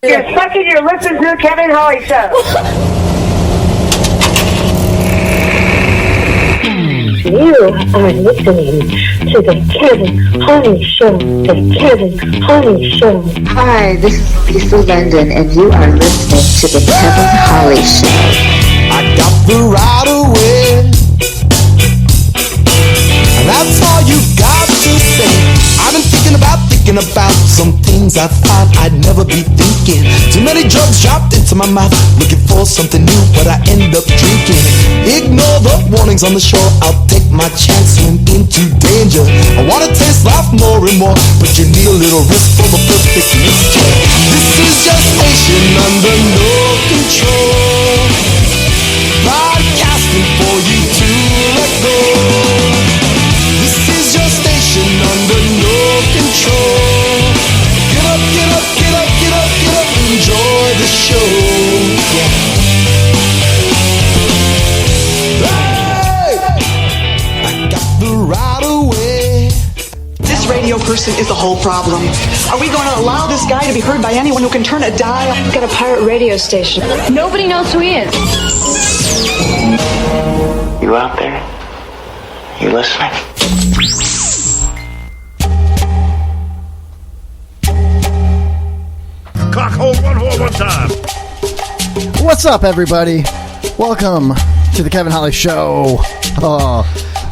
You're sucking your listeners to the Kevin Holly Show. You are listening to the Kevin Holly Show. The Kevin Holly Show. Hi, this is Lisa London, and you are listening to the Kevin Holly Show. I got the right away, and that's all you got to say. I've been thinking about some things I thought I'd never be thinking. Too many drugs dropped into my mouth, looking for something new, but I end up drinking. Ignore the warnings on the shore, I'll take my chance, swim into danger. I wanna taste life more and more, but you need a little risk for the perfect mixture. This is your station under no control, broadcasting for you to let go. This is your station under no control. Get up, get up, get up, get up, get up, enjoy the show. Yeah. Hey! I got the right away. This radio person is the whole problem. Are we going to allow this guy to be heard by anyone who can turn a dial? He's got a pirate radio station. Nobody knows who he is. You out there? You listening? Cock hold one time. What's up, everybody? Welcome to the Kevin Holly Show. Oh,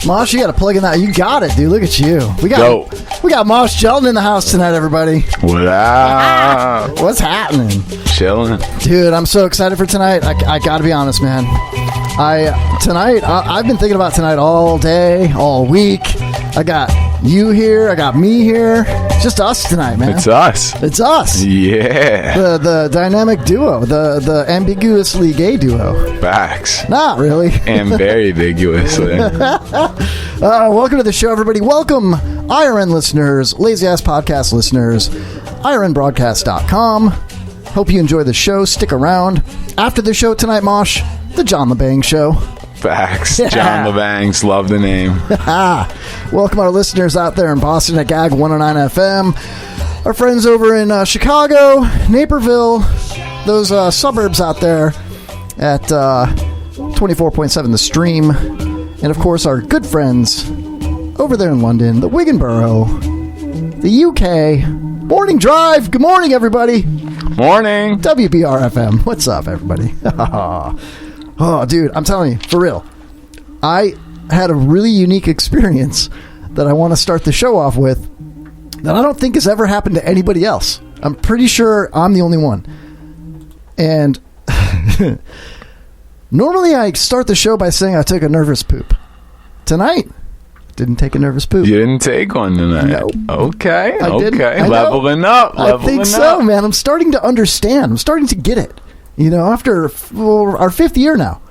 Mosh, you got to plug in that. You got it, dude. Look at you. We got Mosh Sheldon in the house tonight, everybody. What up? What's happening? Chilling. Dude, I'm so excited for tonight. I got to be honest, man. I've been thinking about tonight all day, all week. I got you here. I got me here. It's just us tonight, man. It's us. It's us. Yeah. The dynamic duo. The ambiguously gay duo. Facts. Not really. And very ambiguously. Welcome to the show, everybody. Welcome, IRN listeners, Lazy Ass Podcast listeners, IRNbroadcast.com. Hope you enjoy the show. Stick around. After the show tonight, Mosh, the John LeBang Show. Facts. Yeah. John LeBangs. Love the name. Welcome our listeners out there in Boston at GAG 109 FM. Our friends over in Chicago, Naperville, those suburbs out there at 24.7 The Stream. And, of course, our good friends over there in London, the Wigan Borough, the UK. Morning Drive. Good morning, everybody. Morning. WBR-FM. What's up, everybody? Oh, dude, I'm telling you, for real. I had a really unique experience that I want to start the show off with that I don't think has ever happened to anybody else. I'm pretty sure I'm the only one. And normally I start the show by saying I took a nervous poop. Tonight, didn't take a nervous poop. You didn't take one tonight? Nope. Okay. I Leveling up. I think so, man. I'm starting to understand. I'm starting to get it. You know, after our fifth year now,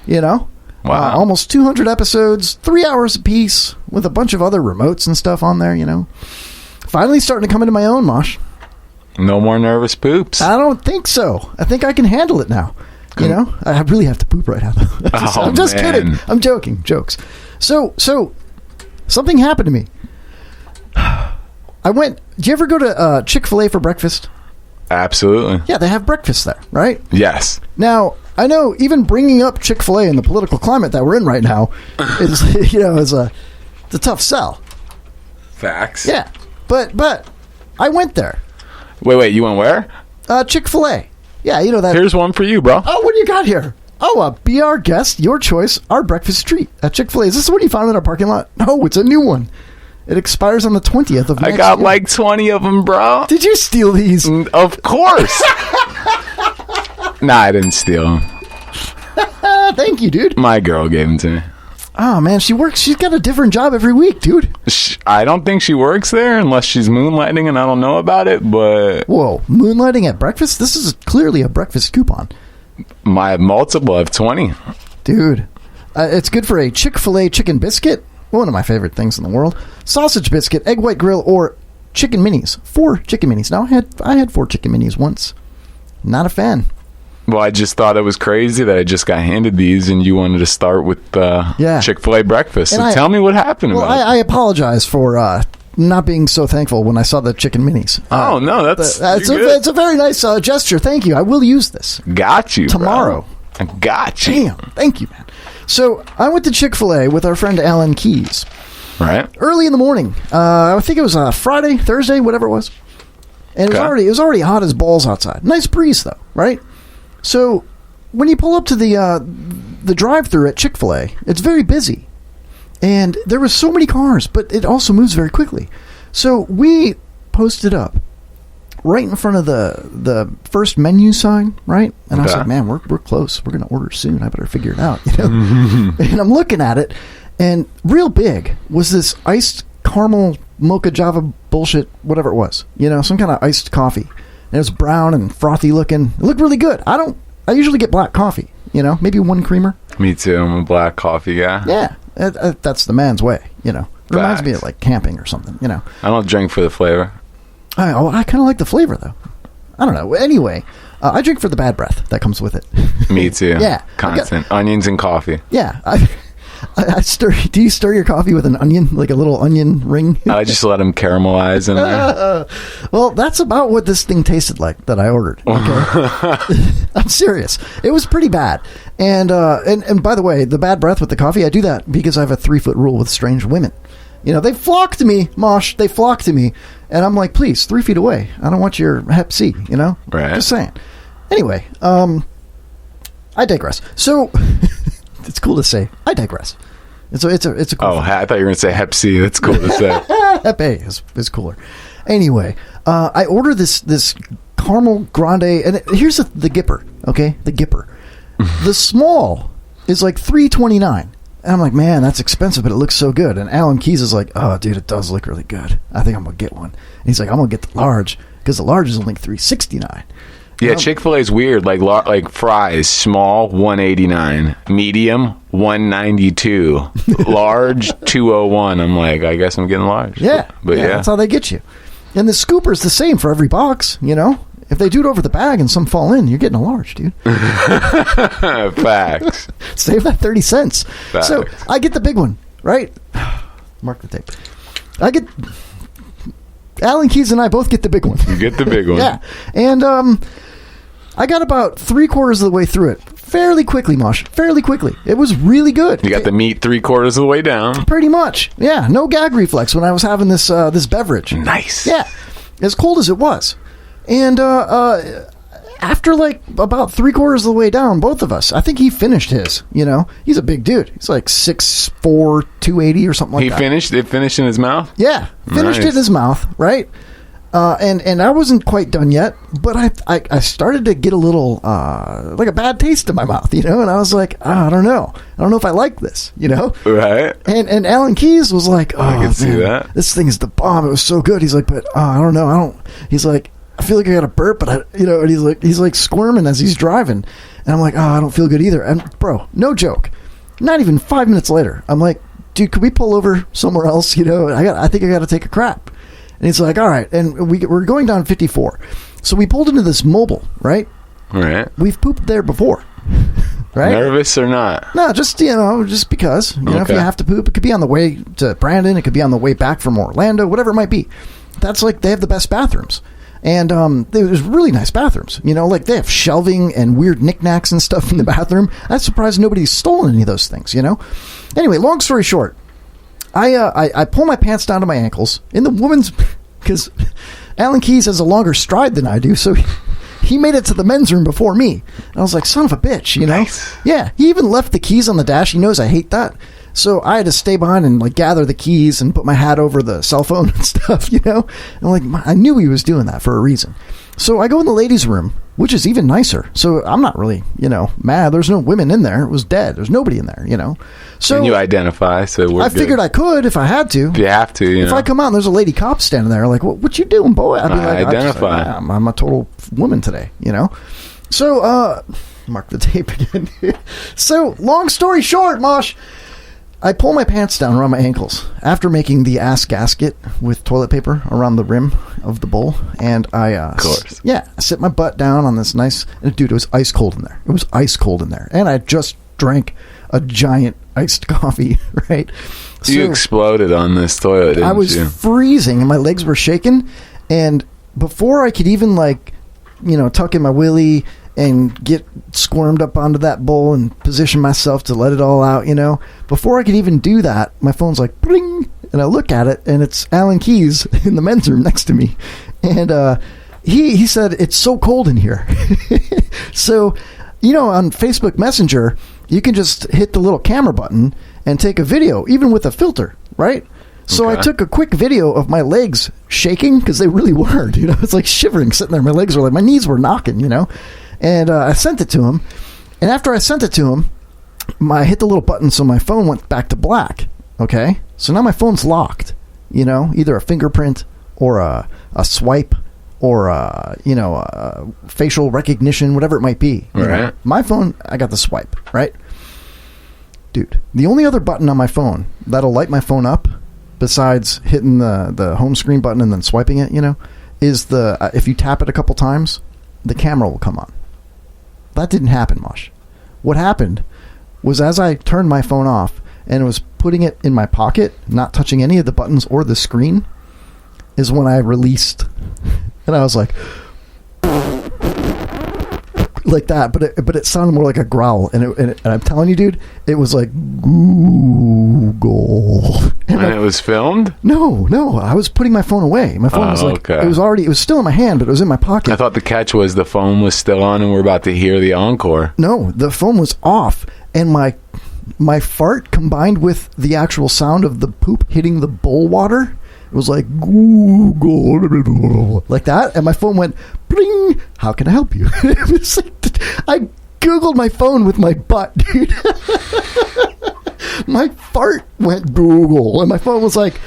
you know? Wow. Almost 200 episodes, 3 hours apiece, with a bunch of other remotes and stuff on there, you know? Finally starting to come into my own, Mosh. No more nervous poops. I don't think so. I think I can handle it now. You know? I really have to poop right now, though. I'm just kidding. I'm joking. Jokes. So, something happened to me. Do you ever go to Chick-fil-A for breakfast? Absolutely. Yeah, they have breakfast there, right? Yes. Now, I know even bringing up Chick-fil-A in the political climate that we're in right now is, it's a tough sell. Facts. Yeah, but I went there. Wait, you went where? Chick-fil-A. Yeah, you know that. Here's one for you, bro. Oh, what do you got here? Oh, be our guest, your choice, our breakfast treat at Chick-fil-A. Is this the one you found in our parking lot? No, it's a new one. It expires on the 20th of next year. I got like 20 of them, bro. Did you steal these? Of course. Nah, I didn't steal them. Thank you, dude. My girl gave them to me. Oh, man, she's got a different job every week, dude. I don't think she works there unless she's moonlighting and I don't know about it, but... Whoa, moonlighting at breakfast? This is clearly a breakfast coupon. My multiple of 20. Dude, it's good for a Chick-fil-A chicken biscuit. One of my favorite things in the world. Sausage biscuit, egg white grill, or chicken minis. 4 chicken minis. Now, I had 4 chicken minis once. Not a fan. Well, I just thought it was crazy that I just got handed these and you wanted to start with Chick-fil-A breakfast. So tell me what happened about it. I apologize for not being so thankful when I saw the chicken minis. Oh, no, it's a very nice gesture. Thank you. I will use this. Got you, tomorrow. Bro. I got you. Damn. Thank you, man. So I went to Chick-fil-A with our friend Alan Keyes. Right. Early in the morning. I think it was Friday, Thursday, whatever it was. And it was already hot as balls outside. Nice breeze, though, right? So when you pull up to the drive-thru at Chick-fil-A, it's very busy. And there were so many cars, but it also moves very quickly. So we posted up right in front of the first menu sign, right? And I was like, man, we're close. We're going to order soon. I better figure it out, you know? And I'm looking at it, and real big was this iced caramel mocha java bullshit, whatever it was. You know, some kind of iced coffee. And it was brown and frothy looking. It looked really good. I usually get black coffee, you know, maybe one creamer. Me too. I'm a black coffee guy. Yeah. That's the man's way, you know. Reminds me of like camping or something, you know. I don't drink for the flavor. I kind of like the flavor though. I don't know. Anyway, I drink for the bad breath that comes with it. Me too. Yeah, constant onions and coffee. Yeah, I stir. Do you stir your coffee with an onion, like a little onion ring? I just let them caramelize in there. Well, that's about what this thing tasted like that I ordered. Okay, I'm serious. It was pretty bad. And by the way, the bad breath with the coffee, I do that because I have a 3-foot rule with strange women. You know, they flock to me, Mosh. They flock to me, and I'm like, please, 3 feet away. I don't want your Hep C. You know, right? Just saying. Anyway, I digress. So. It's cool to say. I digress. It's a cool. Oh, thing. I thought you were going to say Hep C. That's cool to say. Hep A is cooler. Anyway, I ordered this caramel grande, and here's the Gipper. Okay, the Gipper. The small is like $3.29, and I'm like, man, that's expensive, but it looks so good. And Alan Keyes is like, oh, dude, it does look really good. I think I'm gonna get one. And he's like, I'm gonna get the large because the large is only $3.69. Yeah, Chick-fil-A is weird. Like fries, small $1.89, medium $1.92, large $2.01. I'm like, I guess I'm getting large. Yeah, but yeah, that's how they get you. And the scooper's the same for every box. You know, if they do it over the bag and some fall in, you're getting a large, dude. Facts. Save that 30 cents. Facts. So I get the big one, right? Mark the tape. I get. Alan Keyes and I both get the big one. You get the big one. Yeah. And I got about 3/4 of the way through it. Fairly quickly, Mosh. Fairly quickly. It was really good. You got the meat 3/4 of the way down. Pretty much. Yeah. No gag reflex when I was having this beverage. Nice. Yeah. As cold as it was. And after like about 3/4 of the way down, both of us, I think he finished his, you know. He's a big dude. He's like 6'4", 280 or something like that. It finished in his mouth? Yeah. Finished it in his mouth, right? And I wasn't quite done yet, but I started to get a little, like a bad taste in my mouth, you know? And I was like, I don't know. I don't know if I like this, you know? Right. And Alan Keyes was like, oh, I can see that. This thing is the bomb. It was so good. He's like, but I don't know. He's like, I feel like I got a burp, but and he's like squirming as he's driving. And I'm like, oh, I don't feel good either. And bro, no joke. Not even 5 minutes later, I'm like, dude, could we pull over somewhere else? You know, I think I got to take a crap. And he's like, all right. And we're going down 54. So we pulled into this mobile, right? Right. We've pooped there before. Right? Nervous or not? No, just because. You know, if you have to poop, it could be on the way to Brandon. It could be on the way back from Orlando, whatever it might be. That's like, they have the best bathrooms. And there's really nice bathrooms. You know, like they have shelving and weird knickknacks and stuff in the bathroom. I'm surprised nobody's stolen any of those things, you know? Anyway, long story short, I pull my pants down to my ankles in the woman's... Because Alan Keyes has a longer stride than I do, so he made it to the men's room before me. And I was like, son of a bitch, you know? Nice. Yeah, he even left the keys on the dash. He knows I hate that. So I had to stay behind and like gather the keys and put my hat over the cell phone and stuff, you know? And like, I knew he was doing that for a reason. So I go in the ladies' room, which is even nicer. So I'm not really, you know, mad. There's no women in there. It was dead. There's nobody in there, you know? So and you identify, so we're good. Figured I could if I had to. If you have to, you know. If I come out and there's a lady cop standing there, like, what you doing, boy? I'd be like, identify. I'm a total woman today, you know? So, mark the tape again. So, long story short, Mosh, I pull my pants down around my ankles after making the ass gasket with toilet paper around the rim of the bowl, and I of course. I sit my butt down on this nice, and dude, it was ice cold in there. It was ice cold in there, and I just drank a giant iced coffee, right? You exploded on this toilet, didn't you? I was freezing and my legs were shaking, and before I could even tuck in my willy and get squirmed up onto that bowl and position myself to let it all out, before I could even do that, my phone's like bling, and I look at it and it's Alan Keyes in the men's room next to me, and he said it's so cold in here. So on Facebook Messenger you can just hit the little camera button and take a video, even with a filter, right? So I took a quick video of my legs shaking, because they really were, it's like shivering sitting there. My legs were like, my knees were knocking, and I sent it to him. And after I sent it to him, I hit the little button, so my phone went back to black. Okay, so now my phone's locked, either a fingerprint or a swipe or facial recognition, whatever it might be. Right. My phone, I got the swipe, right? Dude, the only other button on my phone that'll light my phone up, besides hitting the home screen button and then swiping it, is if you tap it a couple times, the camera will come on. That didn't happen, Mosh. What happened was, as I turned my phone off and was putting it in my pocket, not touching any of the buttons or the screen, is when I released. And I was like that, but it sounded more like a growl, and I'm telling you, dude, it was like Google. And it was filmed? No, I was putting my phone away. My phone was it was still in my hand, but it was in my pocket. I thought the catch was the phone was still on and we're about to hear the encore. No, the phone was off, and my fart combined with the actual sound of the poop hitting the bowl water, it was like Google, like that, and my phone went bling. How can I help you? It was like, I Googled my phone with my butt, dude. My fart went Google, and my phone was like,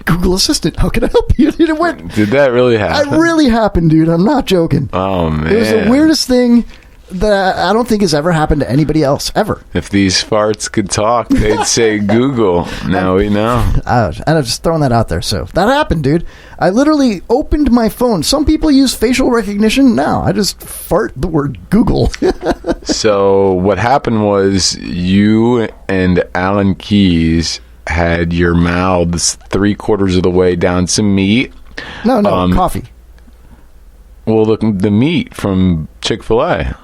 Google Assistant, how can I help you? Dude, it went. Did that really happen? It really happened, dude. I'm not joking. Oh, man. It was the weirdest thing that I don't think has ever happened to anybody else, ever. If these farts could talk, they'd say Google. Now we know. And I'm just throwing that out there. So that happened, dude. I literally opened my phone. Some people use facial recognition. No, I just fart the word Google. So what happened was you and Alan Keyes had your mouths 3/4 of the way down some meat. No, coffee. Well, the meat from Chick-fil-A.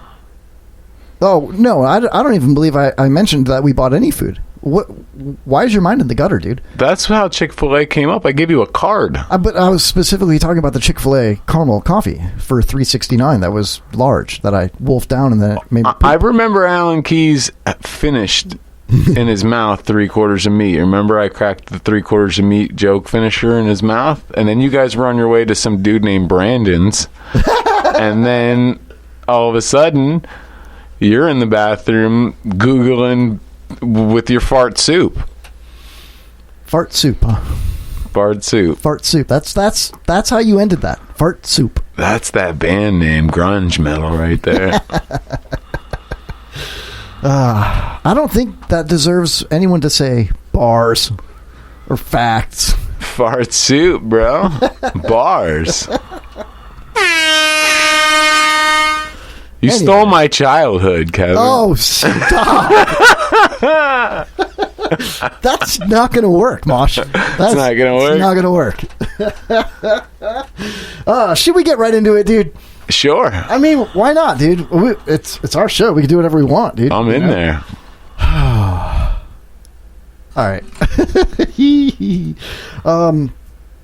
Oh, no, I don't even believe I mentioned that we bought any food. Why is your mind in the gutter, dude? That's how Chick-fil-A came up. I gave you a card. But I was specifically talking about the Chick-fil-A caramel coffee for $3.69. That was large, that I wolfed down and then it made me poop. I remember Alan Keyes finished in his mouth 3/4 of meat. Remember I cracked the 3/4 of meat joke finisher in his mouth? And then you guys were on your way to some dude named Brandon's. And then all of a sudden, you're in the bathroom Googling with your fart soup. Fart soup, huh? Fart soup. Fart soup. That's how you ended that. Fart soup. That's that band name, grunge metal, right there. I don't think that deserves anyone to say bars or facts. Fart soup, bro. Bars. You stole my childhood, Kevin. Oh, stop. That's not going to work, Mosh. That's not going to work? It's not going to work. Should we get right into it, dude? Sure. I mean, why not, dude? It's our show. We can do whatever we want, dude. I'm in there. All right.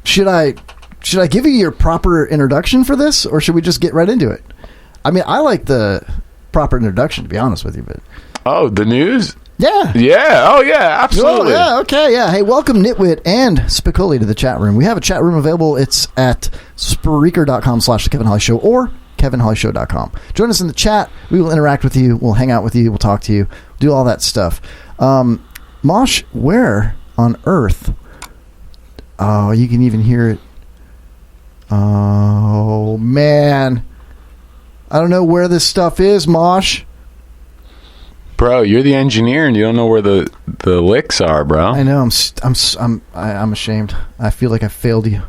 Should I give you your proper introduction for this, or should we just get right into it? I mean, I like the proper introduction, to be honest with you, but... Oh, the news? Yeah. Yeah. Oh, yeah. Absolutely. Oh, yeah. Okay. Yeah. Hey, welcome Nitwit and Spicoli to the chat room. We have a chat room available. It's at Spreaker.com/TheKevinHolly Show or KevinHollyShow.com. Join us in the chat. We will interact with you. We'll hang out with you. We'll talk to you. Do all that stuff. Mosh, where on earth? Oh, you can even hear it. Oh, man. I don't know where this stuff is, Mosh. Bro, you're the engineer and you don't know where the licks are, bro. I know. I'm ashamed. I feel like I failed you.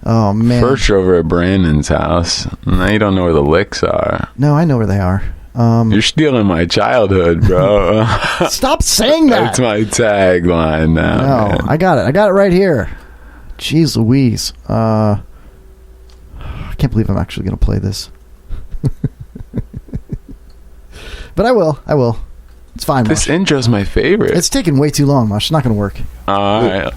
Oh, man. First you're over at Brandon's house. Now you don't know where the licks are. No, I know where they are. You're stealing my childhood, bro. Stop saying that. That's my tagline now. No, man. I got it right here. Jeez Louise. I can't believe I'm actually going to play this. But I will. It's fine, This Mosh. intro's my favorite. It's taking way too long, Mosh. It's not going to work. All right.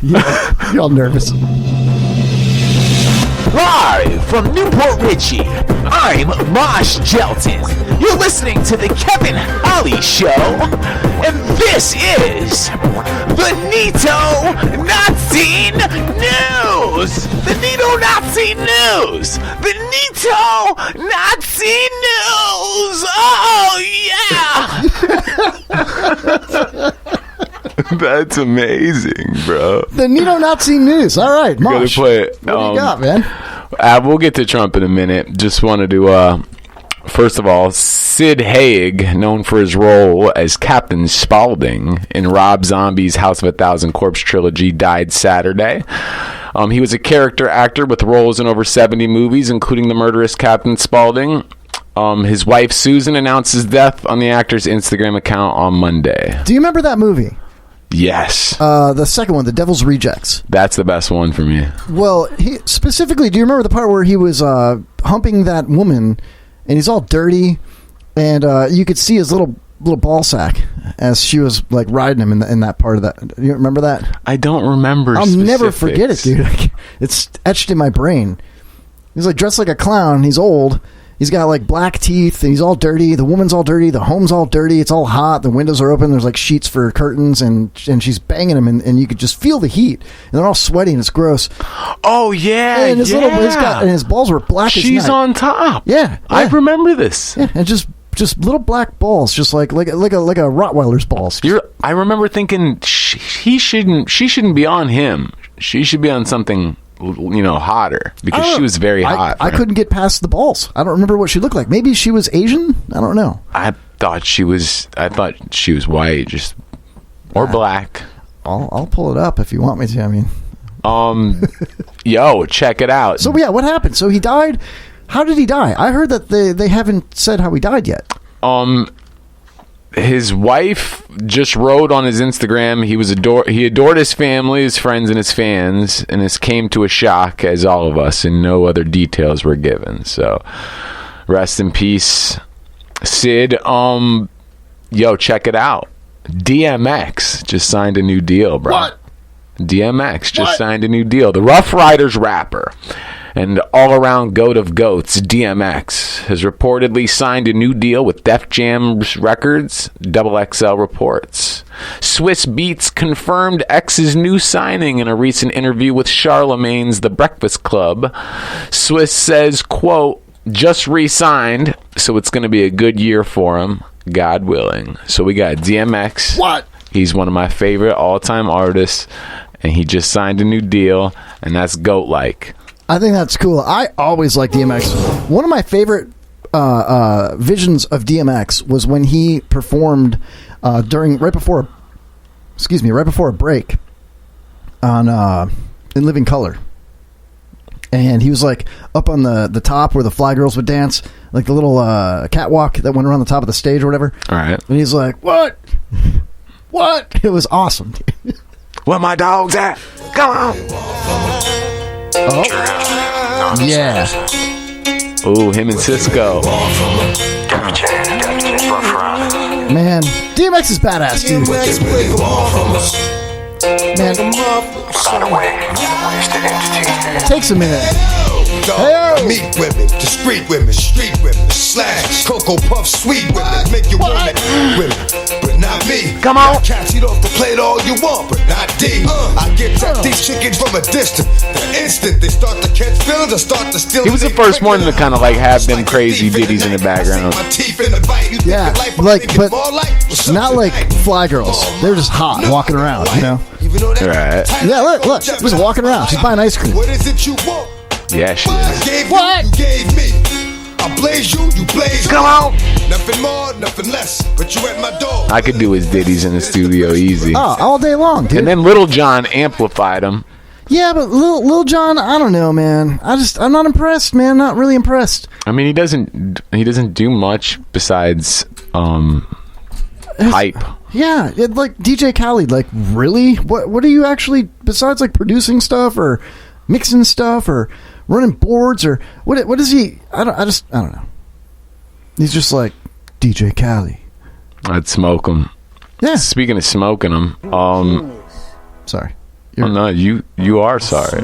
You're all nervous. Live from Newport Richie, I'm Mosh Gelton. You're listening to the Kevin Holly Show, and this is the Nito Not Seen News. The Nito Not Seen News. The Nito Not Seen News. Oh yeah. That's amazing, bro. The Nito Nazi News. All right, Mosh. Gotta play it. What do you got, man? We'll get to Trump in a minute. Just wanted to, first of all, Sid Haig, known for his role as Captain Spaulding in Rob Zombie's House of a Thousand Corpse trilogy, died Saturday. He was a character actor with roles in over 70 movies, including The Murderous Captain Spaulding. His wife, Susan, announced his death on the actor's Instagram account on Monday. Do you remember that movie? Yes. The second one, The Devil's Rejects. That's the best one for me. Well, specifically, do you remember the part where he was humping that woman, and he's all dirty, and you could see his little ball sack as she was like riding him in that part of that. Do you remember that? I don't remember. I'll never forget it, dude. It's etched in my brain. He's like dressed like a clown. He's old. He's got like black teeth, and he's all dirty. The woman's all dirty. The home's all dirty. It's all hot. The windows are open. There's like sheets for curtains, and she's banging him, and you could just feel the heat. And they're all sweaty, and it's gross. Oh yeah, and his and his balls were black as night. She's on top. Yeah, I remember this. Yeah, and just little black balls, just like a Rottweiler's balls. I remember thinking she shouldn't be on him. She should be on something, hotter, because she was very hot. I couldn't get past the balls. I don't remember what she looked like. Maybe she was Asian. I don't know. I thought she was white, or black. I'll pull it up if you want me to. I mean, yo, check it out. So yeah, what happened? So he died. How did he die? I heard that they haven't said how he died yet. His wife just wrote on his Instagram he adored his family, his friends, and his fans, and this came to a shock as all of us, and no other details were given. So rest in peace, Sid. Yo, check it out. DMX just signed a new deal, bro. What? DMX just signed a new deal. The Rough Riders rapper and all-around goat of goats, DMX, has reportedly signed a new deal with Def Jam Records, XXL reports. Swiss Beats confirmed X's new signing in a recent interview with Charlemagne's The Breakfast Club. Swiss says, quote, just re-signed, so it's going to be a good year for him, God willing. So we got DMX. What? He's one of my favorite all-time artists, and he just signed a new deal, and that's goat-like. I think that's cool. I always liked DMX. One of my favorite visions of DMX was when he performed right before a break on In Living Color, and he was like up on the top where the Fly Girls would dance, like the little catwalk that went around the top of the stage or whatever. All right, and he's like, "What? It was awesome." Where my dogs at? Come on. Oh. Yeah. Ooh, him and Cisco. Man, DMX is badass, dude. Man, takes a minute. Hey, meet women, discreet women, street women, slash, Cocoa Puff, sweet women, make you want it, women, but not me. Come on. Catch it off the plate all you want, but not D. I get at these chickens from a distance. The instant they start to catch feelings, I start to steal. He was the first one to kind of like have them crazy ditties in the background. Yeah, but not like Fly Girls. They're just hot walking around, you know? Right. Yeah, look, just walking around. She's buying ice cream. What is it you want? Yeah, she is. What? You gave me. I blaze you blaze. Come on. Nothing more, nothing less. But you at my door. I could do his ditties in the studio easy. Oh, all day long, dude. And then Little John amplified him. Yeah, but Lil Jon, I don't know, man. I'm not impressed, man. Not really impressed. I mean, he doesn't do much besides hype. Yeah, like DJ Khaled, like really? What are you actually, besides like producing stuff or mixing stuff or running boards or what is he? I don't know. He's just like DJ Khaled. I'd smoke him. Yeah. Speaking of smoking him, sorry. Oh no, you are sorry.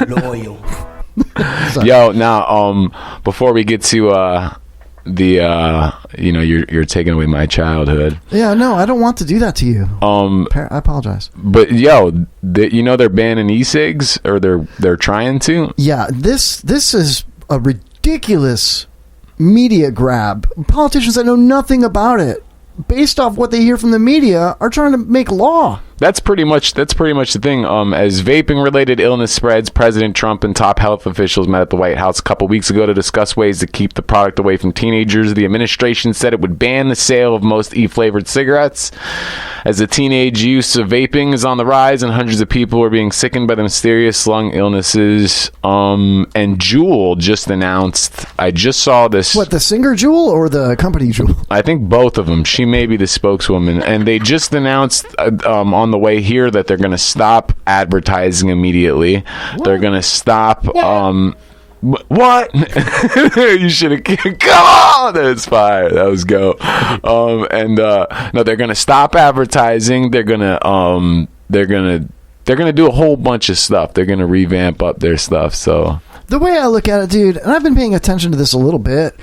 Loyal. Yo, now before we get to you're taking away my childhood. Yeah, no, I don't want to do that to you. I apologize. But yo, they're banning e-cigs, or they're trying to. Yeah, this is a ridiculous media grab. Politicians that know nothing about it, based off what they hear from the media, are trying to make law. That's pretty much the thing. As vaping-related illness spreads, President Trump and top health officials met at the White House a couple weeks ago to discuss ways to keep the product away from teenagers. The administration said it would ban the sale of most e-flavored cigarettes, as the teenage use of vaping is on the rise and hundreds of people are being sickened by the mysterious lung illnesses. And Juul just announced, I just saw this. What, the singer Juul or the company Juul? I think both of them. She may be the spokeswoman. And they just announced on the way here that they're going to stop advertising immediately. What? They're going to stop. What? You should have. Come on, that's fire. That was go. No, they're going to stop advertising. They're going to do a whole bunch of stuff. They're going to revamp up their stuff. So the way I look at it, dude, and I've been paying attention to this a little bit,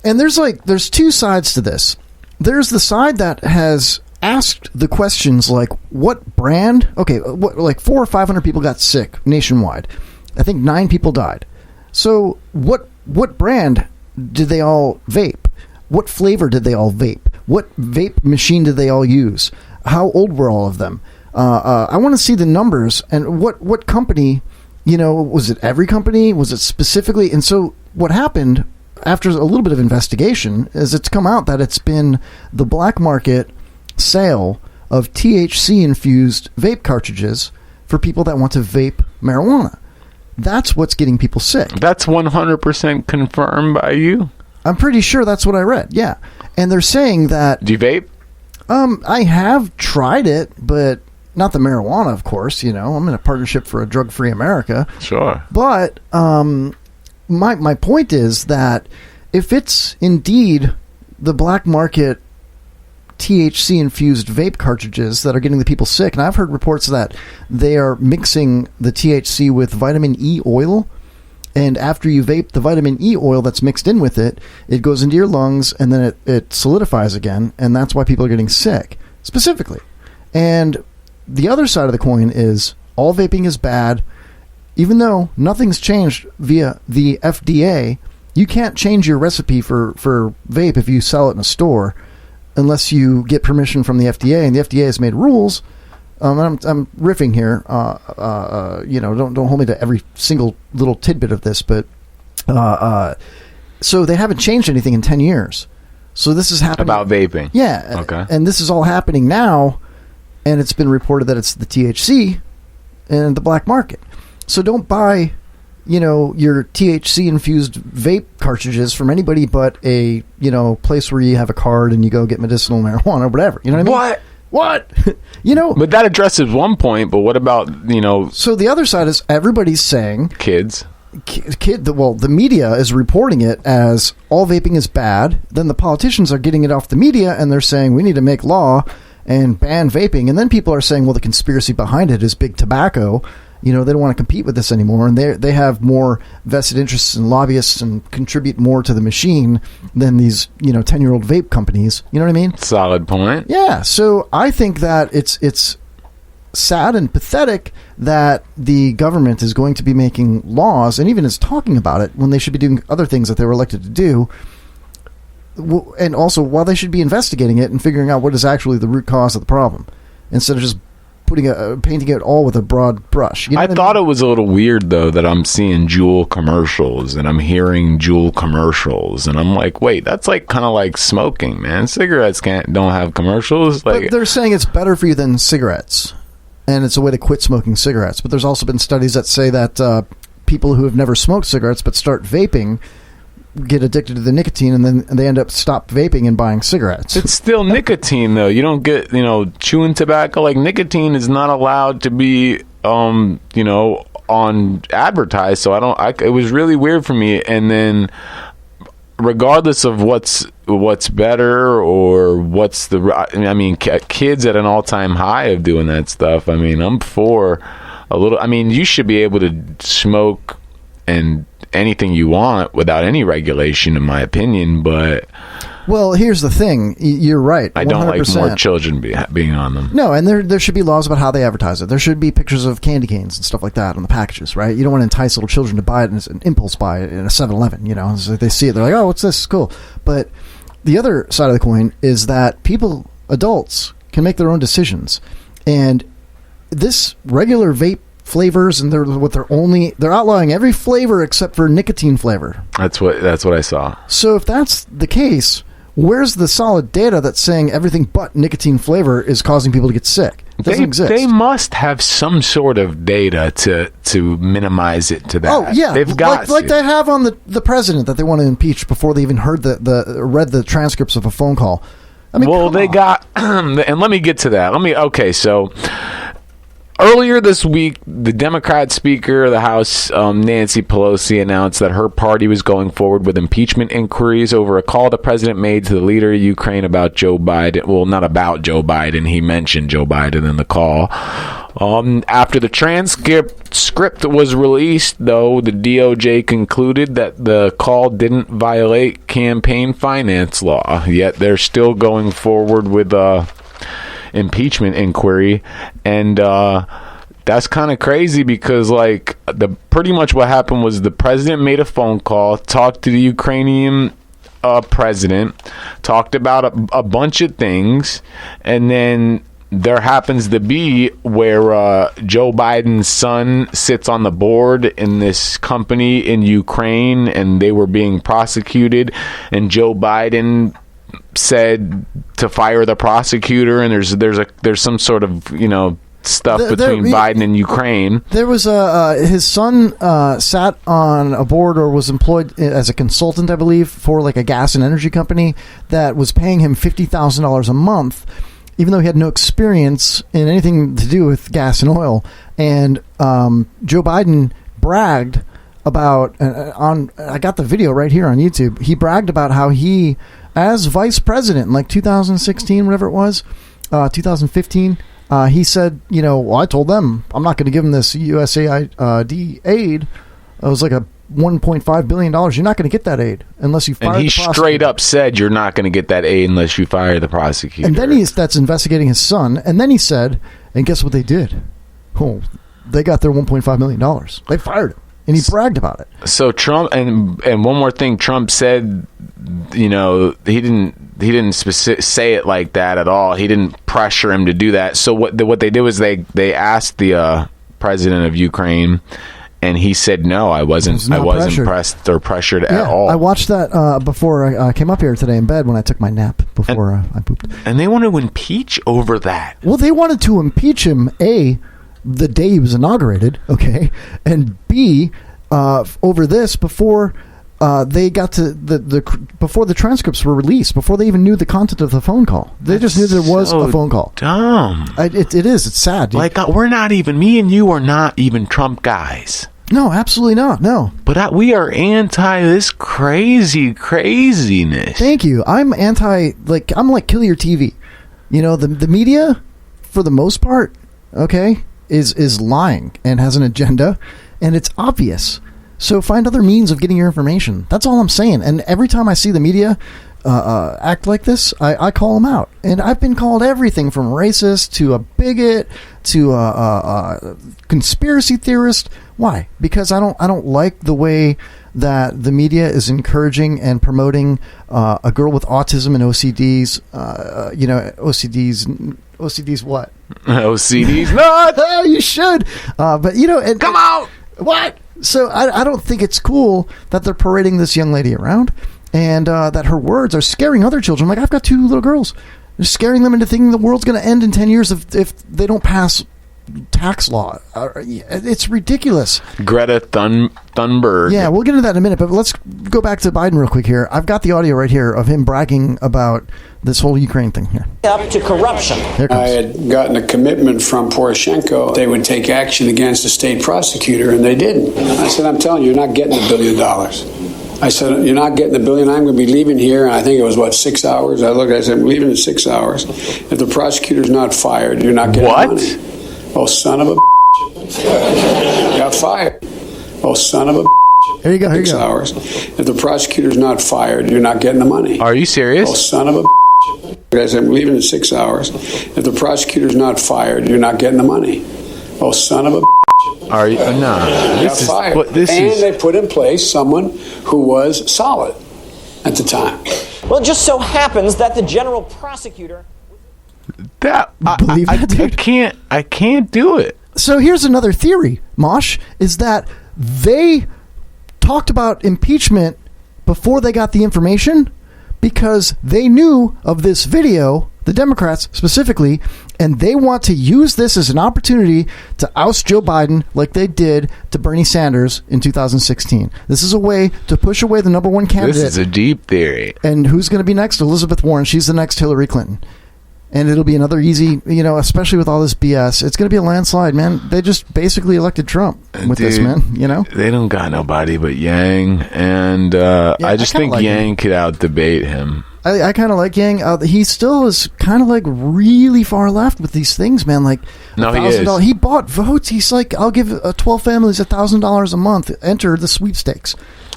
and there's two sides to this. There's the side that has asked the questions like, what brand? Okay, like 400 or 500 people got sick nationwide. I think 9 people died. So what brand did they all vape? What flavor did they all vape? What vape machine did they all use? How old were all of them? I want to see the numbers and what company, was it every company? Was it specifically? And so what happened after a little bit of investigation is it's come out that it's been the black market sale of THC-infused vape cartridges for people that want to vape marijuana. That's what's getting people sick. That's 100% confirmed by you? I'm pretty sure that's what I read, yeah. And they're saying that... Do you vape? I have tried it, but not the marijuana, of course. I'm in a partnership for a drug-free America. Sure. But my point is that if it's indeed the black market THC-infused vape cartridges that are getting the people sick, and I've heard reports that they are mixing the THC with vitamin E oil, and after you vape the vitamin E oil that's mixed in with it, it goes into your lungs, and then it solidifies again, and that's why people are getting sick, specifically. And the other side of the coin is all vaping is bad. Even though nothing's changed via the FDA, you can't change your recipe for vape if you sell it in a store, unless you get permission from the FDA, and the FDA has made rules. I'm riffing here. Don't hold me to every single little tidbit of this, but so they haven't changed anything in 10 years. So this is happening about vaping. Yeah. Okay. And this is all happening now, and it's been reported that it's the THC and the black market. So don't buy, your THC-infused vape cartridges from anybody but a, place where you have a card and you go get medicinal marijuana or whatever. You know what I mean? What? But that addresses one point, but what about, So the other side is everybody's saying... Kids. The media is reporting it as all vaping is bad. Then the politicians are getting it off the media and they're saying we need to make law and ban vaping. And then people are saying, well, the conspiracy behind it is big tobacco. They don't want to compete with this anymore, and they have more vested interests and lobbyists and contribute more to the machine than these 10-year-old vape companies. You know what I mean? Solid point. Yeah. So I think that it's sad and pathetic that the government is going to be making laws and even is talking about it when they should be doing other things that they were elected to do. And also, while they should be investigating it and figuring out what is actually the root cause of the problem, instead of just painting it all with a broad brush. I thought it was a little weird, though, that I'm seeing Juul commercials and I'm hearing Juul commercials, and I'm like, wait, that's like kind of like smoking, man. Cigarettes don't have commercials. But they're saying it's better for you than cigarettes. and it's a way to quit smoking cigarettes. But there's also been studies that say that people who have never smoked cigarettes but start vaping get addicted to the nicotine, and then they end up stop vaping and buying cigarettes. It's still nicotine, though. You don't get, chewing tobacco. Like, nicotine is not allowed to be, on advertised. So it was really weird for me. And then, regardless of what's better or what's kids at an all-time high of doing that stuff. I mean, I'm for a little. I mean, you should be able to smoke and anything you want without any regulation, in my opinion. But well, here's the thing. You're right. 100%. I don't like more children being on them. No, and there should be laws about how they advertise it. There should be pictures of candy canes and stuff like that on the packages, right? You don't want to entice little children to buy it as an impulse buy in a 7-Eleven. So they see it, they're like, oh, what's this? It's cool. But the other side of the coin is that adults can make their own decisions. And this regular vape flavors, and they're outlawing every flavor except for nicotine flavor. That's what I saw. So if that's the case, where's the solid data that's saying everything but nicotine flavor is causing people to get sick? It doesn't exist. They must have some sort of data to minimize it to that. Oh yeah, they've got like they have on the president that they want to impeach before they even read the transcripts of a phone call. I mean, well, they got, and let me get to that. So earlier this week, the Democrat Speaker of the House, Nancy Pelosi, announced that her party was going forward with impeachment inquiries over a call the president made to the leader of Ukraine about Joe Biden. Well, not about Joe Biden. He mentioned Joe Biden in the call. After the transcript was released, though, the DOJ concluded that the call didn't violate campaign finance law. Yet they're still going forward with impeachment inquiry, and that's kind of crazy because pretty much what happened was the president made a phone call, talked to the Ukrainian president, talked about a bunch of things, and then there happens to be where Joe Biden's son sits on the board in this company in Ukraine, and they were being prosecuted, and Joe Biden said to fire the prosecutor, and there's some sort of stuff between Biden and Ukraine. There was his son sat on a board or was employed as a consultant, I believe, for like a gas and energy company that was paying him $50,000 a month, even though he had no experience in anything to do with gas and oil. And Joe Biden bragged about I got the video right here on YouTube. He bragged about how he, as vice president in like 2016, whatever it was, 2015, he said, I told them I'm not going to give them this USAID aid. It was like a $1.5 billion. You're not going to get that aid unless you fire the prosecutor. And he straight up said you're not going to get that aid unless you fire the prosecutor. And then that's investigating his son. And then he said, and guess what they did? Oh, they got their $1.5 million. They fired him. And he bragged about it. So Trump, and one more thing, Trump said, he didn't say it like that at all. He didn't pressure him to do that. So what they did was they asked the president of Ukraine, and he said no, I wasn't pressed or pressured at all. I watched that before I came up here today in bed when I took my nap before I pooped. And they want to impeach over that. Well, they wanted to impeach him, A, the day he was inaugurated, okay, and B, over this before they got to before the transcripts were released, before they even knew the content of the phone call. They just knew there was a phone call. Dumb. It is. It's sad, dude. Like, we're not even, me and you are not even Trump guys. No, absolutely not. No. But we are anti this craziness. Thank you. I'm anti, I'm like kill your TV. The media, for the most part, okay, is lying and has an agenda, and it's obvious. So find other means of getting your information. That's all I'm saying. And every time I see the media act like this, I call them out. And I've been called everything from racist to a bigot to a conspiracy theorist. Why? Because I don't like the way that the media is encouraging and promoting a girl with autism and OCDs. OCDs what? OCDs not. Oh, you should. But and, come out. What? So I don't think it's cool that they're parading this young lady around, and that her words are scaring other children. Like, I've got 2 little girls. They're scaring them into thinking the world's going to end in 10 years if they don't pass tax law. It's ridiculous. Greta Thunberg. Yeah, we'll get into that in a minute, but let's go back to Biden real quick here. I've got the audio right here of him bragging about this whole Ukraine thing here. Up to corruption. I had gotten a commitment from Poroshenko. They would take action against the state prosecutor, and they didn't. I said, I'm telling you, you're not getting $1 billion. I said, you're not getting $1 billion. I'm going to be leaving here. And I think it was, 6 hours? I said, I'm leaving in 6 hours. If the prosecutor's not fired, you're not getting money. Oh, son of a got fired. Oh, son of a Here you go. 6 hours. If the prosecutor's not fired, you're not getting the money. Are you serious? Oh, son of a Guys, I'm leaving in 6 hours. If the prosecutor's not fired, you're not getting the money. Oh, son of a Are you? No. Got fired. They put in place someone who was solid at the time. Well, it just so happens that the general prosecutor... I can't do it. So here's another theory, Mosh, is that they talked about impeachment before they got the information because they knew of this video, the Democrats specifically, and they want to use this as an opportunity to oust Joe Biden like they did to Bernie Sanders in 2016. This is a way to push away the number one candidate. This is a deep theory. And who's going to be next? Elizabeth Warren. She's the next Hillary Clinton. And it'll be another easy, especially with all this BS. It's going to be a landslide, man. They just basically elected Trump with this, man, They don't got nobody but Yang. And I just think Yang could out-debate him. I kind of like Yang. He still is kind of like really far left with these things, man. Like, no, he is. He bought votes. He's like, I'll give 12 families $1,000 a month. Enter the sweepstakes.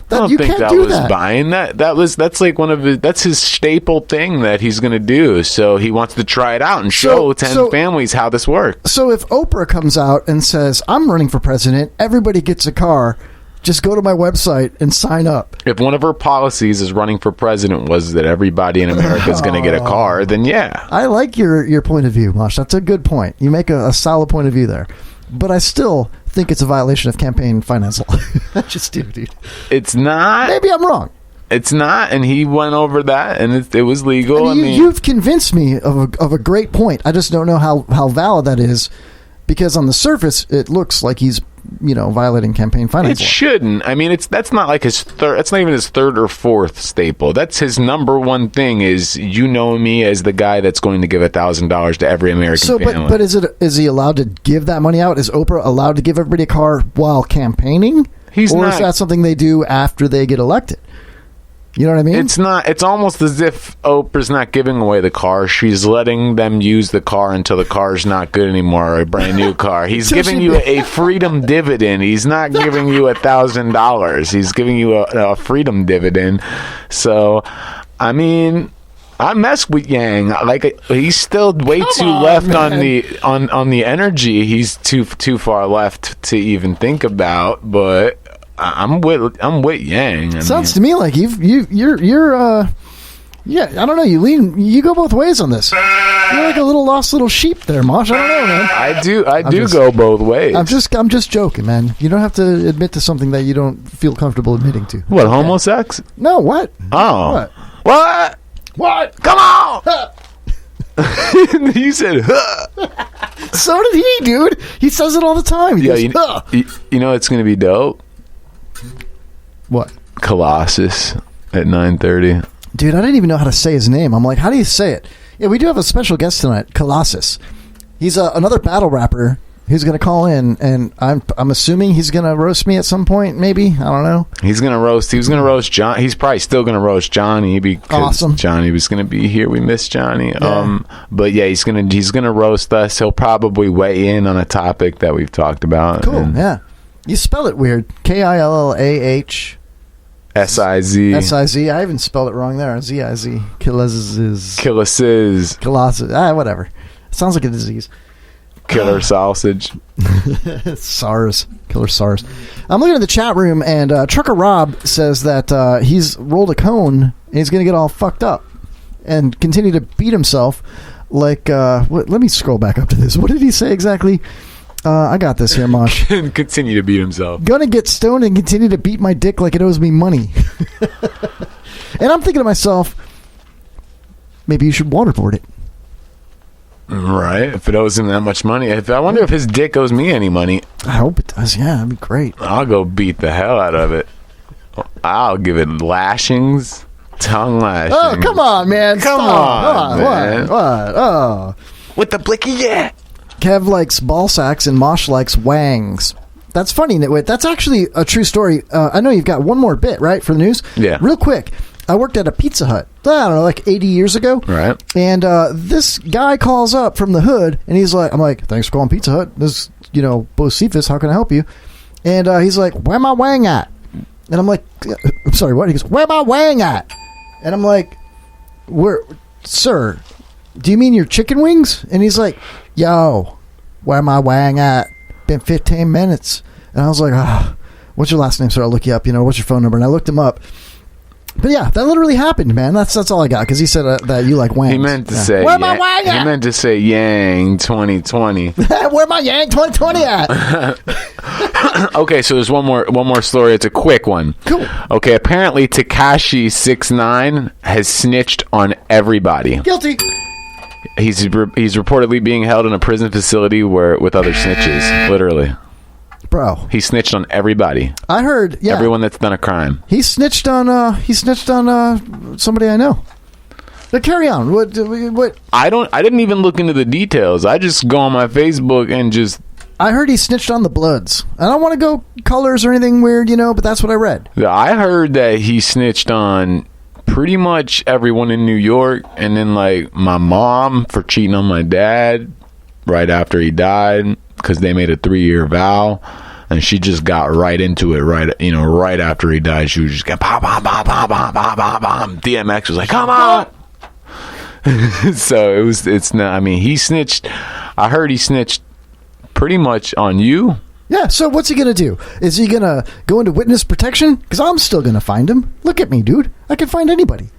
I don't think that was buying that. That's like that's his staple thing that he's going to do. So he wants to try it out and show 10 families how this works. So if Oprah comes out and says, I'm running for president, everybody gets a car, just go to my website and sign up. If one of her policies is running for president was that everybody in America is going to get a car, then yeah. I like your point of view, Mosh. That's a good point. You make a solid point of view there. But I still think it's a violation of campaign finance law. I just do, dude. It's not. Maybe I'm wrong. It's not, and he went over that, and it was legal. You've convinced me of a great point. I just don't know how valid that is, because on the surface, it looks like he's violating campaign finance law. It shouldn't. I mean, that's not like his third. That's not even his third or fourth staple. That's his number one thing. Is me as the guy that's going to give $1,000 to every American family. But is he allowed to give that money out? Is Oprah allowed to give everybody a car while campaigning? Is that something they do after they get elected? You know what I mean? It's not. It's almost as if Oprah's not giving away the car. She's letting them use the car until the car's not good anymore, or a brand new car. He's giving you a freedom dividend. He's not giving you $1,000. He's giving you a freedom dividend. So, I mean, I mess with Yang. Like, he's still way too left on the energy. He's too far left to even think about. But I'm with Yang. Sounds to me like you're I don't know, you go both ways on this. You're like a little lost little sheep there, Mosh. I don't know, man. I do go both ways. I'm just joking, man. You don't have to admit to something that you don't feel comfortable admitting to. What, homosex? No, what? Oh. What? Come on! You said, huh. So did he, dude. He says it all the time. He goes, you know it's going to be dope? What? Killahsiz at 9:30. Dude, I didn't even know how to say his name. I'm like, how do you say it? Yeah, we do have a special guest tonight, Killahsiz. He's another battle rapper who's going to call in, and I'm assuming he's going to roast me at some point, maybe. I don't know. He was going to roast John. He's probably still going to roast Johnny because Johnny was going to be here. We missed Johnny. Yeah. But yeah, he's going to roast us. He'll probably weigh in on a topic that we've talked about. Cool. Yeah. You spell it weird. Killahsiz. Siz. I even spelled it wrong there. Ziz. Killahsiz. Whatever. It sounds like a disease. Killer sausage. SARS. Killer SARS. I'm looking at the chat room, and Trucker Rob says that he's rolled a cone and he's going to get all fucked up and continue to beat himself. Like, let me scroll back up to this. What did he say exactly? I got this here, Mosh. And continue to beat himself. Gonna get stoned and continue to beat my dick like it owes me money. And I'm thinking to myself, maybe you should waterboard it. Right. If it owes him that much money. I wonder if his dick owes me any money. I hope it does. Yeah, that'd be great. I'll go beat the hell out of it. I'll give it lashings. Tongue lashings. Oh, come on, man. Come on, man. What? Oh. With the blicky, yeah. Kev likes ball sacks and Mosh likes wangs. That's funny, Nitwit. That's actually a true story. I know you've got one more bit, right, for the news? Yeah. Real quick. I worked at a Pizza Hut, I don't know, like 80 years ago. Right. And this guy calls up from the hood, and he's like, I'm like, thanks for calling Pizza Hut. This is, Bo Cephas, how can I help you? And he's like, where my wang at? And I'm like, I'm sorry, what? He goes, where my wang at? And I'm like, sir, do you mean your chicken wings? And he's like, yo, where my wang at? Been 15 minutes. And I was like, what's your last name, sir? I'll look you up. What's your phone number? And I looked him up. But yeah, that literally happened, man. That's all I got, because he said that you like wangs. He meant to say where my wang at? He meant to say Yang 2020. Where my Yang 2020 at? Okay, so there's one more story. It's a quick one. Cool. Okay, apparently Tekashi 6ix9ine has snitched on everybody. Guilty. He's reportedly being held in a prison facility with other snitches. Literally. Bro, he snitched on everybody. I heard, yeah, everyone that's done a crime. He snitched on somebody I know. But carry on. What? I didn't even look into the details. I just go on my Facebook and just. I heard he snitched on the Bloods. I don't want to go colors or anything weird, but that's what I read. I heard that he snitched on pretty much everyone in New York, and then like my mom for cheating on my dad right after he died, because they made a 3-year vow, and she just got right into it right after he died. She was just going bam, bam, bam, bam, bam, bam, bam, bam. DMX was like, come on. So it's not, I mean, he snitched. I heard he snitched pretty much on you. Yeah, so what's he going to do? Is he going to go into witness protection? Because I'm still going to find him. Look at me, dude. I can find anybody.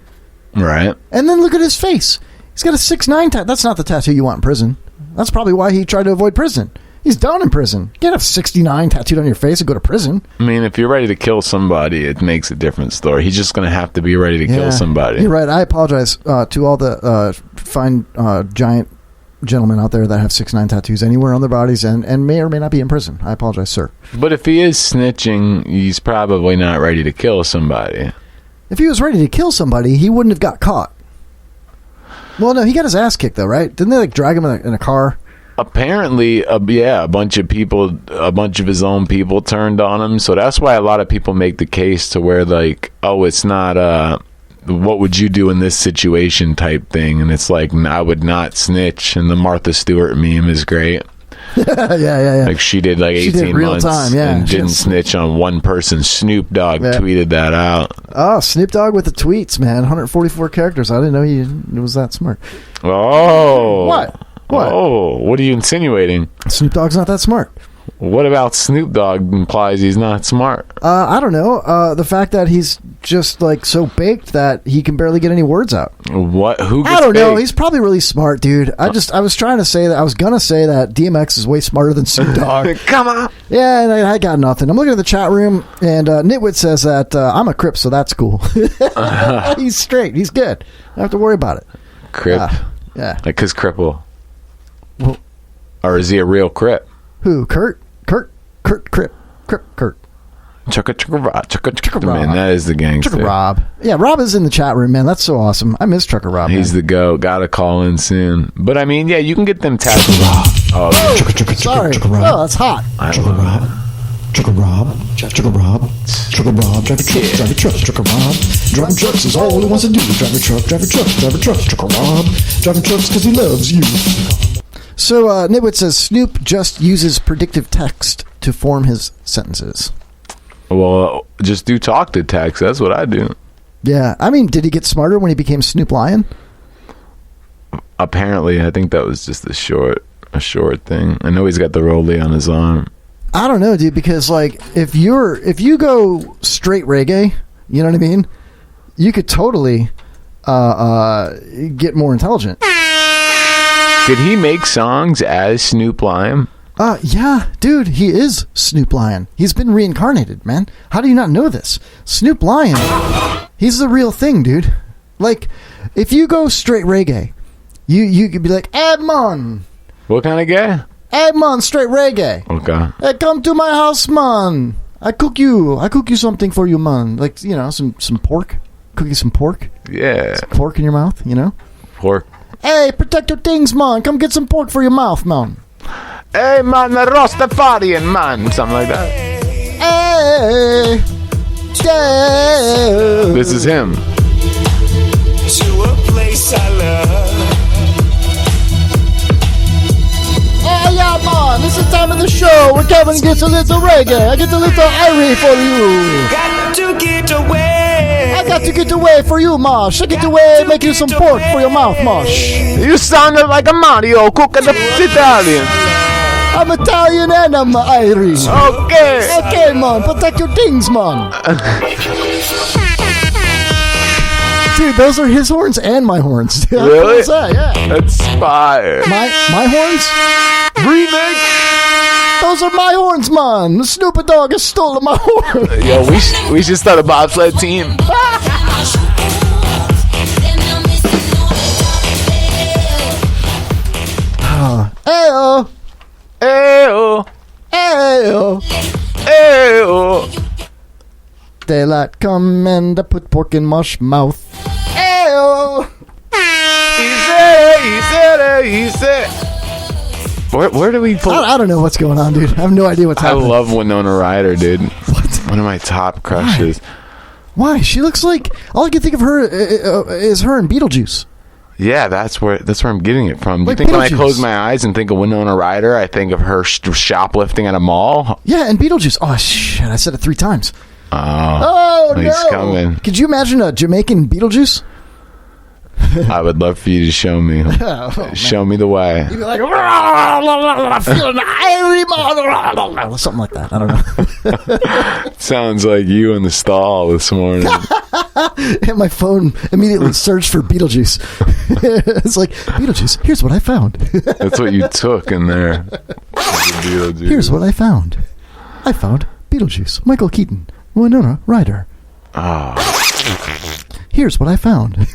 Right. And then look at his face. He's got a 6ix9ine tattoo. That's not the tattoo you want in prison. That's probably why he tried to avoid prison. He's down in prison. You can't have 69 tattooed on your face and go to prison. I mean, if you're ready to kill somebody, it makes a different story. He's just going to have to be ready to kill somebody. You're right. I apologize to all the fine giant gentlemen out there that have 6ix9ine tattoos anywhere on their bodies and may or may not be in prison. I apologize, sir. But if he is snitching, he's probably not ready to kill somebody. If he was ready to kill somebody, he wouldn't have got caught. Well, no, he got his ass kicked, though, right? Didn't they drag him in a car? Apparently, a bunch of his own people turned on him. So that's why a lot of people make the case to where, like, oh, it's not what would you do in this situation type thing. And it's like, I would not snitch. And the Martha Stewart meme is great. Yeah. Like, she did like 18 months and didn't snitch on one person. Snoop Dogg tweeted that out. Oh, Snoop Dogg with the tweets, man. 144 characters. I didn't know he was that smart. Oh. What? Oh, what are you insinuating? Snoop Dogg's not that smart. What about Snoop Dogg implies he's not smart? I don't know. The fact that he's just like so baked that he can barely get any words out. What? Who gets I don't know. baked? He's probably really smart, dude. I was trying to say that. I was going to say that DMX is way smarter than Snoop Dogg. Come on. Yeah, and I got nothing. I'm looking at the chat room, and Nitwit says that I'm a Crip, so that's cool. He's straight. He's good. I don't have to worry about it. Crip? Yeah. Like, because Cripple. Well, or is he a real Crip? Who? Kurt? Crip. Chugga, man, that is the gangster. Trucker Rob. Yeah, Rob is in the chat room, man. That's so awesome. I miss Trucker Rob. He's the GOAT. Gotta call in soon. But I mean, yeah, you can get them tattoos. Oh, sorry. Oh, that's hot. Trucker Rob. Trucker Rob. Trucker Rob. Trucker Rob. Drive a truck. Drive a truck. Trucker Rob. Driving trucks is all he wants to do. Drive a truck. Drive a truck. Drive a truck. Trucker Rob. Driving trucks because he loves you. So, Nitwit says Snoop just uses predictive text to form his sentences. Well, just do talk to text. That's what I do. Yeah. I mean, did he get smarter when he became Snoop Lion? Apparently, I think that was just a short thing. I know he's got the rollie on his arm. I don't know, dude, because like if you go straight reggae, you know what I mean? You could totally get more intelligent. Did he make songs as Snoop Lion? Yeah, dude, he is Snoop Lion. He's been reincarnated, man. How do you not know this? Snoop Lion, he's the real thing, dude. Like, if you go straight reggae, You could be like, hey, man. What kind of gay? Hey, man, straight reggae. Okay. Hey, come to my house, man. I cook you something for you, man. Like, you know, some pork. Cook you some pork. Yeah. Some pork in your mouth, you know? Pork. Hey, protect your things, man. Come get some pork for your mouth, man. Hey, man, the Rastafarian, man. Something like that. Hey. Yeah. This is him. To a place I love. Oh, yeah, man. This is the time of the show where Kevin gets a little reggae. I get a little Irie for you. Got to get away. I got to get away for you, Mosh. I get away make you some pork for your mouth, Mosh. You sounded like a Mario cooking the Italian. I'm Italian and I'm Irish. Okay. Okay, man. Protect your things, man. Dude, those are his horns and my horns. Really? Yeah. That's fire. My horns? Remix. Those are my horns, man. Snoop Dogg has stolen my horns. Yo, we should start a bobsled team. Ayo. Ayo. Ayo. Ayo. Daylight come and I put pork in Mosh mouth. Ayo. Easy. Where do we pull? I don't know what's going on, dude. I have no idea what's happening. I love Winona Ryder, dude. What? One of my top crushes. Why? She looks like all I can think of her is her in Beetlejuice. Yeah, that's where I'm getting it from. Do you Like think when I Beetlejuice. close my eyes and think of Winona Ryder, I think of her shoplifting at a mall? Yeah, and Beetlejuice. Oh shit! I said it 3 times. Oh, no! he's coming. Could you imagine a Jamaican Beetlejuice? I would love for you to show me. Show me the way. You'd be like, I'm feeling Irie, something like that. I don't know. Sounds like you in the stall this morning. And my phone immediately searched for Beetlejuice. It's like, Beetlejuice, here's what I found. That's what you took in there. Beetlejuice. Here's what I found. I found Beetlejuice, Michael Keaton, Winona Ryder. Oh. Here's what I found.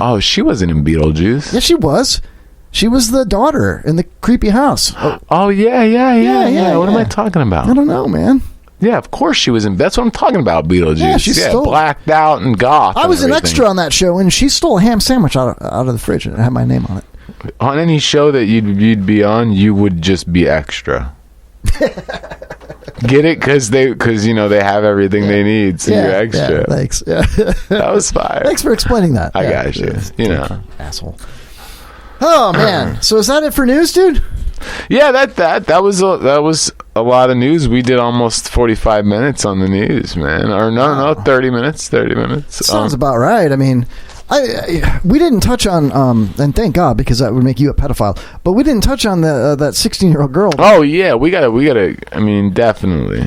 Oh, she wasn't in Beetlejuice. Yeah, she was. She was the daughter in the creepy house. Oh, yeah. What am I talking about? I don't know, man. Yeah, of course she was in. That's what I'm talking about, Beetlejuice. Yeah, she stole. Blacked out and goth. I was and an everything. extra on that show, and she stole a ham sandwich out of the fridge, and it had my name on it. On any show that you'd be on, you would just be extra. Get it? Because you know they have everything they need, so you're extra. Yeah, thanks. Yeah. That was fire. Thanks for explaining that. I got you. You know, asshole. Oh man! So is that it for news, dude? Yeah, that was a lot of news. We did almost 45 minutes on the news, man. Or no, 30 minest. 30 minutes. Sounds about right. I mean, we didn't touch on and thank God, because that would make you a pedophile. But we didn't touch on that 16-year-old girl. Oh yeah, we gotta. I mean, definitely.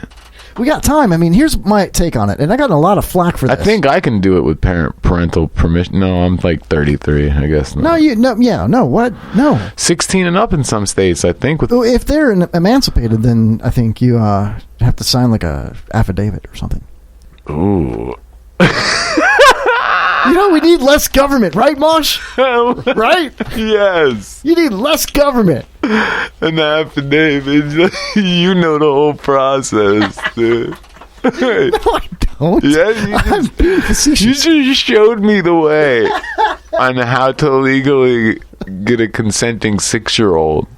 We got time. I mean, here's my take on it, and I got a lot of flack for this. I think I can do it with parental permission. No, I'm like 33, I guess. No, what? No. 16 and up in some states, I think. If they're emancipated, then I think you have to sign like a affidavit or something. Ooh. You know, we need less government, right, Mosh? Right? Yes. You need less government. An affidavit. You know the whole process, dude. No, I don't. Yeah, I'm being facetious. You just showed me the way on how to legally get a consenting 6-year-old.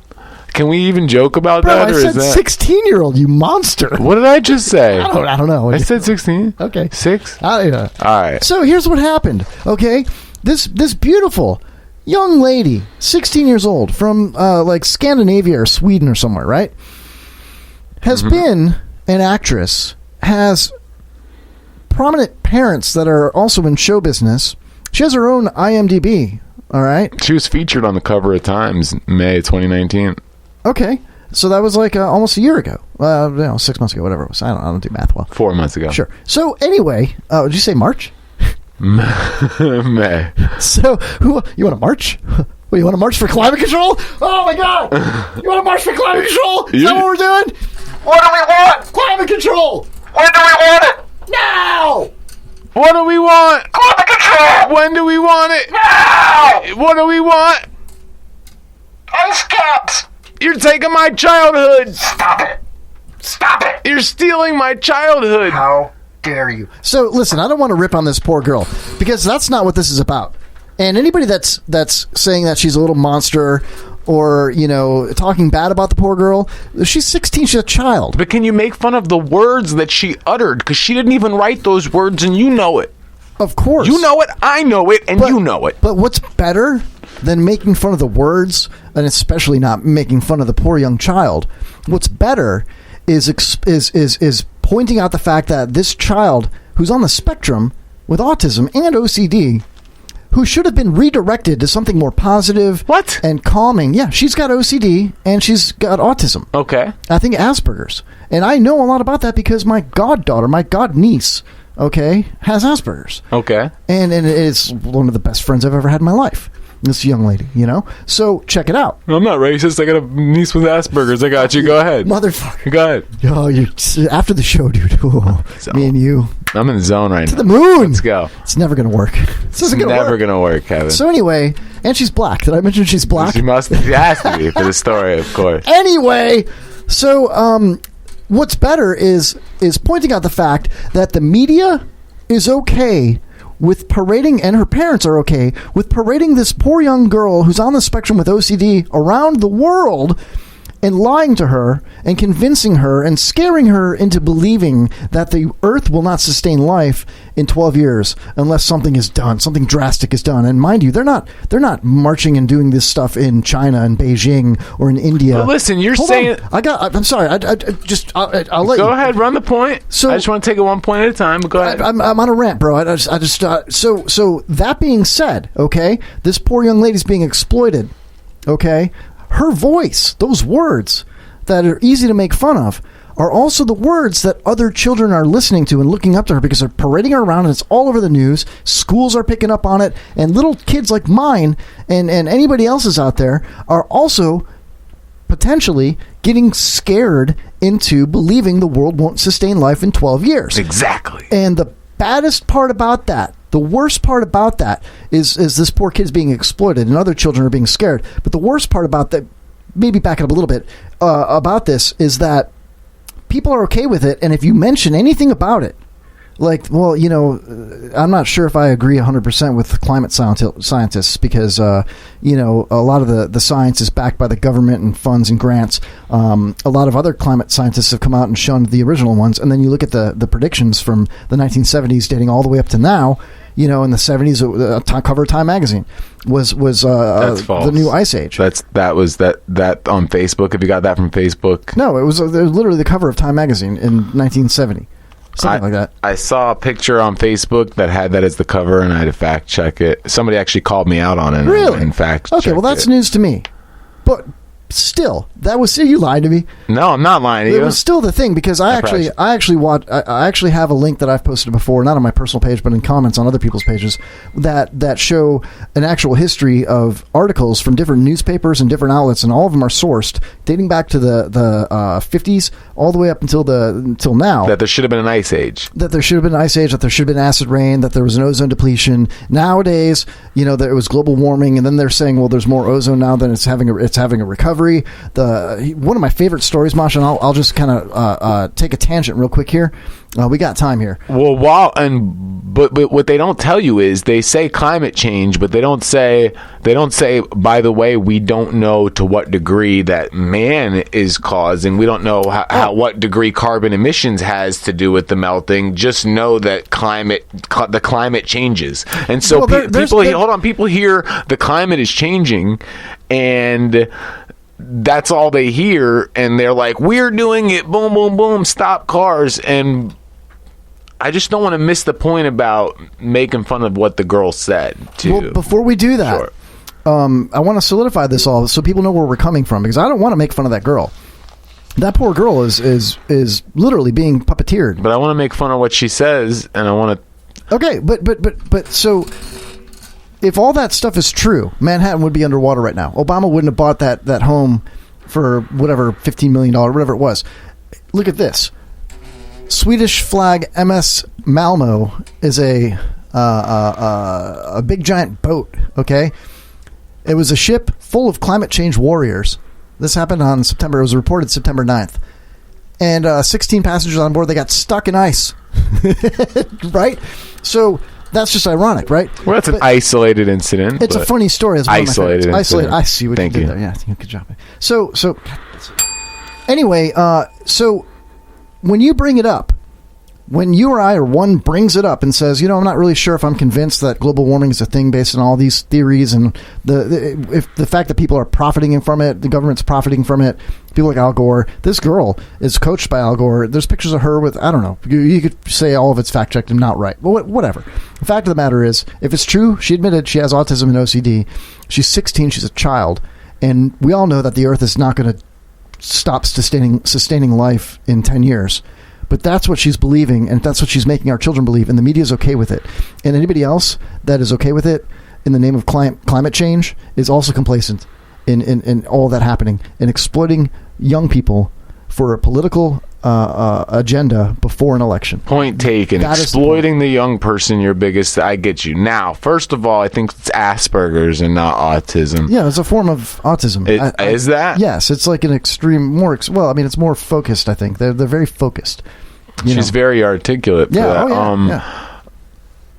Can we even joke about that? I or said is that 16-year-old, you monster. What did I just say? I don't know. I said 16. Okay. 6? Yeah. All right. So here's what happened, okay? This beautiful young lady, 16 years old, from like Scandinavia or Sweden or somewhere, right? Has been an actress, has prominent parents that are also in show business. She has her own IMDb, all right? She was featured on the cover of Times May 2019. Okay, so that was like almost a year ago. 6 months ago, whatever it was. I don't do math well. 4 months ago. Sure. So anyway, did you say March? May. So you want to march? What, you want to march for climate control? Oh my God! You want to march for climate control? Is that what we're doing? What do we want? Climate control! When do we want it? Now! What do we want? Climate control! it! When do we want it? Now! What do we want? Ice caps! You're taking my childhood! Stop it! Stop it! You're stealing my childhood! How dare you? So, listen, I don't want to rip on this poor girl, because that's not what this is about. And anybody that's saying that she's a little monster or, you know, talking bad about the poor girl, she's 16, she's a child. But can you make fun of the words that she uttered? Because she didn't even write those words, and you know it. Of course. You know it, I know it, and you know it. But what's better than making fun of the words, and especially not making fun of the poor young child, what's better is pointing out the fact that this child who's on the spectrum with autism and OCD, who should have been redirected to something more positive and calming. Yeah, she's got OCD and she's got autism. Okay. I think Asperger's. And I know a lot about that because my goddaughter, my godniece, okay, has Asperger's. Okay. And it's one of the best friends I've ever had in my life. This young lady, you know? So, check it out. I'm not racist. I got a niece with Asperger's. I got you. Go ahead. Motherfucker. Go ahead. Oh, you're after the show, dude. Oh, me and you. I'm in the zone right now. To the moon. Let's go. It's never going to work. It's never going to work, Kevin. So, anyway, and she's black. Did I mention she's black? She has to be for the story, of course. Anyway, so, what's better is pointing out the fact that the media is okay with parading, and her parents are okay with parading this poor young girl who's on the spectrum with OCD around the world and lying to her and convincing her and scaring her into believing that the earth will not sustain life in 12 years unless something is done, something drastic is done. And mind you, they're not marching and doing this stuff in China and Beijing or in India. But listen, you're Hold saying... on. I'm sorry. I'll let you... Go ahead, run the point. So, I just want to take it one point at a time. But go ahead. I'm on a rant, bro. So that being said, okay, this poor young lady's being exploited, okay? Her voice, those words that are easy to make fun of, are also the words that other children are listening to and looking up to her because they're parading her around and it's all over the news. Schools are picking up on it, and little kids like mine and anybody else's out there are also potentially getting scared into believing the world won't sustain life in 12 years. Exactly. And the baddest part about that, the worst part about that is this poor kid's being exploited and other children are being scared. But the worst part about that, maybe back it up a little bit, about this is that people are okay with it. And if you mention anything about it, like, well, you know, I'm not sure if I agree 100% with climate scientists because, you know, a lot of the science is backed by the government and funds and grants. A lot of other climate scientists have come out and shunned the original ones. And then you look at the predictions from the 1970s dating all the way up to now. You know, in the 70s, cover of Time magazine was the new ice age. That was on Facebook. Have you got that from Facebook? No, it was literally the cover of Time magazine in 1970. Something like that. I saw a picture on Facebook that had that as the cover, and I had to fact check it. Somebody actually called me out on it. Really? In fact, okay. Well, that's news to me. But still, that was you lying to me. No, I'm not lying to you. It was still the thing because I actually have a link that I've posted before, not on my personal page, but in comments on other people's pages that show an actual history of articles from different newspapers and different outlets, and all of them are sourced dating back to the 50s all the way up until now. That there should have been an ice age. That there should have been an ice age. That there should have been acid rain. That there was an ozone depletion. Nowadays, you know, there was global warming, and then they're saying, well, there's more ozone now than it's having a recovery. One of my favorite stories, Mosh, and I'll just kind of take a tangent real quick here. We got time here. Well, but what they don't tell you is they say climate change, but they don't say. By the way, we don't know to what degree that man is causing. We don't know what degree carbon emissions has to do with the melting. Just know that the climate changes, and so people hear the climate is changing, and that's all they hear, and they're like, we're doing it, boom, boom, boom, stop cars. And I just don't want to miss the point about making fun of what the girl said, too. Well, before we do that, sure. I want to solidify this all so people know where we're coming from, because I don't want to make fun of that girl. That poor girl is literally being puppeteered. But I want to make fun of what she says, and I want to... Okay, but so... If all that stuff is true, Manhattan would be underwater right now. Obama wouldn't have bought that home for whatever, $15 million, whatever it was. Look at this. Swedish flag MS Malmo is a a big giant boat. Okay, it was a ship full of climate change warriors. This happened on September. It was reported September 9th. And 16 passengers on board, they got stuck in ice. Right? So that's just ironic, right? Well, that's an isolated incident. It's a funny story. It's isolated incident. Isolated. I see what you did there. Yeah, good job. So anyway, so when you bring it up, when you or I or one brings it up and says, I'm not really sure if I'm convinced that global warming is a thing based on all these theories and if the fact that people are profiting from it, the government's profiting from it, people like Al Gore. This girl is coached by Al Gore. There's pictures of her with, I don't know, you could say all of it's fact checked and not right, but whatever. The fact of the matter is, if it's true, she admitted she has autism and OCD. She's 16, she's a child, and we all know that the earth is not going to stop sustaining life in 10 years. But that's what she's believing, and that's what she's making our children believe, and the media is okay with it. And anybody else that is okay with it in the name of climate change is also complacent in all that happening and exploiting young people for a political agenda before an election. Point taken. Exploiting the young person, your biggest. I get you. Now, first of all, I think it's Asperger's and not autism. Yeah, it's a form of autism. Is that? Yes, it's like an extreme, it's more focused, I think. They're very focused. She's very articulate for that. Yeah.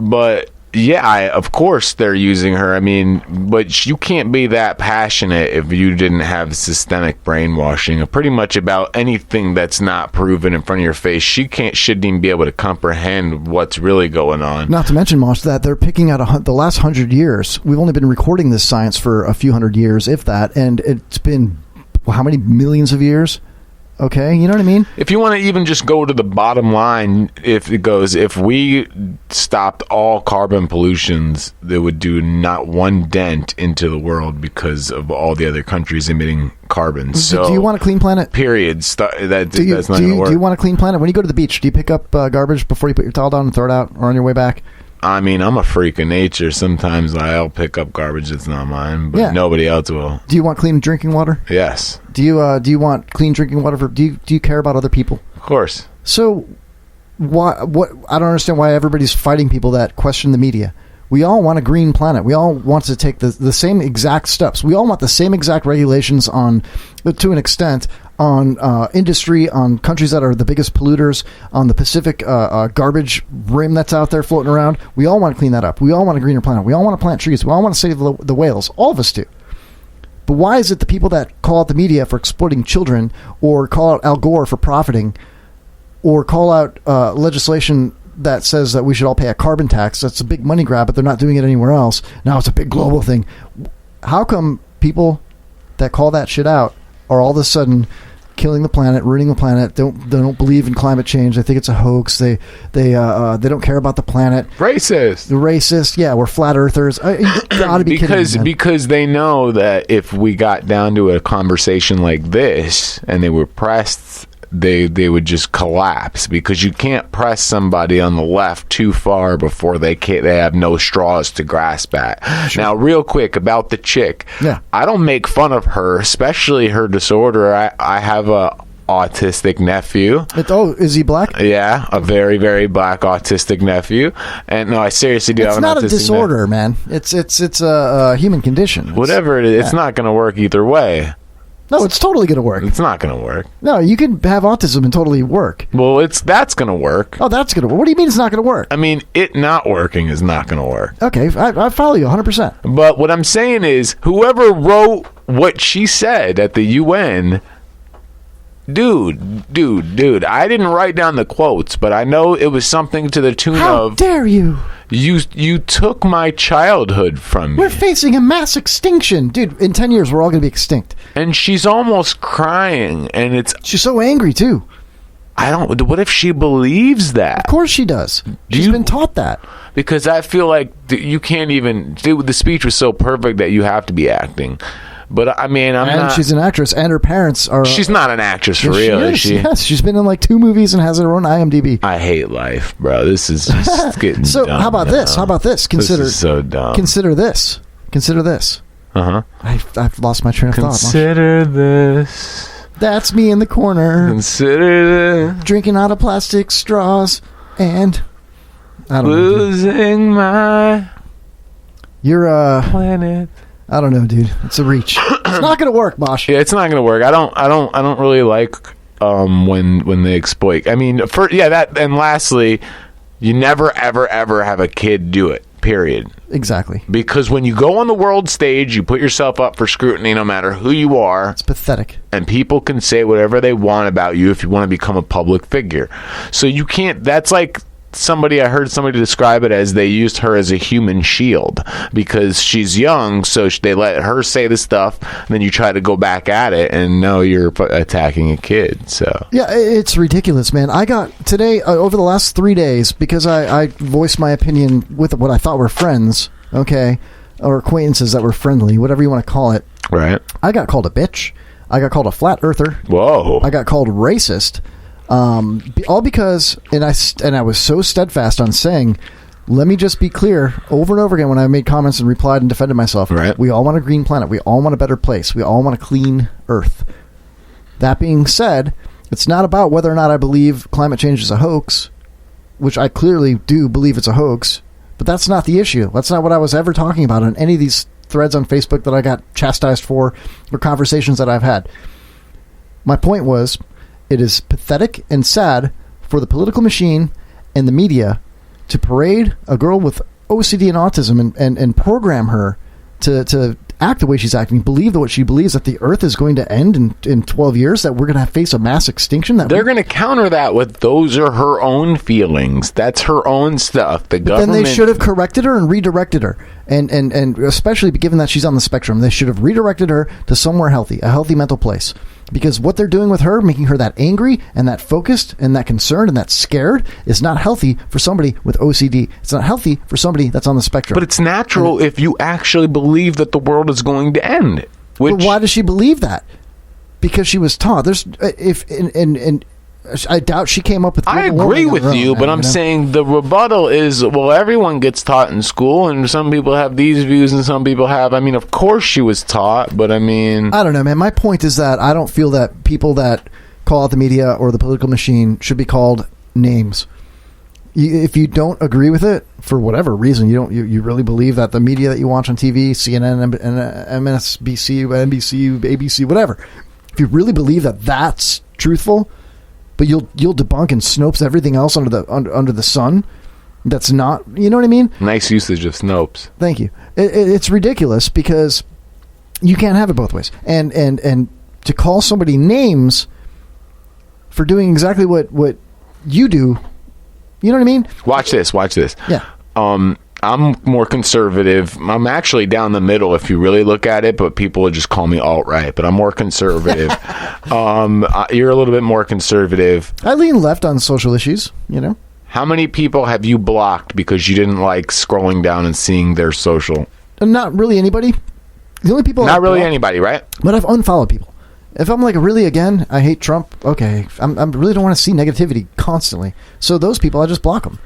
But yeah, of course they're using her. I mean, but you can't be that passionate if you didn't have systemic brainwashing pretty much about anything that's not proven in front of your face. Shouldn't even be able to comprehend what's really going on. Not to mention, Mosh, that they're picking out the last 100 years. We've only been recording this science for a few hundred years, if that, and it's been how many millions of years? Okay, you know what I mean? If you want to even just go to the bottom line, if we stopped all carbon pollutions, they would do not one dent into the world because of all the other countries emitting carbon. So, do you want a clean planet? Period. That's not going to work. Do you want a clean planet? When you go to the beach, do you pick up garbage before you put your towel down and throw it out, or on your way back? I mean, I'm a freak of nature. Sometimes I'll pick up garbage that's not mine, but nobody else will. Do you want clean drinking water? Yes. Do you want clean drinking water do you care about other people? Of course. So I don't understand why everybody's fighting people that question the media. We all want a green planet. We all want to take the same exact steps. We all want the same exact regulations to an extent, on industry, on countries that are the biggest polluters, on the Pacific garbage rim that's out there floating around. We all want to clean that up. We all want a greener planet. We all want to plant trees. We all want to save the whales. All of us do. But why is it the people that call out the media for exploiting children, or call out Al Gore for profiting, or call out legislation that says that we should all pay a carbon tax? That's a big money grab, but they're not doing it anywhere else. Now it's a big global thing. How come people that call that shit out are all of a sudden killing the planet, ruining the planet? They don't believe in climate change. They think it's a hoax. They don't care about the planet. Racist. Yeah, we're flat earthers. You gotta be kidding me, because they know that if we got down to a conversation like this and they were pressed, they would just collapse, because you can't press somebody on the left too far before they have no straws to grasp at. Sure. Now, real quick about the chick. Yeah. I don't make fun of her, especially her disorder. I have a autistic nephew. Is he black? Yeah, a very, very black autistic nephew. And no, I seriously do have an autistic nephew. It's not a disorder, man. It's a human condition. Whatever it is, it's not going to work either way. No, it's totally going to work. It's not going to work. No, you can have autism and totally work. Well, that's going to work. Oh, that's going to work. What do you mean it's not going to work? I mean, it not working is not going to work. Okay, I follow you 100%. But what I'm saying is, whoever wrote what she said at the UN, dude, I didn't write down the quotes, but I know it was something to the tune of... How dare you? You took my childhood from me. We're facing a mass extinction. Dude, in 10 years, we're all going to be extinct. And she's almost crying, and she's so angry, too. What if she believes that? Of course she does. She's been taught that. Because I feel like you can't even... the speech was so perfect that you have to be acting. But I mean, and she's an actress, and her parents are... She's not an actress for real, is she? Yes, she's been in like 2 movies and has her own IMDb. I hate life, bro. This is just getting so dumb. How about this? This is so dumb. Consider this. Uh-huh. I've lost my train of thought. Consider this. That's me in the corner. Consider this. Drinking out of plastic straws and I don't know. Losing my You're planet. I don't know, dude. It's a reach. It's not gonna work, Mosh. Yeah, it's not gonna work. I don't really like when they exploit. I mean, that, and lastly, you never ever have a kid do it. Period. Exactly. Because when you go on the world stage, you put yourself up for scrutiny no matter who you are. It's pathetic. And people can say whatever they want about you if you want to become a public figure. So you can't, that's like I heard somebody describe it as they used her as a human shield because she's young, so they let her say the stuff, and then you try to go back at it, and no, you're attacking a kid. So yeah, it's ridiculous, man. I got today over the last 3 days because I voiced my opinion with what I thought were friends, okay, or acquaintances that were friendly, whatever you want to call it. Right. I got called a bitch. I got called a flat earther. Whoa. I got called racist. All because, and I was so steadfast on saying, let me just be clear over and over again when I made comments and replied and defended myself. Right. We all want a green planet. We all want a better place. We all want a clean earth. That being said, it's not about whether or not I believe climate change is a hoax, which I clearly do believe it's a hoax, but that's not the issue. That's not what I was ever talking about in any of these threads on Facebook that I got chastised for or conversations that I've had. My point was, it is pathetic and sad for the political machine and the media to parade a girl with OCD and autism and program her to act the way she's acting, believe what she believes, that the earth is going to end in 12 years, that we're going to face a mass extinction. They're going to counter that with those are her own feelings. That's her own stuff. The government. Then they should have corrected her and redirected her. And especially given that she's on the spectrum, they should have redirected her to somewhere healthy, a healthy mental place. Because what they're doing with her, making her that angry and that focused and that concerned and that scared, is not healthy for somebody with OCD. It's not healthy for somebody that's on the spectrum. But it's natural if you actually believe that the world is going to end. But why does she believe that? Because she was taught. I doubt she came up with. I agree with you, but I'm saying the rebuttal is, well, everyone gets taught in school, and some people have these views, and some people have. I mean, of course she was taught, but I mean, I don't know, man. My point is that I don't feel that people that call out the media or the political machine should be called names. If you don't agree with it for whatever reason, you really believe that the media that you watch on TV, CNN, MSNBC, NBC, ABC, whatever, if you really believe that that's truthful. But you'll debunk and Snopes everything else under the sun. That's not, you know what I mean? Nice usage of Snopes. Thank you. It's ridiculous because you can't have it both ways. And to call somebody names for doing exactly what you do, you know what I mean? Watch this. Yeah. I'm more conservative. I'm actually down the middle if you really look at it, but people would just call me alt-right, but I'm more conservative. You're a little bit more conservative. I lean left on social issues, you know. How many people have you blocked because you didn't like scrolling down and seeing their social? Not really anybody. The only people... Not really anybody, right? But I've unfollowed people. If I'm like, really, again, I hate Trump, okay, I really don't want to see negativity constantly. So those people, I just block them.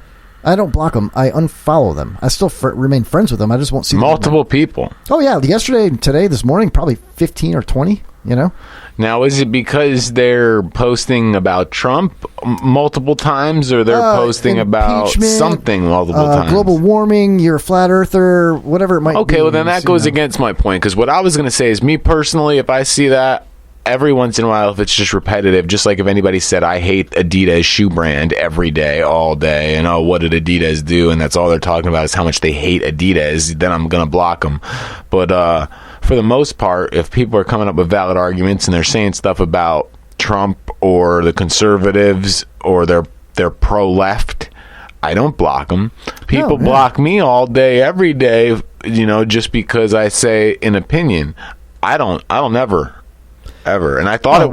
I don't block them. I unfollow them. I still remain friends with them. I just won't see multiple people. Oh, yeah. Yesterday, today, this morning, probably 15 or 20, you know? Now, is it because they're posting about Trump multiple times or they're posting about something multiple times? Global warming, you're a flat earther, whatever it might be. Okay, well, then that goes against my point because what I was going to say is me personally, if I see that, every once in a while, if it's just repetitive, just like if anybody said, I hate Adidas shoe brand every day, all day, and oh, what did Adidas do? And that's all they're talking about is how much they hate Adidas, then I'm going to block them. But for the most part, if people are coming up with valid arguments and they're saying stuff about Trump or the conservatives or they're pro-left, I don't block them. People block me all day, every day, you know, just because I say an opinion. I don't never. Ever. And I thought that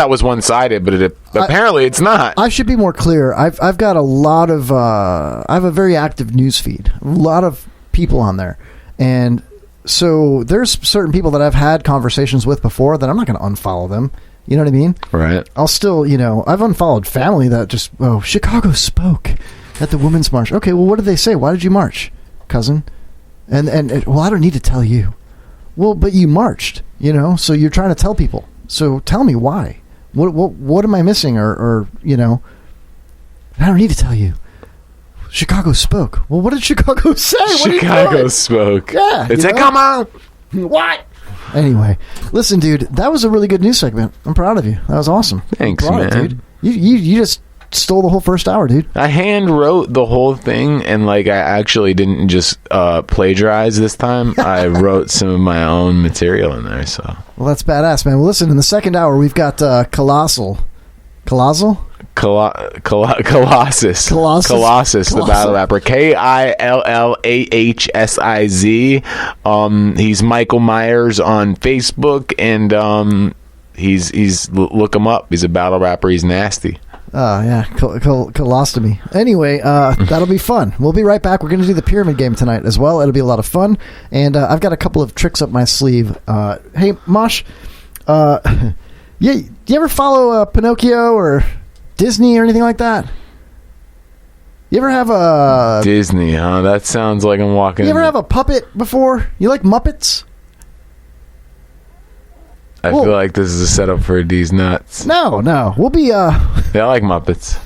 was one-sided, but apparently it's not. I should be more clear. I've got a lot of I have a very active news feed, a lot of people on there, and so there's certain people that I've had conversations with before that I'm not going to unfollow them. You know what I mean? Right. I'll still, I've unfollowed family that just Chicago spoke at the Women's March. Okay, well, what did they say? Why did you march, cousin? And well, I don't need to tell you. Well, but you marched, so you're trying to tell people. So tell me why. What am I missing? Or I don't need to tell you. Chicago spoke. Well, what did Chicago say? Chicago spoke. Yeah. It said, come on. What? Anyway, listen, dude, that was a really good news segment. I'm proud of you. That was awesome. Thanks, man. Dude. You just stole the whole first hour, dude. I hand wrote the whole thing, and like I actually didn't just plagiarize this time. I wrote some of my own material in there. So well, that's badass, man. Well, listen, in the second hour we've got Killahsiz, the battle rapper. Killahsiz. He's Michael Myers on Facebook, and he's look him up. He's a battle rapper. He's nasty. Oh, yeah. Colostomy. Anyway, that'll be fun. We'll be right back. We're going to do the pyramid game tonight as well. It'll be a lot of fun. And I've got a couple of tricks up my sleeve. Hey, Mosh, do you ever follow Pinocchio or Disney or anything like that? You ever have a... Disney, huh? That sounds like I'm walking... You ever have a puppet before? You like Muppets? I feel like this is a setup for these nuts. No. We'll be... Yeah, I like Muppets.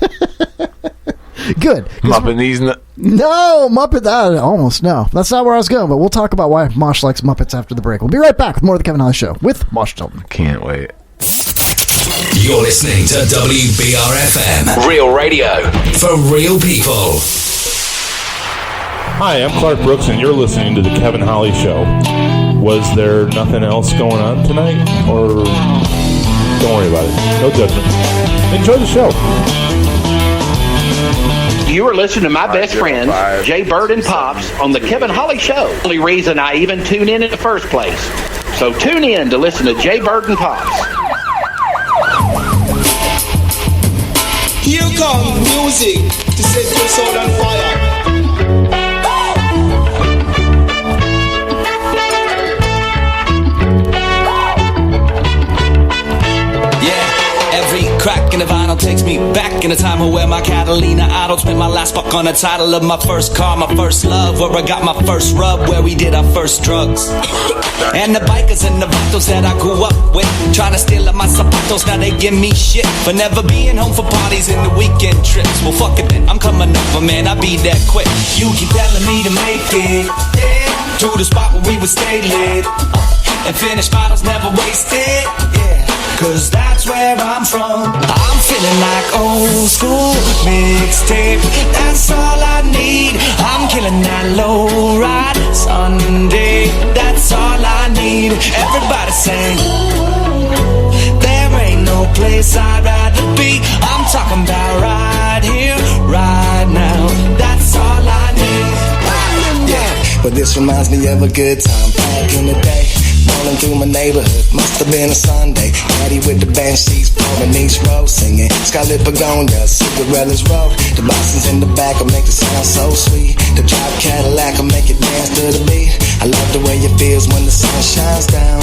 Good. Muppet these nuts. No, Muppet... almost, no. That's not where I was going, but we'll talk about why Mosh likes Muppets after the break. We'll be right back with more of the Kevin Holly Show with Mosh Tilton. Can't wait. You're listening to WBRFM. Real radio for real people. Hi, I'm Clark Brooks, and you're listening to The Kevin Holly Show. Was there nothing else going on tonight? Or don't worry about it. No judgment. Enjoy the show. You are listening to my best friends, Jay Bird and Pops, on The Kevin Holly Show. The only reason I even tune in the first place. So tune in to listen to Jay Bird and Pops. Here comes music to set your soul on fire. Crack in the vinyl takes me back in a time where my Catalina idol spent my last buck on the title of my first car, my first love, where I got my first rub, where we did our first drugs. And the bikers and the vatos that I grew up with, trying to steal up my zapatos, now they give me shit for never being home for parties and the weekend trips. Well, fuck it then, I'm coming up, but man, I be that quick. You keep telling me to make it to the spot where we would stay lit and finish bottles never wasted. Cause that's where I'm from. I'm feeling like old school mixtape. That's all I need. I'm killing that low ride Sunday. That's all I need. Everybody sing. There ain't no place I'd rather be. I'm talking about right here, right now. That's all I need. Yeah, but this reminds me of a good time back in the day. Rolling through my neighborhood, must have been a Sunday. Daddy with the band sheets, pouring East Road, singing Scarlet Begonia, Cinderella's Road. The Boston's in the back will make it sound so sweet. The drop Cadillac will make it dance to the beat. I love the way it feels when the sun shines down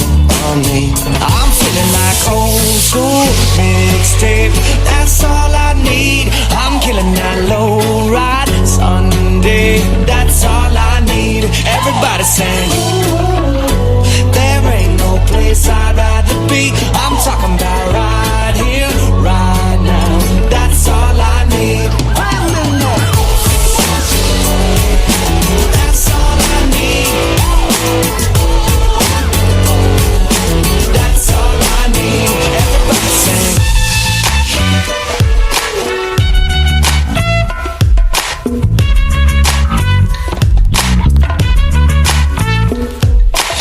on me. I'm feeling like old school mixtape. That's all I need. I'm killing that low ride Sunday. That's all I need. Everybody sing. Place I'd rather be. I'm talking about right here, right now. That's all I need. That's all I need. That's all I need. Everybody sing.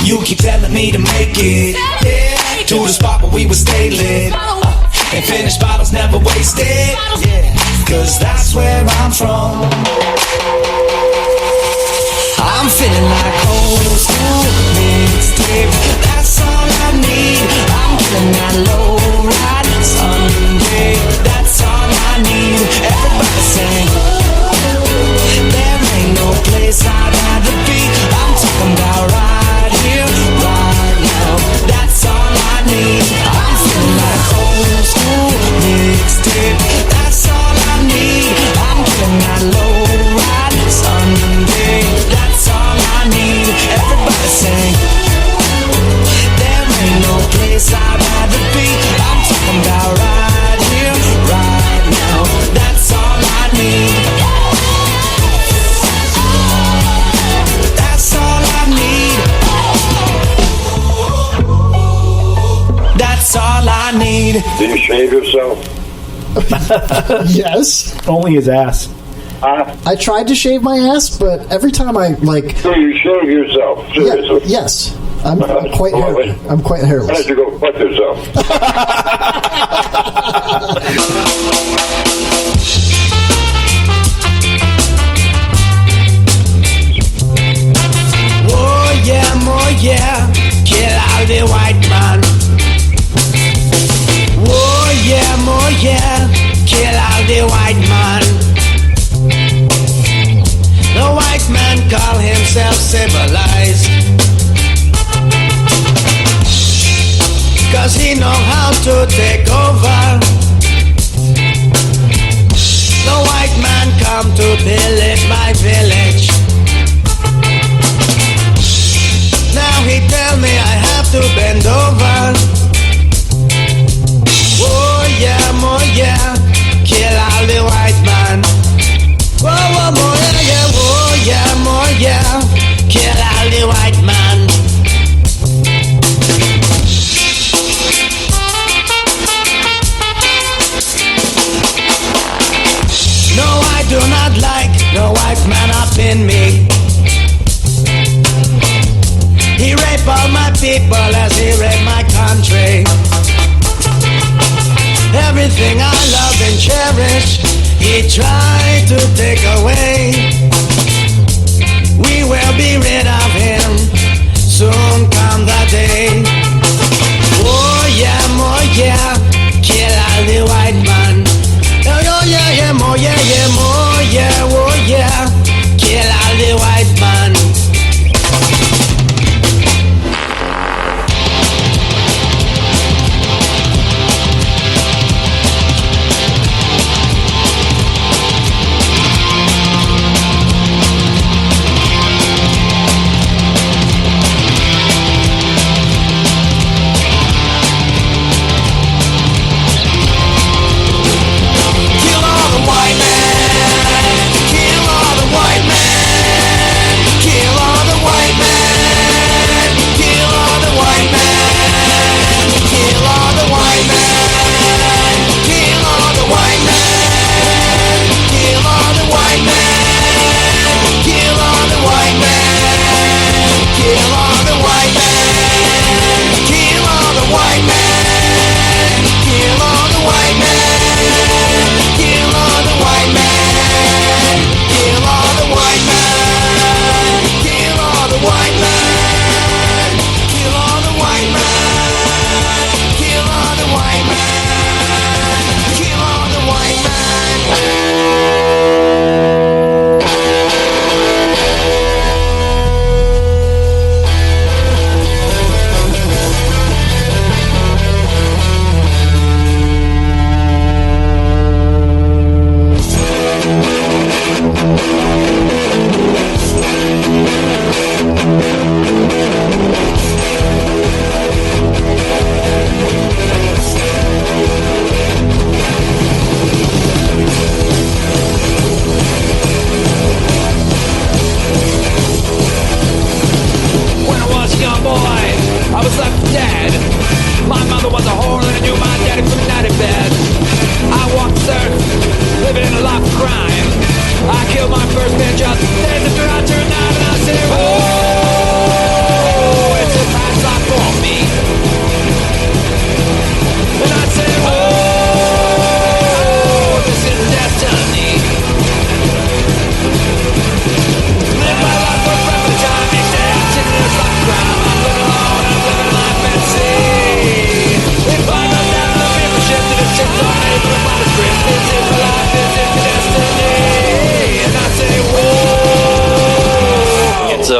You keep telling me to make it to the spot where we would stay lit and finish bottles never wasted. Cause that's where I'm from. I'm feeling like old school mixtape. That's all I need. I'm feeling that low ride Sunday. That's all I need. Everybody sing. There ain't no place I'd rather be. I'm talking about right here, right now. That's all I need. I'm feeling like old school mixtape. That's all I need. I'm getting that low ride Sunday. That's all I need. Everybody sing. I need. Do you shave yourself? Yes. Only his ass. I tried to shave my ass, but every time I like. So you shave yourself? Seriously? Yes. I'm quite hairless. I'm quite Why hairless. don't you go fuck yourself? Oh yeah, kill all the white man. Oh yeah, kill all the white man. The white man call himself civilized, 'cause he know how to take over. The white man come to pillage my village. Now he tell me I have to bend over. Oh yeah, kill all the white man. Oh yeah, kill all the white man. No, I do not like the white man up in me. He rape all my people as he rape my country. Everything I love and cherish, he tried to take away. We will be rid of him, soon come the day. Oh yeah, kill all the white man. Oh yeah, oh yeah, kill all the white man.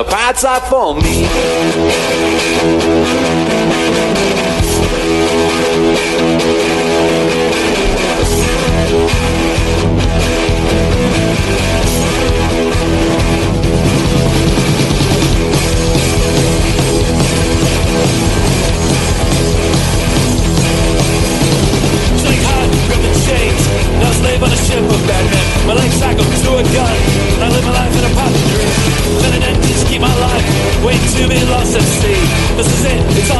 a pizza for me. Slave on a ship of Batman. My legs shackled to a gun. I live my life in a pocket dream. Let an end just keep my life waiting to be lost at sea. This is it, it's all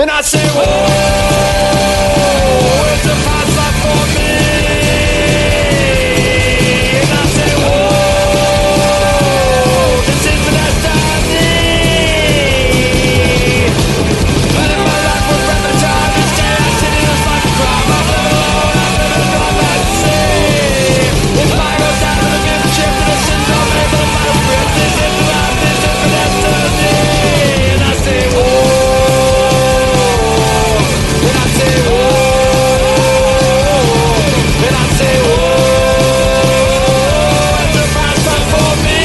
And I say, whoa, it's a fast life for me. And I say, whoa, this is the last time me. But if my life was worth the time to stay, I sit in a fucking crowd. I'm living alone, I'm living all I see. If I go down with a gift chip and a syndrome, maybe if I don't grip this, if I'm this, if the destiny. And I say, whoa. And I say, whoa, and I say, whoa, it's a fast life for me.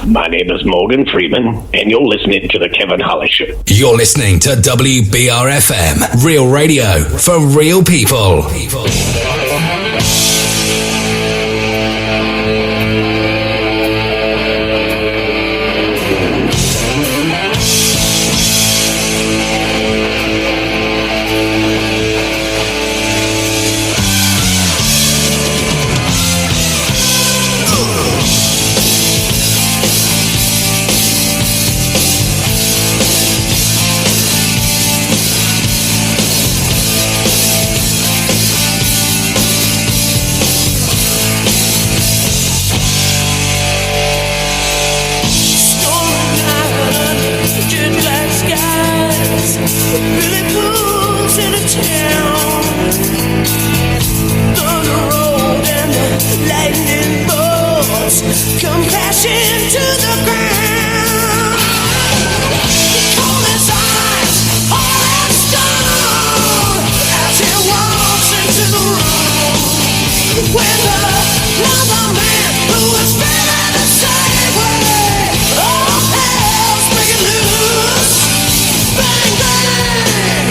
My name is Morgan Freeman, and you're listening to The Kevin Holly Show. You're listening to WBRFM, real radio for real people. Come crashing to the ground. Cold as ice, hard as stone, as he walks into the room with another man who is feeling the same way. All hell's breaking loose. Bang, bang.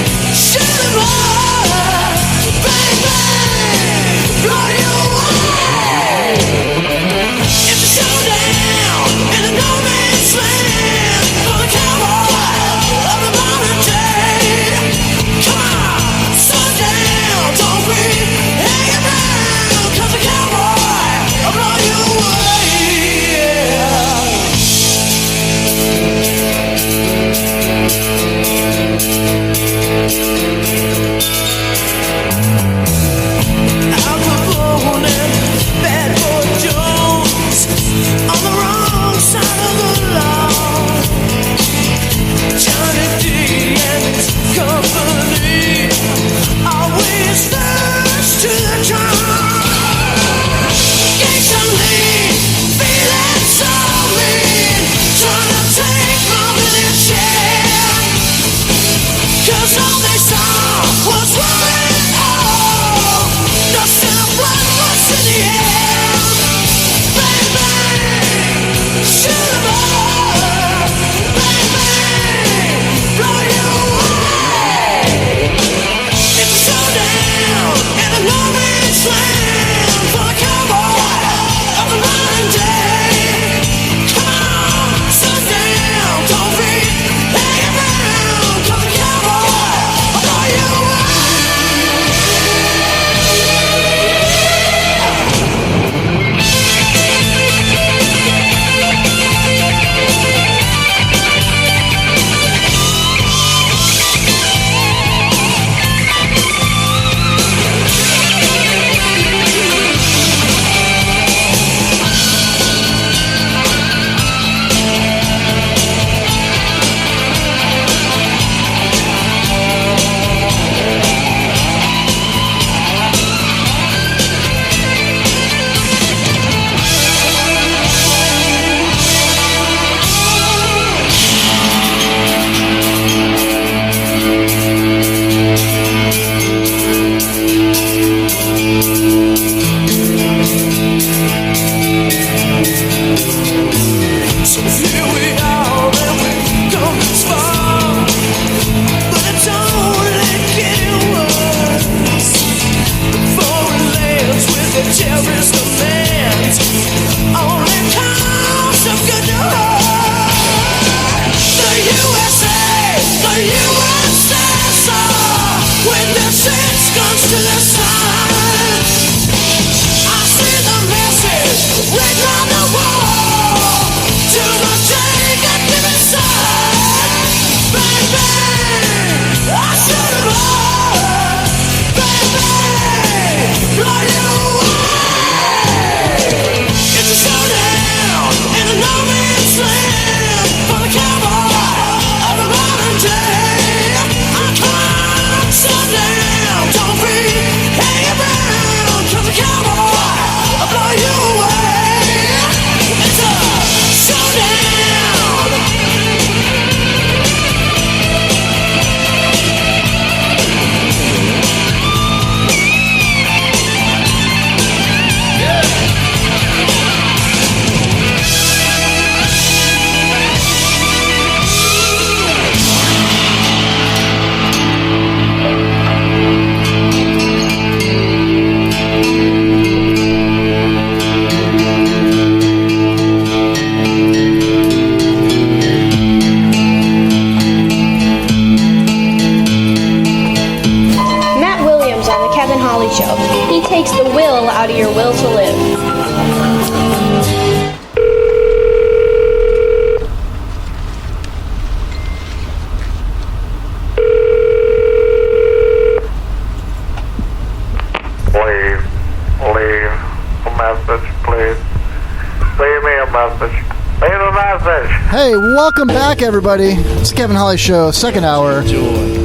leave me a message. Leave a message. Hey, welcome back, everybody. It's the Kevin Holly Show, second hour.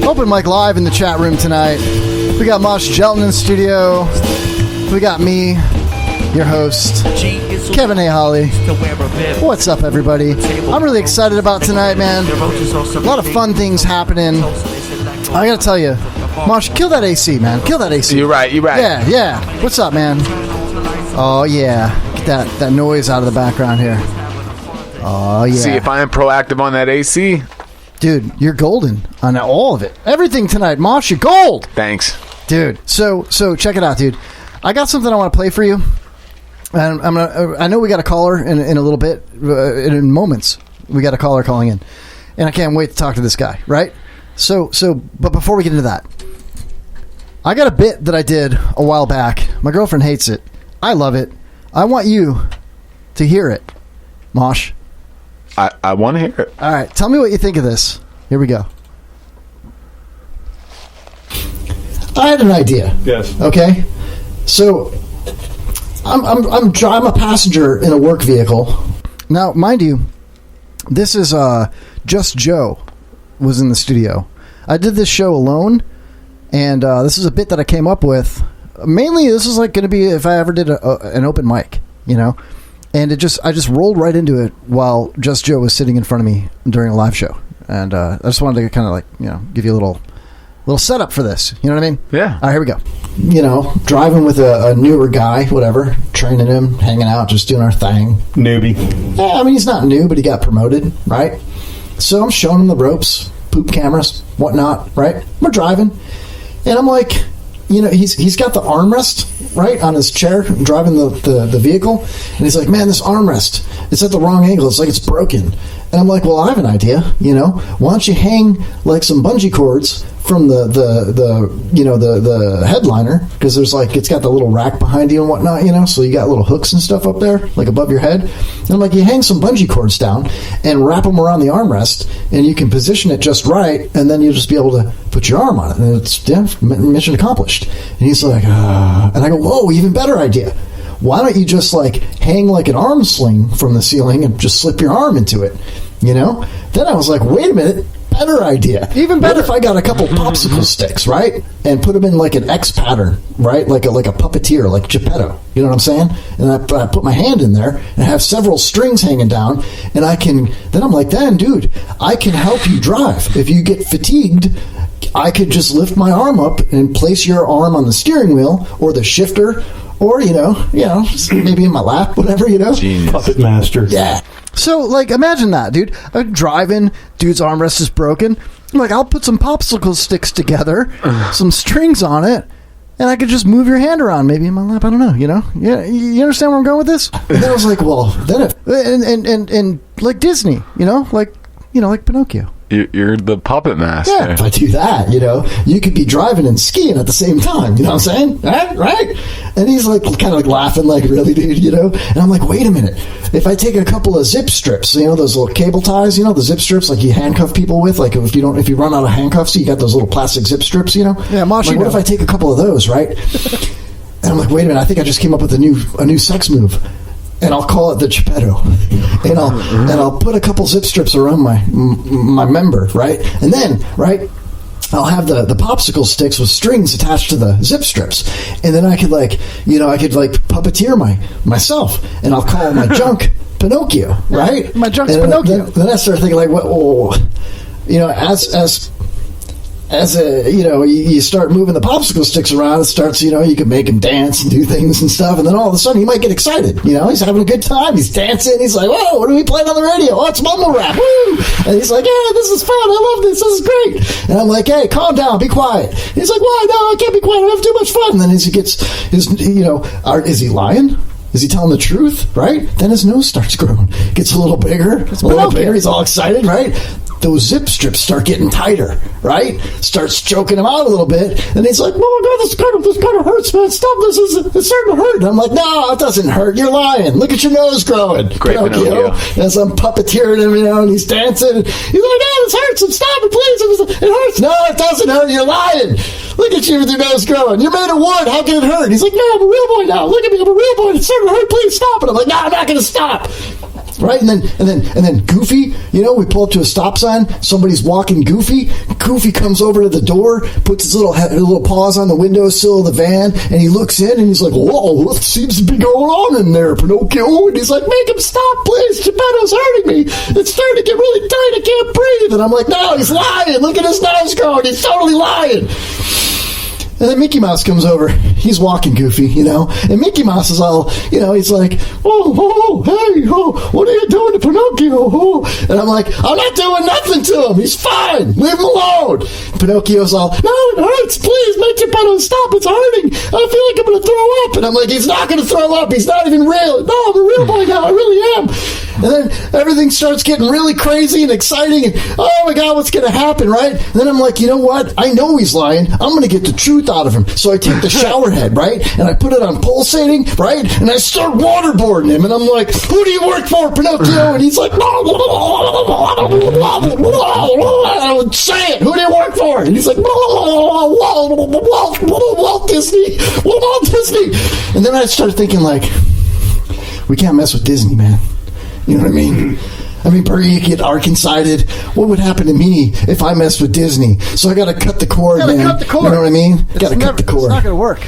Open mic live in the chat room tonight. We got Mosh Gelton in studio. We got me, your host, Kevin A. Holly. What's up, everybody? I'm really excited about tonight, man. A lot of fun things happening. I gotta tell you, Mosh, kill that AC, man. Kill that AC. You're right. Yeah. What's up, man? Oh, yeah. Get that noise out of the background here. Oh, yeah. See if I am proactive on that AC. Dude, you're golden on all of it. Everything tonight, Mosh, you're gold. Thanks. Dude, so check it out, dude. I got something I want to play for you. And I know we got a caller in a little bit, in moments. We got a caller calling in. And I can't wait to talk to this guy, right? But before we get into that, I got a bit that I did a while back. My girlfriend hates it. I love it. I want you to hear it, Mosh. I want to hear it. All right, tell me what you think of this. Here we go. I had an idea. Yes. Okay. So I'm a passenger in a work vehicle. Now, mind you, this is Just Joe was in the studio. I did this show alone, and this is a bit that I came up with. Mainly, this is like going to be if I ever did an open mic, you know. And I just rolled right into it while Just Joe was sitting in front of me during a live show, and I just wanted to kind of like give you a little setup for this. You know what I mean? Yeah. All right, here we go. You know, driving with a newer guy, whatever, training him, hanging out, just doing our thing. Newbie. Yeah, I mean, he's not new, but he got promoted, right? So I'm showing him the ropes, poop cameras, whatnot, right? We're driving, and I'm like, you know, he's got the armrest right on his chair, driving the vehicle, and he's like, man, this armrest, it's at the wrong angle. It's like it's broken. And I'm like, well, I have an idea. You know, why don't you hang like some bungee cords from the headliner, because there's like it's got the little rack behind you and whatnot, you know, so you got little hooks and stuff up there like above your head. And I'm like, you hang some bungee cords down and wrap them around the armrest, and you can position it just right, and then you'll just be able to put your arm on it, and it's mission accomplished. And he's like, and I go, whoa, even better idea. Why don't you just like hang like an arm sling from the ceiling and just slip your arm into it, you know? Then I was like, wait a minute, better idea. Even better. What if I got a couple popsicle sticks, right? And put them in like an X pattern, right? Like a puppeteer, like Geppetto. You know what I'm saying? And I put my hand in there and have several strings hanging down, and then dude, I can help you drive. If you get fatigued, I could just lift my arm up and place your arm on the steering wheel or the shifter, or, you know, maybe in my lap, whatever, you know. Genius. Puppet master. Yeah. So, like, imagine that, dude. I'm driving, dude's armrest is broken. I'm like, I'll put some popsicle sticks together, some strings on it, and I could just move your hand around, maybe in my lap. I don't know, you know? Yeah, you understand where I'm going with this? And then I was like, well, then if... And like Disney, like Pinocchio. You're the puppet master. Yeah, if I do that, you could be driving and skiing at the same time. You know what I'm saying? Right? And he's like, kind of like laughing, like, really, dude, And I'm like, wait a minute. If I take a couple of zip strips, those little cable ties, the zip strips like you handcuff people with, like if you run out of handcuffs, you got those little plastic zip strips, Yeah, Mosh, like, what if I take a couple of those, right? And I'm like, wait a minute, I think I just came up with a new sex move. And I'll call it the Geppetto, and I'll put a couple zip strips around my member, right? And then, right, I'll have the popsicle sticks with strings attached to the zip strips, and then I could puppeteer myself, and I'll call my junk Pinocchio, right? My junk's Pinocchio. Then I started thinking, like, as you start moving the popsicle sticks around, it starts, you can make him dance and do things and stuff, and then all of a sudden he might get excited, he's having a good time, he's dancing, he's like, whoa, what are we playing on the radio? Oh, it's mumble rap, woo! And he's like, yeah, this is fun, I love this is great. And I'm like, hey, calm down, be quiet. And he's like, why? No, I can't be quiet, I have too much fun. And then as he gets is he lying? Is he telling the truth, right? Then his nose starts growing, gets a little bigger, he's all excited, right? Those zip strips start getting tighter, right? Starts choking him out a little bit, and he's like, "Oh my God, this kind of hurts, man! Stop this! It's starting to hurt." And I'm like, "No, it doesn't hurt. You're lying. Look at your nose growing." Great Pinocchio. As I'm puppeteering him, and he's dancing. He's like, "Oh, this hurts! Stop it, please! It hurts." No, it doesn't hurt. You're lying. Look at you with your nose growing. You're made of wood. How can it hurt? He's like, no, I'm a real boy now. Look at me, I'm a real boy. It's starting to hurt. Please stop. And I'm like, no, I'm not going to stop. Right, and then Goofy, we pull up to a stop sign. Somebody's walking Goofy. Goofy comes over to the door, puts his little paws on the windowsill of the van, and he looks in and he's like, "Whoa, what seems to be going on in there, Pinocchio?" And he's like, "Make him stop, please. Geppetto's hurting me. It's starting to get really tight. I can't breathe." And I'm like, "No, he's lying. Look at his nose growing. He's totally lying." And then Mickey Mouse comes over. He's walking Goofy, And Mickey Mouse is all, he's like, oh, hey, what are you doing to Pinocchio? Oh. And I'm like, I'm not doing nothing to him. He's fine. Leave him alone. Pinocchio's all, no, it hurts. Please make Geppetto stop. It's hurting. I feel like I'm going to throw up. And I'm like, he's not going to throw up. He's not even real. No, I'm a real boy now. I really am. And then everything starts getting really crazy and exciting. And, oh, my God, what's going to happen, right? And then I'm like, you know what? I know he's lying. I'm going to get the truth out of him. So I take the shower head, right? And I put it on pulsating, right? And I start waterboarding him. And I'm like, who do you work for, Pinocchio? And he's like, say it. Who do you work for? And he's like, Walt Disney. Walt Disney. And then I started thinking, like, we can't mess with Disney, man. You know what I mean? Bernie, you get Arkansas-ed. What would happen to me if I messed with Disney? So I got to cut the cord, man. Cut the cord. You know what I mean? Got to cut the cord. It's not going to work.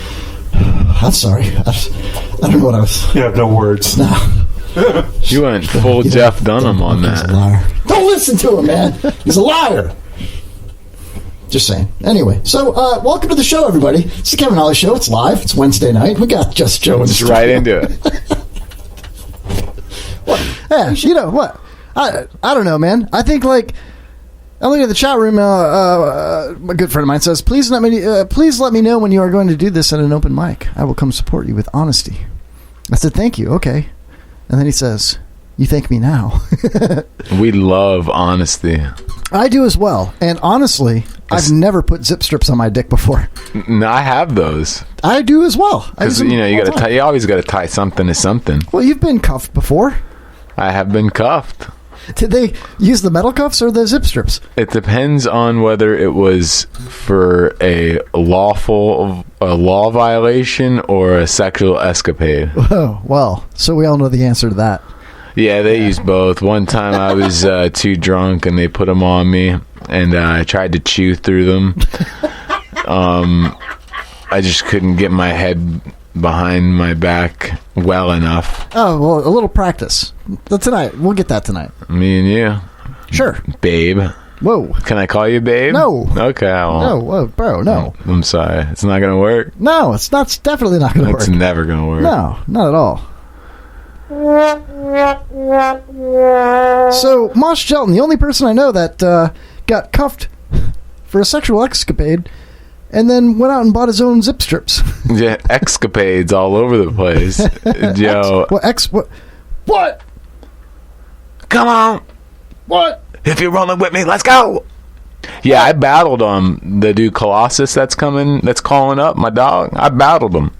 I'm sorry. I don't know what I was... You have no words. No. You went full Jeff Dunham on that. Don't listen to him, man. He's a liar. Just saying. Anyway, so welcome to the show, everybody. It's the Kevin Holly Show. It's live. It's Wednesday night. We got Just Joe in the studio. Right into it. What? Yeah, you know what? I don't know, man. I think, like, I'm looking at the chat room. A good friend of mine says, please let me know when you are going to do this at an open mic. I will come support you with honesty. I said, thank you. Okay. And then he says, you thank me now. We love honesty. I do as well. And honestly, I've never put zip strips on my dick before. No, I have those. I do as well. Because, you always got to tie something to something. Well, you've been cuffed before. I have been cuffed. Did they use the metal cuffs or the zip strips? It depends on whether it was for a law violation or a sexual escapade. Oh, well, so we all know the answer to that. Yeah, they used both. One time I was too drunk and they put them on me and I tried to chew through them. I just couldn't get my head behind my back well enough. Oh, well, a little practice. Tonight. We'll get that tonight. Me and you. Sure. Babe. Whoa. Can I call you babe? No. Okay, I won't. No, whoa, bro, no. I'm sorry. It's not going to work? No, it's definitely not going to work. It's never going to work. No, not at all. So, Mosh Shelton, the only person I know that got cuffed for a sexual escapade and then went out and bought his own zip strips. Yeah, escapades all over the place. Joe. What? Come on. What? If you're rolling with me, let's go. Yeah, I battled the dude Killahsiz that's calling up, my dog. I battled him.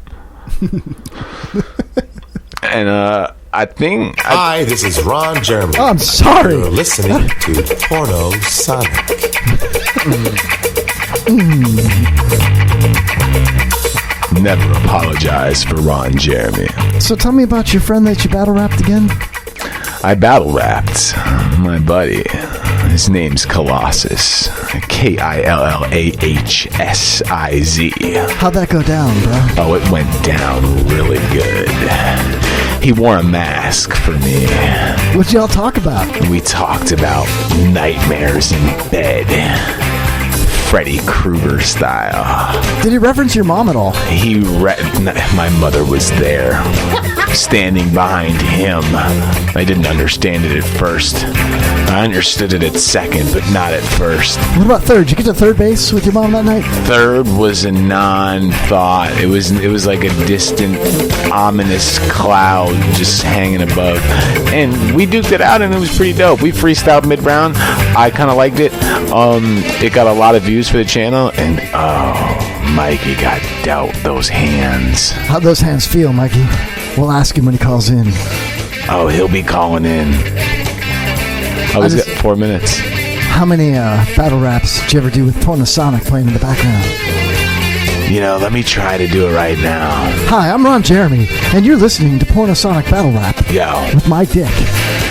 And I think... Hi, this is Ron Jeremy. Oh, I'm sorry. You're listening to Porno Sonic. Never apologize for Ron Jeremy. So tell me about your friend that you battle rapped again. I battle rapped my buddy. His name's Killahsiz. Killahsiz. How'd that go down, bro? Oh, it went down really good. He wore a mask for me. What'd y'all talk about? We talked about nightmares in bed. Freddy Krueger style. Did he reference your mom at all? My mother was there, standing behind him. I didn't understand it at first. I understood it at second, but not at first. What about third? Did you get to third base with your mom that night? Third was a non-thought. It was like a distant, ominous cloud just hanging above. And we duked it out, and it was pretty dope. We freestyled mid-round. I kind of liked it. It got a lot of views for the channel, and Mikey got dealt those hands. How'd those hands feel, Mikey? We'll ask him when he calls in. Oh, he'll be calling in. Got 4 minutes. How many battle raps did you ever do with Porno Sonic playing in the background? Let me try to do it right now. Hi, I'm Ron Jeremy, and you're listening to Pornosonic Battle Rap. Yo. With my dick.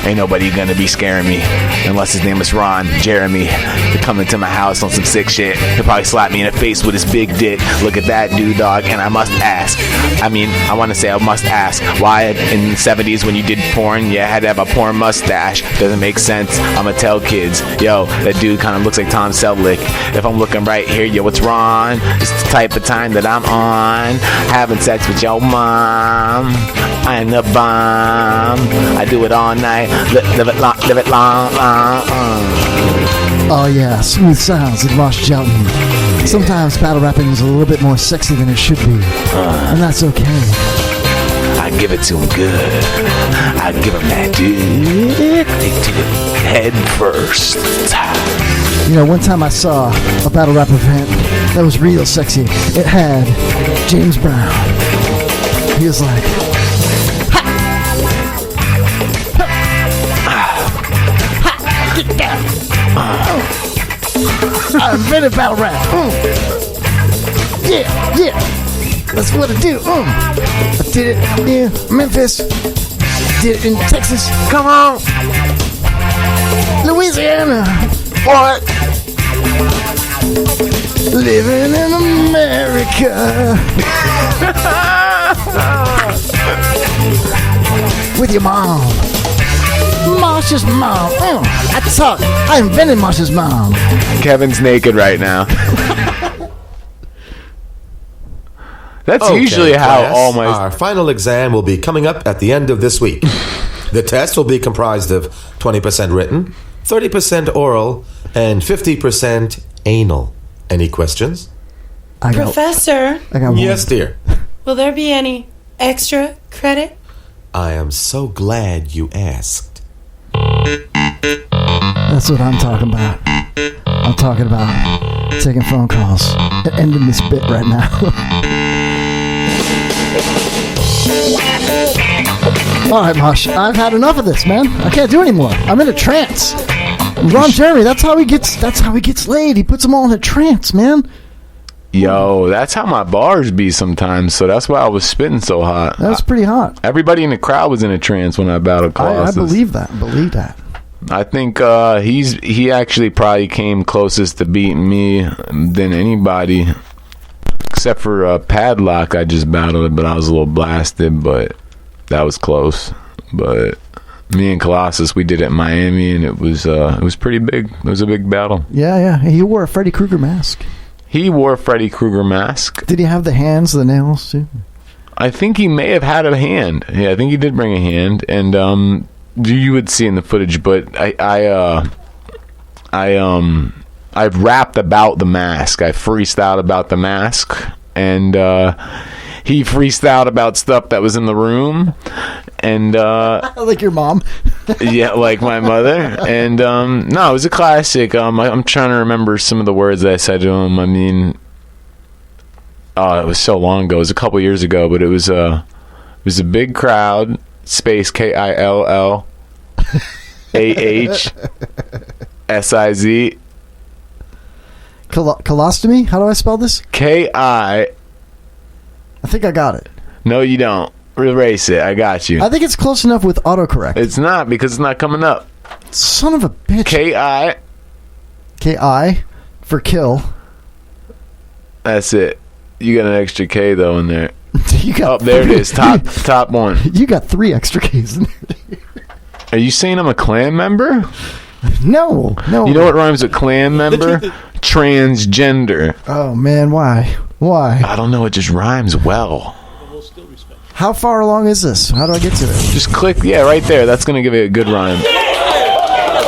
Ain't nobody gonna be scaring me unless his name is Ron Jeremy. He'll come into my house on some sick shit. He'll probably slap me in the face with his big dick. Look at that dude, dog. And I must ask. I want to say I must ask. Why in the 70s when you did porn, you had to have a porn mustache? Doesn't make sense. I'ma tell kids, yo, that dude kind of looks like Tom Selleck. If I'm looking right here, yo, what's wrong? It's the type of time that I'm on. Having sex with your mom. I'm the bomb. I do it all night. Live it long, live it long. Oh yeah, smooth sounds with Mosh Gelton. Sometimes battle rapping is a little bit more sexy than it should be, and that's okay. I give it to him good. I give him that dick. Head first. One time I saw a battle rap event that was real sexy. It had James Brown. He was like, I invented battle rap. Yeah. That's what I do. I did it in Memphis. Did it in Texas. Come on. Louisiana. What? Living in America. With your mom. Mosh's mom. I invented Mosh's mom. Kevin's naked right now. That's Okay, usually how class, all my... Our final exam will be coming up at the end of this week. The test will be comprised of 20% written, 30% oral, and 50% anal. Any questions? Professor, I got one. Yes, dear. will there be any extra credit? I am so glad you asked. That's what I'm talking about. I'm talking about taking phone calls and ending this bit right now. All right, Mosh, I've had enough of this, man. I can't do anymore. I'm in a trance. Ron Jeremy, that's how he gets laid. He puts them all in a trance, man. Yo, that's how my bars be sometimes, so that's why I was spitting so hot. That was pretty hot. Everybody in the crowd was in a trance when I battled Killahsiz. I believe that. I think he actually probably came closest to beating me than anybody, except for Padlock. I just battled it, but I was a little blasted, but that was close. But me and Killahsiz, we did it in Miami, and it was pretty big. It was a big battle. Yeah. He wore a Freddy Krueger mask. He wore a Freddy Krueger mask. Did he have the hands, the nails too? I think he may have had a hand. Yeah, I think he did bring a hand, and you would see in the footage. But I rapped about the mask. I freestyled about the mask, and he freestyled about stuff that was in the room, and like your mom. Yeah, like my mother. And no, it was a classic. I'm trying to remember some of the words that I said to him. I mean, it was so long ago. It was a couple years ago, but it was a big crowd. Space KILLAHSIZ. Colostomy? How do I spell this? I think I got it. No, you don't. Erase it. I got you. I think it's close enough with autocorrect. It's not, because it's not coming up. Son of a bitch. K-I for kill. That's it. You got an extra K though in there. Oh, there it is. Top one. You got 3 extra K's in there. Are you saying I'm a Klan member? No. You know what rhymes with Klan member? Transgender. Oh man, why? I don't know. It just rhymes well. How far along is this? How do I get to it? Just click. Yeah, right there. That's going to give it a good rhyme.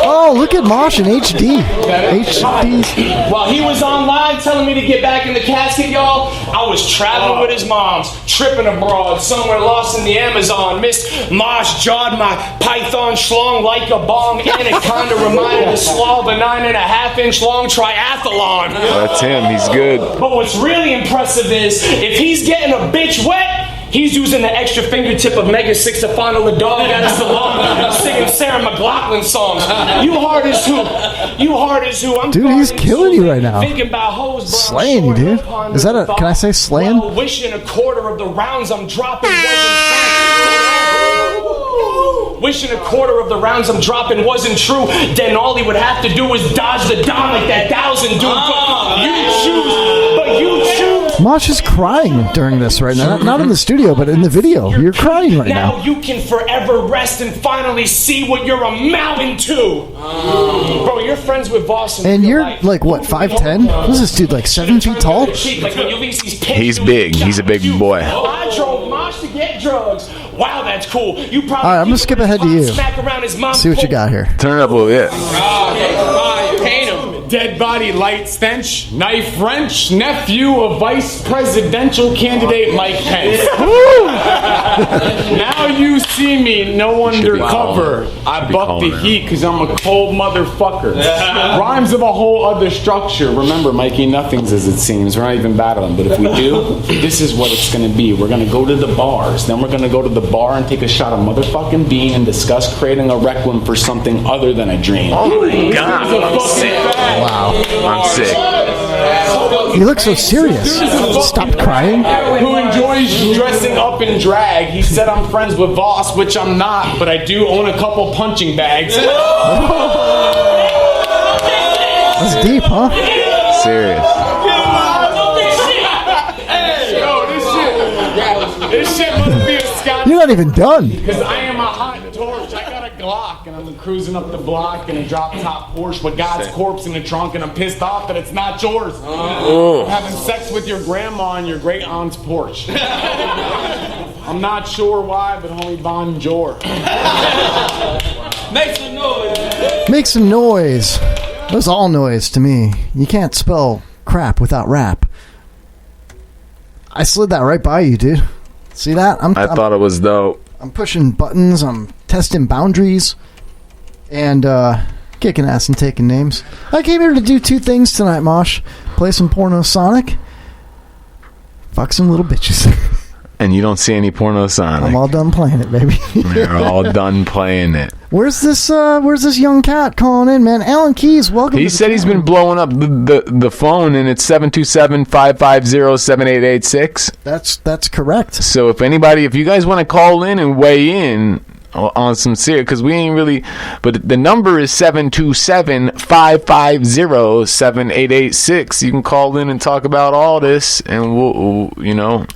Oh, look at Mosh in HD. HD. While he was online telling me to get back in the casket, y'all, I was traveling with his moms, tripping abroad, somewhere lost in the Amazon. Miss Mosh jawed my python schlong like a bong, and it kind of reminded a slaw of a 9.5-inch long triathlon. That's him. He's good. But what's really impressive is, if he's getting a bitch wet, he's using the extra fingertip of Mega Six to fondle the dog out of salon, singing Sarah Sarah McLachlan songs. You hard as who? You hard as who? I'm Dude, he's killing you right now. thinking about hoes, bro. Slaying you, dude. Is that a? Can I say slaying? Well, wishing a quarter of the rounds I'm dropping wasn't true. Wishing a quarter of the rounds I'm dropping wasn't true. Then all he would have to do was dodge the Don like that 1,000 dude. But you choose. Mosh is crying during this right now. Not in the studio, but in the video. You're crying right now. Now you can forever rest and finally see what you're amounting to. Bro, you're friends with Voss. And you're like, what, 5'10"? Who's this dude, like 7 feet tall? He's big. He's a big boy. I drove Mosh to get drugs. Wow, that's cool. You probably All right, I'm going to skip ahead to you. smack around his mom. See what you got here. Turn it up a little bit. Paint him. Dead body, light stench, knife wrench, nephew of vice presidential candidate Mike Pence. Now you see me, no undercover. I buck the heat because I'm a cold motherfucker. Rhymes of a whole other structure. Remember, Mikey, nothing's as it seems. We're not even battling, but if we do, this is what it's going to be. We're going to go to the bars. Then we're going to go to the bar and take a shot of motherfucking bean and discuss creating a requiem for something other than a dream. Oh my God, I'm sick. Wow. I'm sick. You look so serious. Stop crying. Who enjoys dressing up in drag. He said I'm friends with Voss, which I'm not, but I do own a couple punching bags. That's deep, huh? Serious. This shit must be a Scotch. You're not even done. Because I am a hot torch. I got a Glock and I'm cruising up the block in a drop top Porsche with God's corpse in the trunk, and I'm pissed off that it's not yours. I'm having sex with your grandma on your great aunt's porch. I'm not sure why, but homie bonjour. Make some noise. Make some noise. That's all noise to me. You can't spell crap without rap. I slid that right by you, dude. See that? I thought it was dope. I'm pushing buttons. I'm testing boundaries. And kicking ass and taking names. I came here to do two things tonight, Mosh. Play some Porno Sonic. Fuck some little bitches. And you don't see any Porno Sonic. I'm all done playing it, baby. You're all done playing it. Where's this young cat calling in, man? Alan Keys, welcome. He said he's been blowing up the phone, and it's 727-550-7886. That's correct. So if you guys want to call in and weigh in on some serious, because we ain't really, but the number is 727-550-7886. You can call in and talk about all this, and we'll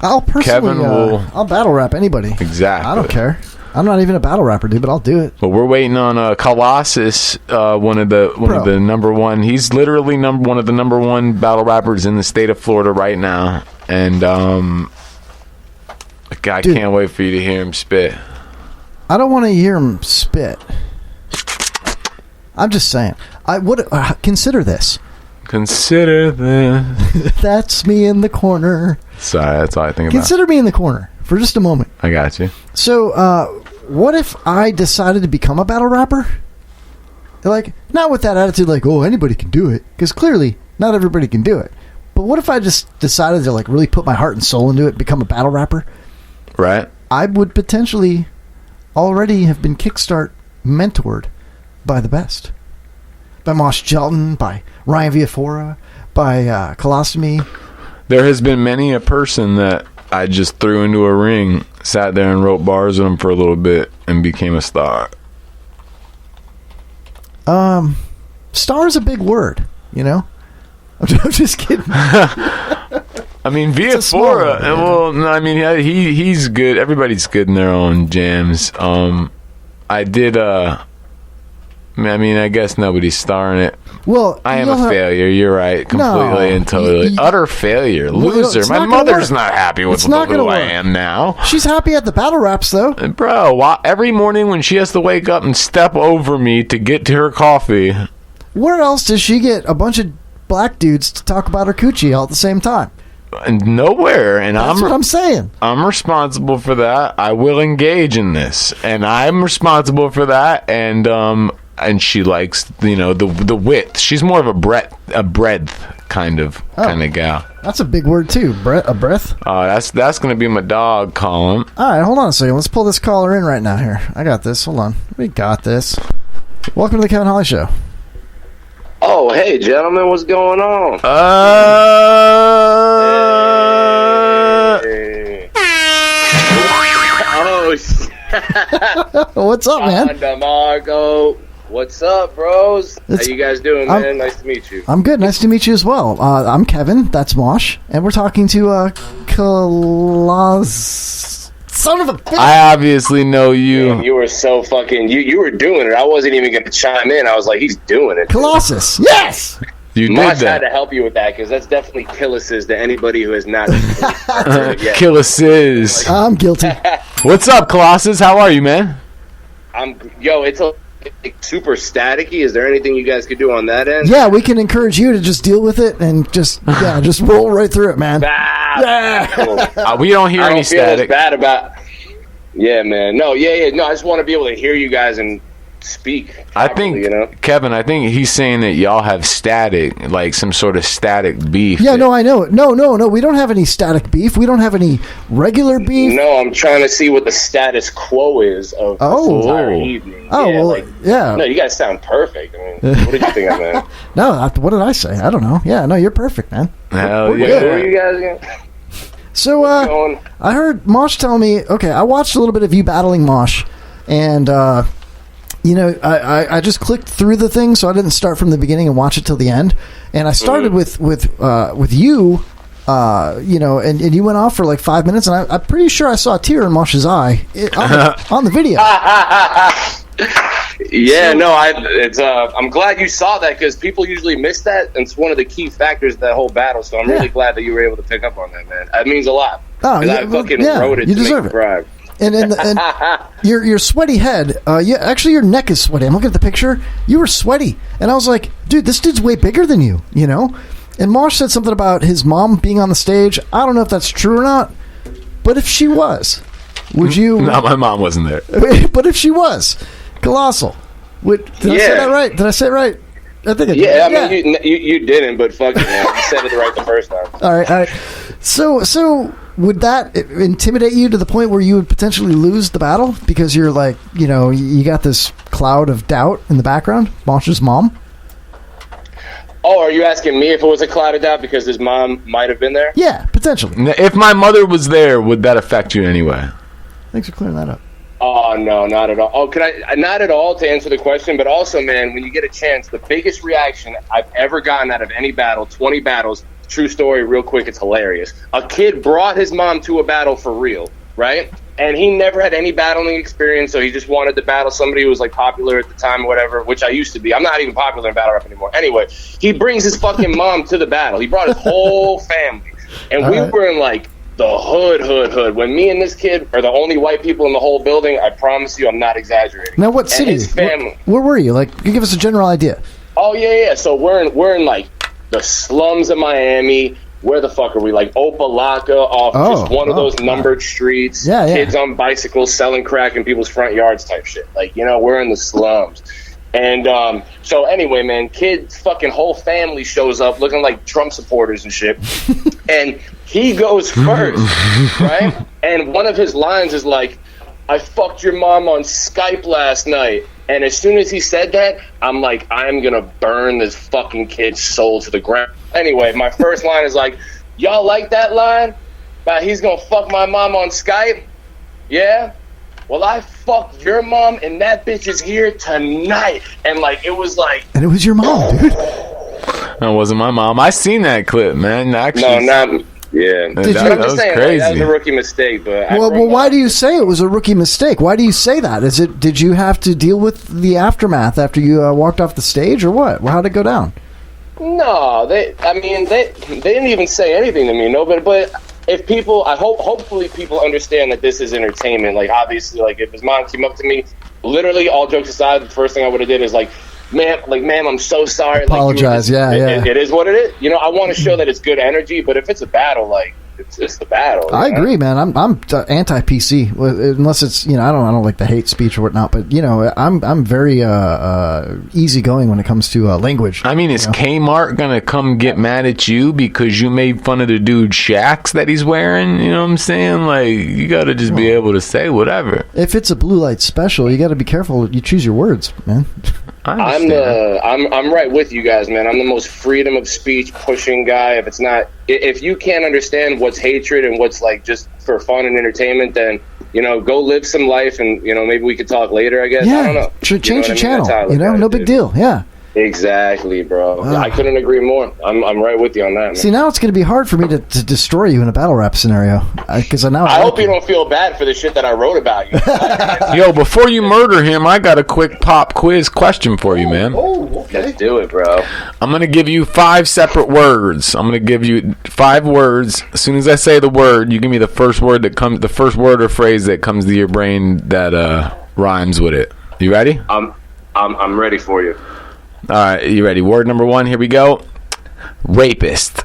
I'll personally, I'll battle rap anybody. Exactly. I don't care. I'm not even a battle rapper, dude, but I'll do it. But we're waiting on Killahsiz, one of the number one. He's literally one of the number one battle rappers in the state of Florida right now, and I can't wait for you to hear him spit. I don't want to hear him spit. I'm just saying. I would consider this. Consider this. That's me in the corner. Sorry, that's all I think about. Consider me in the corner for just a moment. I got you. So, what if I decided to become a battle rapper? Like, not with that attitude like, oh, anybody can do it. Because clearly, not everybody can do it. But what if I just decided to like really put my heart and soul into it, become a battle rapper? Right. I would potentially already have been kickstart mentored by the best. By Mosh Gelton, by Ryan Viafora, by Killahsiz. There has been many a person that I just threw into a ring, sat there and wrote bars with them for a little bit, and became a star. Star is a big word, you know? I'm just kidding. I mean, Viafora, he's good. Everybody's good in their own jams. I guess nobody's starring it. Well, I am a failure. You're right. Completely and totally. Utter failure. Loser. My mother's not happy with who I am now. She's happy at the battle raps, though. Bro, every morning when she has to wake up and step over me to get to her coffee. Where else does she get a bunch of black dudes to talk about her coochie all at the same time? Nowhere. And that's what I'm saying. I'm responsible for that. I will engage in this, and I'm responsible for that. And she likes the width. She's more of a breadth kind of gal. That's a big word too. A breath. That's gonna be my dog, Colin. All right, hold on a second. Let's pull this caller in right now. Here, I got this. Hold on, we got this. Welcome to the Kevin Holly Show. Oh, hey, gentlemen, what's going on? Hey. Oh, shit. What's up, man? DeMarco. What's up, bros? How you guys doing, man? Nice to meet you. I'm good. Nice to meet you as well. I'm Kevin. That's Mosh. And we're talking to Killahsiz. Son of a bitch. I obviously know you. Man, you were so fucking... You were doing it. I wasn't even going to chime in. I was like, he's doing it. Killahsiz. Yes! You Mosh did that. had to help you with that because that's definitely Killahsiz to anybody who has not yet. Killahsiz. I'm guilty. What's up, Killahsiz? How are you, man? It's super staticky. Is there anything you guys could do on that end? Yeah, we can encourage you to just deal with it and just roll right through it, man. We don't hear any static. Bad about. Yeah, man. No, no. I just want to be able to hear you guys and speak. I think, Kevin, I think he's saying that y'all have static, like some sort of static beef. Yeah, no, I know. No. We don't have any static beef. We don't have any regular beef. No, I'm trying to see what the status quo is of this entire evening. Oh, yeah. No, you guys sound perfect. I mean, what did you think of that? No, what did I say? I don't know. Yeah, no, you're perfect, man. Hell yeah. Who are you guys again? So, I heard Mosh tell me, okay, I watched a little bit of you battling Mosh, and, I just clicked through the thing, so I didn't start from the beginning and watch it till the end. And I started with you, and you went off for like 5 minutes, and I'm pretty sure I saw a tear in Mosh's eye on the video. I'm glad you saw that because people usually miss that, and it's one of the key factors of that whole battle. So I'm really glad that you were able to pick up on that, man. That means a lot. I fucking wrote it. You deserve it. Bribe. And your sweaty head. Actually, your neck is sweaty. I'm looking at the picture. You were sweaty, and I was like, dude, this dude's way bigger than you. You know. And Mosh said something about his mom being on the stage. I don't know if that's true or not, but if she was, would you? No, my mom wasn't there. But if she was, colossal. Did I say that right? Did I say it right? I think I did. I mean, you didn't, but fuck it, man. You said it right the first time. All right. So would that intimidate you to the point where you would potentially lose the battle because you're like, you got this cloud of doubt in the background, Mosh's mom? Oh, are you asking me if it was a cloud of doubt because his mom might have been there? Yeah, potentially. If my mother was there, would that affect you anyway? Thanks for clearing that up. Oh, no, not at all. Oh, not at all to answer the question, but also, man, when you get a chance, the biggest reaction I've ever gotten out of any battle, 20 battles, true story, real quick, it's hilarious. A kid brought his mom to a battle for real, right? And he never had any battling experience, so he just wanted to battle somebody who was like popular at the time or whatever, which I used to be. I'm not even popular in battle rap anymore. Anyway, he brings his fucking mom to the battle. He brought his whole family. And we were in like the hood. When me and this kid are the only white people in the whole building, I promise you I'm not exaggerating. Now what city? His family. Where were you? Like, you give us a general idea. Oh, yeah. So we're in like the slums of Miami. Where the fuck are we? Like Opalaka, off just one of those numbered streets. Yeah. Kids on bicycles selling crack in people's front yards type shit. Like, we're in the slums. And so anyway, man, kid's fucking whole family shows up looking like Trump supporters and shit. And he goes first, right? And one of his lines is like, I fucked your mom on Skype last night. And as soon as he said that, I'm like, I'm going to burn this fucking kid's soul to the ground. Anyway, my first line is like, y'all like that line? About he's going to fuck my mom on Skype? Yeah? Well, I fucked your mom, and that bitch is here tonight. And, like, it was like... And it was your mom, dude. That wasn't my mom. I seen that clip, man. Actually, no, not... Yeah. I'm just saying, crazy. That was a rookie mistake, but... Well, why do you say it was a rookie mistake? Why do you say that? Did you have to deal with the aftermath after you walked off the stage, or what? How'd it go down? No, they didn't even say anything to me. No, but if people, hopefully people understand that this is entertainment. Like, obviously, like, if his mom came up to me, literally, all jokes aside, the first thing I would have did is like, ma'am, I'm so sorry. Apologize, It is what it is. I want to show that it's good energy, but if it's a battle, like, it's the battle. I agree, man. I'm anti-PC unless it's I don't like the hate speech or whatnot. But I'm very easygoing when it comes to language. I mean, is Kmart gonna come get mad at you because you made fun of the dude's shacks that he's wearing? You know what I'm saying? Like, you got to just be able to say whatever. If it's a blue light special, you got to be careful. You choose your words, man. I'm right with you guys, man. I'm the most freedom of speech pushing guy. If you can't understand what's hatred and what's like just for fun and entertainment, then go live some life, and maybe we could talk later. I guess. Yeah, I don't know. Change the channel. No big deal. Yeah. Exactly, bro. I couldn't agree more. I'm right with you on that, man. See, now it's going to be hard for me to destroy you in a battle rap scenario. I hope you don't feel bad for the shit that I wrote about you. Yo, before you murder him, I got a quick pop quiz question for you, man. Oh, okay. Let's do it, bro. I'm going to give you 5 separate words. I'm going to give you 5 words. As soon as I say the word, you give me the first word or phrase that comes to your brain that rhymes with it. You ready? I'm ready for you. All right, you ready? Word number 1, here we go. Rapist.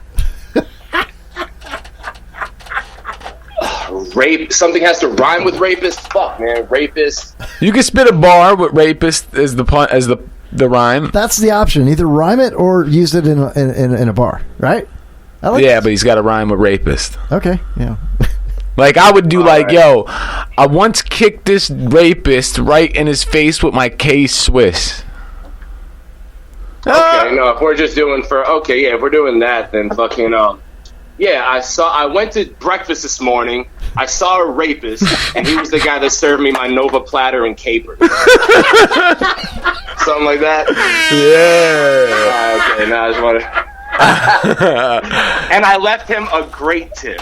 Rape. Something has to rhyme with rapist. Fuck, man. Rapist. You can spit a bar with rapist as the rhyme. That's the option. Either rhyme it or use it in a bar, right? But he's got to rhyme with rapist. Okay, yeah. Like, I would do yo, I once kicked this rapist right in his face with my K-Swiss. Okay, no, if we're just doing if we're doing that, then fucking, I went to breakfast this morning, I saw a rapist, and he was the guy that served me my Nova platter and caper. Something like that? Yeah. Okay, now I just want to... and I left him a great tip.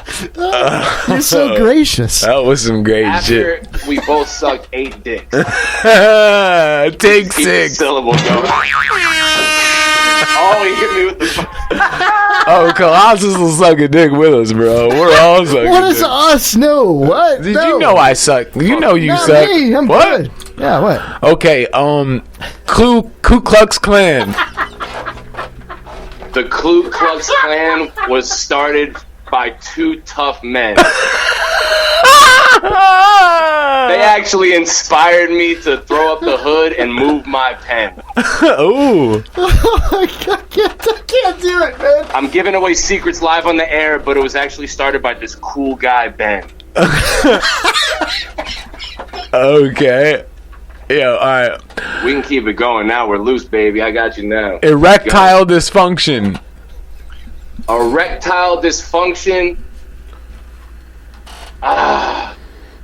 You're so gracious. That was some great shit. After we both sucked 8 dicks. Take 6. Syllable going. Oh, he hit me with the... Oh, Killahsiz will suck a dick with us, bro. We're all sucking. What is us? No, what? Did you know I suck? You know you not suck. Me. I'm what? Good. Yeah, what? Okay, Ku Klux Klan. The Ku Klux Klan was started by 2 tough men. They actually inspired me to throw up the hood and move my pen. Ooh. I can't do it, man. I'm giving away secrets live on the air, but it was actually started by this cool guy, Ben. Okay. Yeah, all right. We can keep it going now. We're loose, baby. I got you now. Erectile dysfunction. Erectile dysfunction.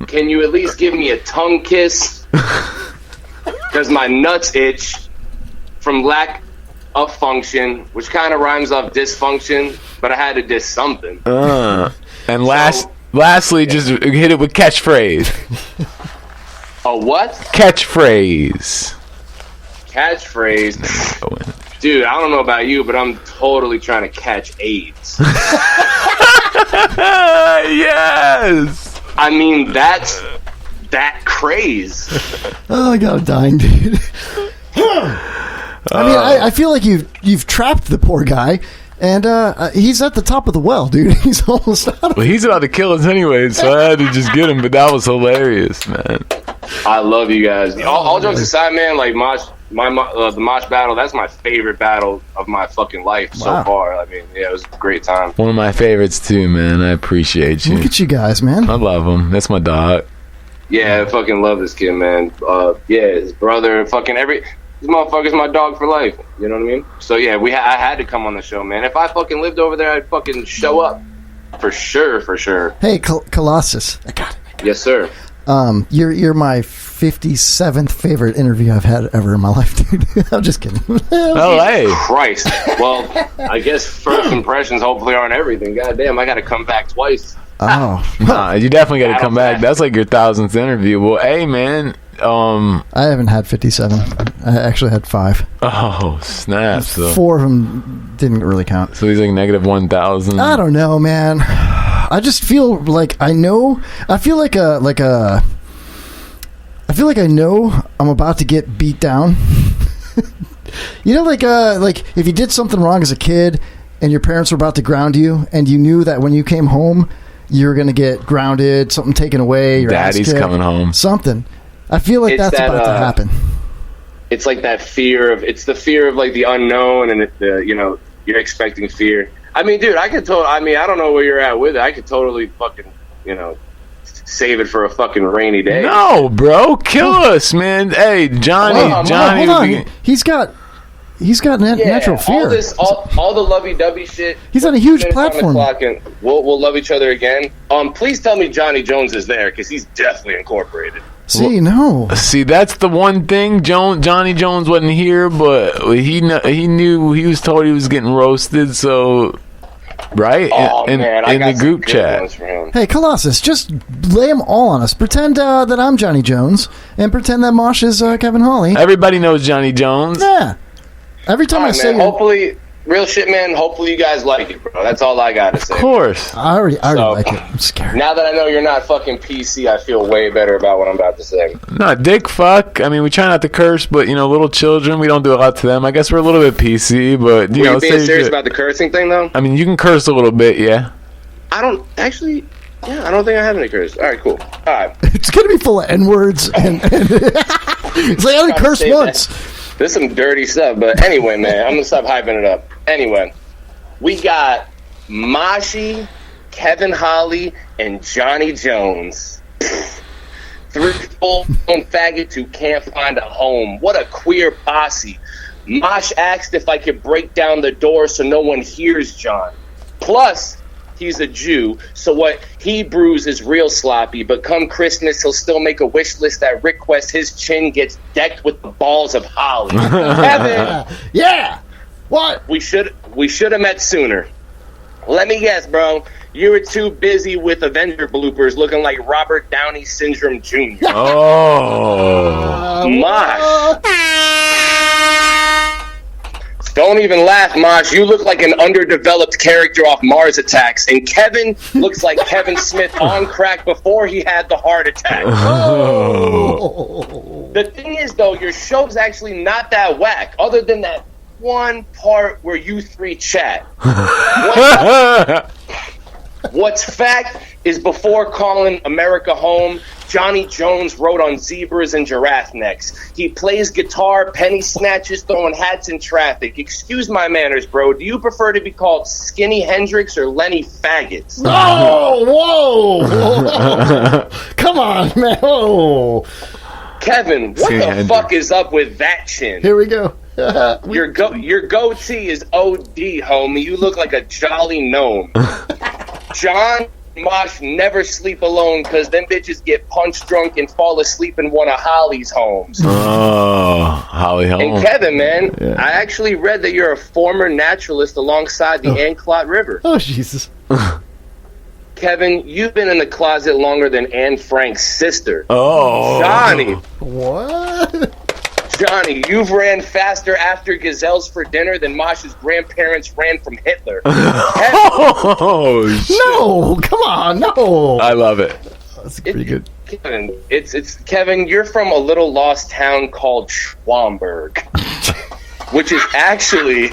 Can you at least give me a tongue kiss? Because my nuts itch from lack of function, which kind of rhymes off dysfunction, but I had to diss something. And lastly, just hit it with catchphrase. A what? Catchphrase. Catchphrase. Dude, I don't know about you, but I'm totally trying to catch AIDS. Yes. I mean, that's that craze. Oh, I'm dying, dude. I mean, I feel like you've trapped the poor guy, and he's at the top of the well, dude. He's almost out. Well, he's about to kill us anyway, so I had to just get him. But that was hilarious, man. I love you guys. All jokes aside, man, like the Mosh battle, that's my favorite battle of my fucking life so far. I mean, yeah, it was a great time. One of my favorites too, man. I appreciate you. Look at you guys, man. I love him. That's my dog. Yeah, I fucking love this kid, man. His brother, fucking this motherfucker's my dog for life. You know what I mean? So yeah, I had to come on the show, man. If I fucking lived over there, I'd fucking show up for sure. Hey, Killahsiz. I got it. Yes, sir. You're my 57th favorite interview I've had ever in my life, dude. I'm just kidding. Oh, hey. Christ. Well, I guess first impressions hopefully aren't everything. Goddamn, I got to come back twice. Oh. Nah, you definitely got to come back. That's like your 1000th interview. Well, hey, man. I haven't had 57. I actually had 5. Oh, snap. So 4 of them didn't really count. So he's like negative 1,000. I don't know, man. I just feel like I know. I feel like I know I'm about to get beat down. You know, like if you did something wrong as a kid and your parents were about to ground you, and you knew that when you came home you were going to get grounded, something taken away, your daddy's coming home, something. I feel like that's about to happen. It's like that fear of like the unknown, and you're expecting fear. I mean, dude, I don't know where you're at with it. I could totally fucking, save it for a fucking rainy day. No, bro, kill us, man. Hey, Johnny. Hold on. He's got natural fear. All the lovey-dovey shit. He's on a huge platform. And we'll love each other again. Please tell me Johnny Jones is there, because he's definitely incorporated. See, that's the one thing. Johnny Jones wasn't here, but he knew he was told he was getting roasted. So, right in the group chat. Hey, Killahsiz, just lay them all on us. Pretend that I'm Johnny Jones, and pretend that Mosh is Kevin Hawley. Everybody knows Johnny Jones. Yeah. Every time I say, hopefully, real shit, man. Hopefully, you guys like it, bro. That's all I gotta say. Of course. I already like it. I'm scared. Now that I know you're not fucking PC, I feel way better about what I'm about to say. No, dick fuck. I mean, we try not to curse, but little children, we don't do a lot to them. I guess we're a little bit PC, but Were you being serious about the cursing thing, though? I mean, you can curse a little bit, yeah. I don't actually. Yeah, I don't think I have any curse. All right, cool. All right. It's gonna be full of N-words and it's like I only curse once. This is some dirty stuff, but anyway, man, I'm gonna stop hyping it up. Anyway, we got Moshi, Kevin Hawley, and Johnny Jones. 3 full-blown faggots who can't find a home. What a queer posse. Mosh asked if I could break down the door so no one hears John. Plus, he's a Jew, so what he brews is real sloppy, but come Christmas, he'll still make a wish list that requests his chin gets decked with the balls of holly. Kevin! Yeah! What? We should have met sooner. Let me guess, bro. You were too busy with Avenger bloopers looking like Robert Downey Syndrome Jr. Oh. Mosh. Don't even laugh, Mosh. You look like an underdeveloped character off Mars Attacks, and Kevin looks like Kevin Smith on crack before he had the heart attack. Oh. The thing is, though, your show's actually not that whack, other than that one part where you three chat. What's fact is before calling America home, Johnny Jones wrote on zebras and giraffe necks. He plays guitar, penny snatches, throwing hats in traffic. Excuse my manners, bro. Do you prefer to be called Skinny Hendrix or Lenny Faggots? Oh, whoa! Come on, man. Oh. Kevin, what the fuck is up with that chin? Here we go. Your goatee is OD, homie. You look like a jolly gnome. John Mosh never sleep alone because them bitches get punch drunk and fall asleep in one of Holly's homes. Oh, Holly home. And Kevin, man, I actually read that you're a former naturalist alongside the Anclot River. Oh, Jesus. Kevin, you've been in the closet longer than Anne Frank's sister. Oh. Johnny. What? Johnny, you've ran faster after gazelles for dinner than Mosh's grandparents ran from Hitler. Oh, shit. No, come on, no. I love it. That's pretty good. Kevin, it's Kevin, you're from a little lost town called Schwamberg, which is actually...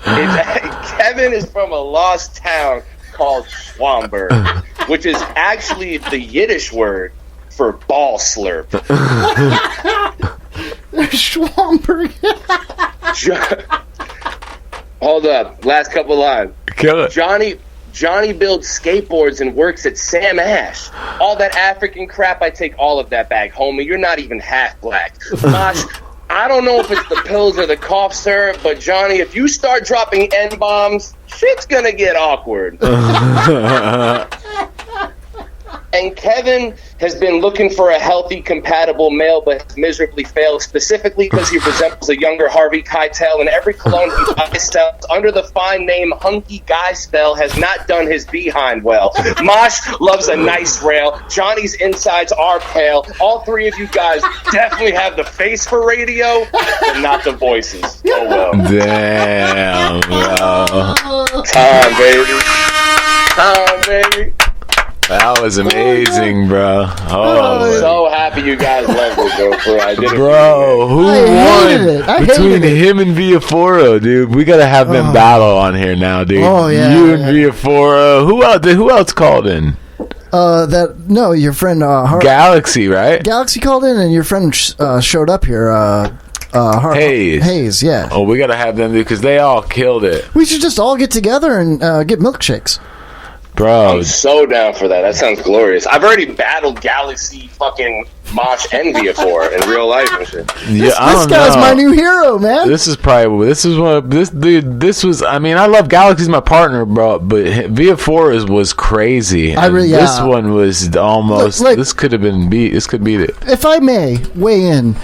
Kevin is from a lost town called Schwamberg, which is actually the Yiddish word for ball slurp. Schwamberg. Hold up. Last couple lines. Kill it. Johnny builds skateboards and works at Sam Ash. All that African crap, I take all of that back, homie. You're not even half black. Mosh, I don't know if it's the pills or the cough syrup, but Johnny, if you start dropping N-bombs, shit's gonna get awkward. And Kevin has been looking for a healthy, compatible male, but has miserably failed, specifically because he resembles a younger Harvey Keitel, and every cologne he buys under the fine name Hunky Guy Spell has not done his behind well. Mosh loves a nice rail. Johnny's insides are pale. All three of you guys definitely have the face for radio, but not the voices. Oh, well. Damn, bro. Time, baby. Time, baby. That was amazing, bro. I'm so happy you guys loved it, bro. I did it. Bro, who won between him and Viaforo, dude? We gotta have them battle on here now, dude. Oh yeah, you and Viaforo. Who else called in? Your friend Galaxy, right? Galaxy called in, and your friend showed up here. Hayes, yeah. Oh, we gotta have them because they all killed it. We should just all get together and get milkshakes. Bro, I'm so down for that. That sounds glorious. I've already battled Galaxy, fucking Mosh, and Via4 in real life and shit. Yeah, This guy's my new hero, man. This is one of this dude. This was. I mean, I love Galaxy's my partner, bro. But Via4 was crazy. This one was almost. This could have been beat. This could beat it. If I may weigh in,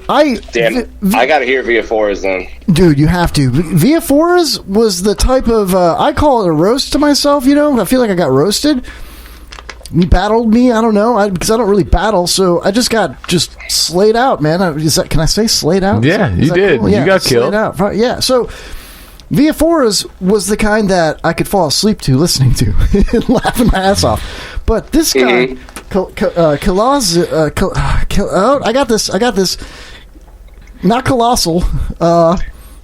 I gotta hear Via4's then. Dude, you have to. Via4's was the type of I call it a roast to myself. You know, I feel like I got roasted. He battled me. I don't know because I don't really battle, so I just got slayed out, man. Can I say slayed out? Yeah, you did. Cool? Yeah, you got killed. Out. Yeah. So Via4's was the kind that I could fall asleep to listening to and laughing my ass off. But this guy, Killahsiz, I got this. Not Colossal.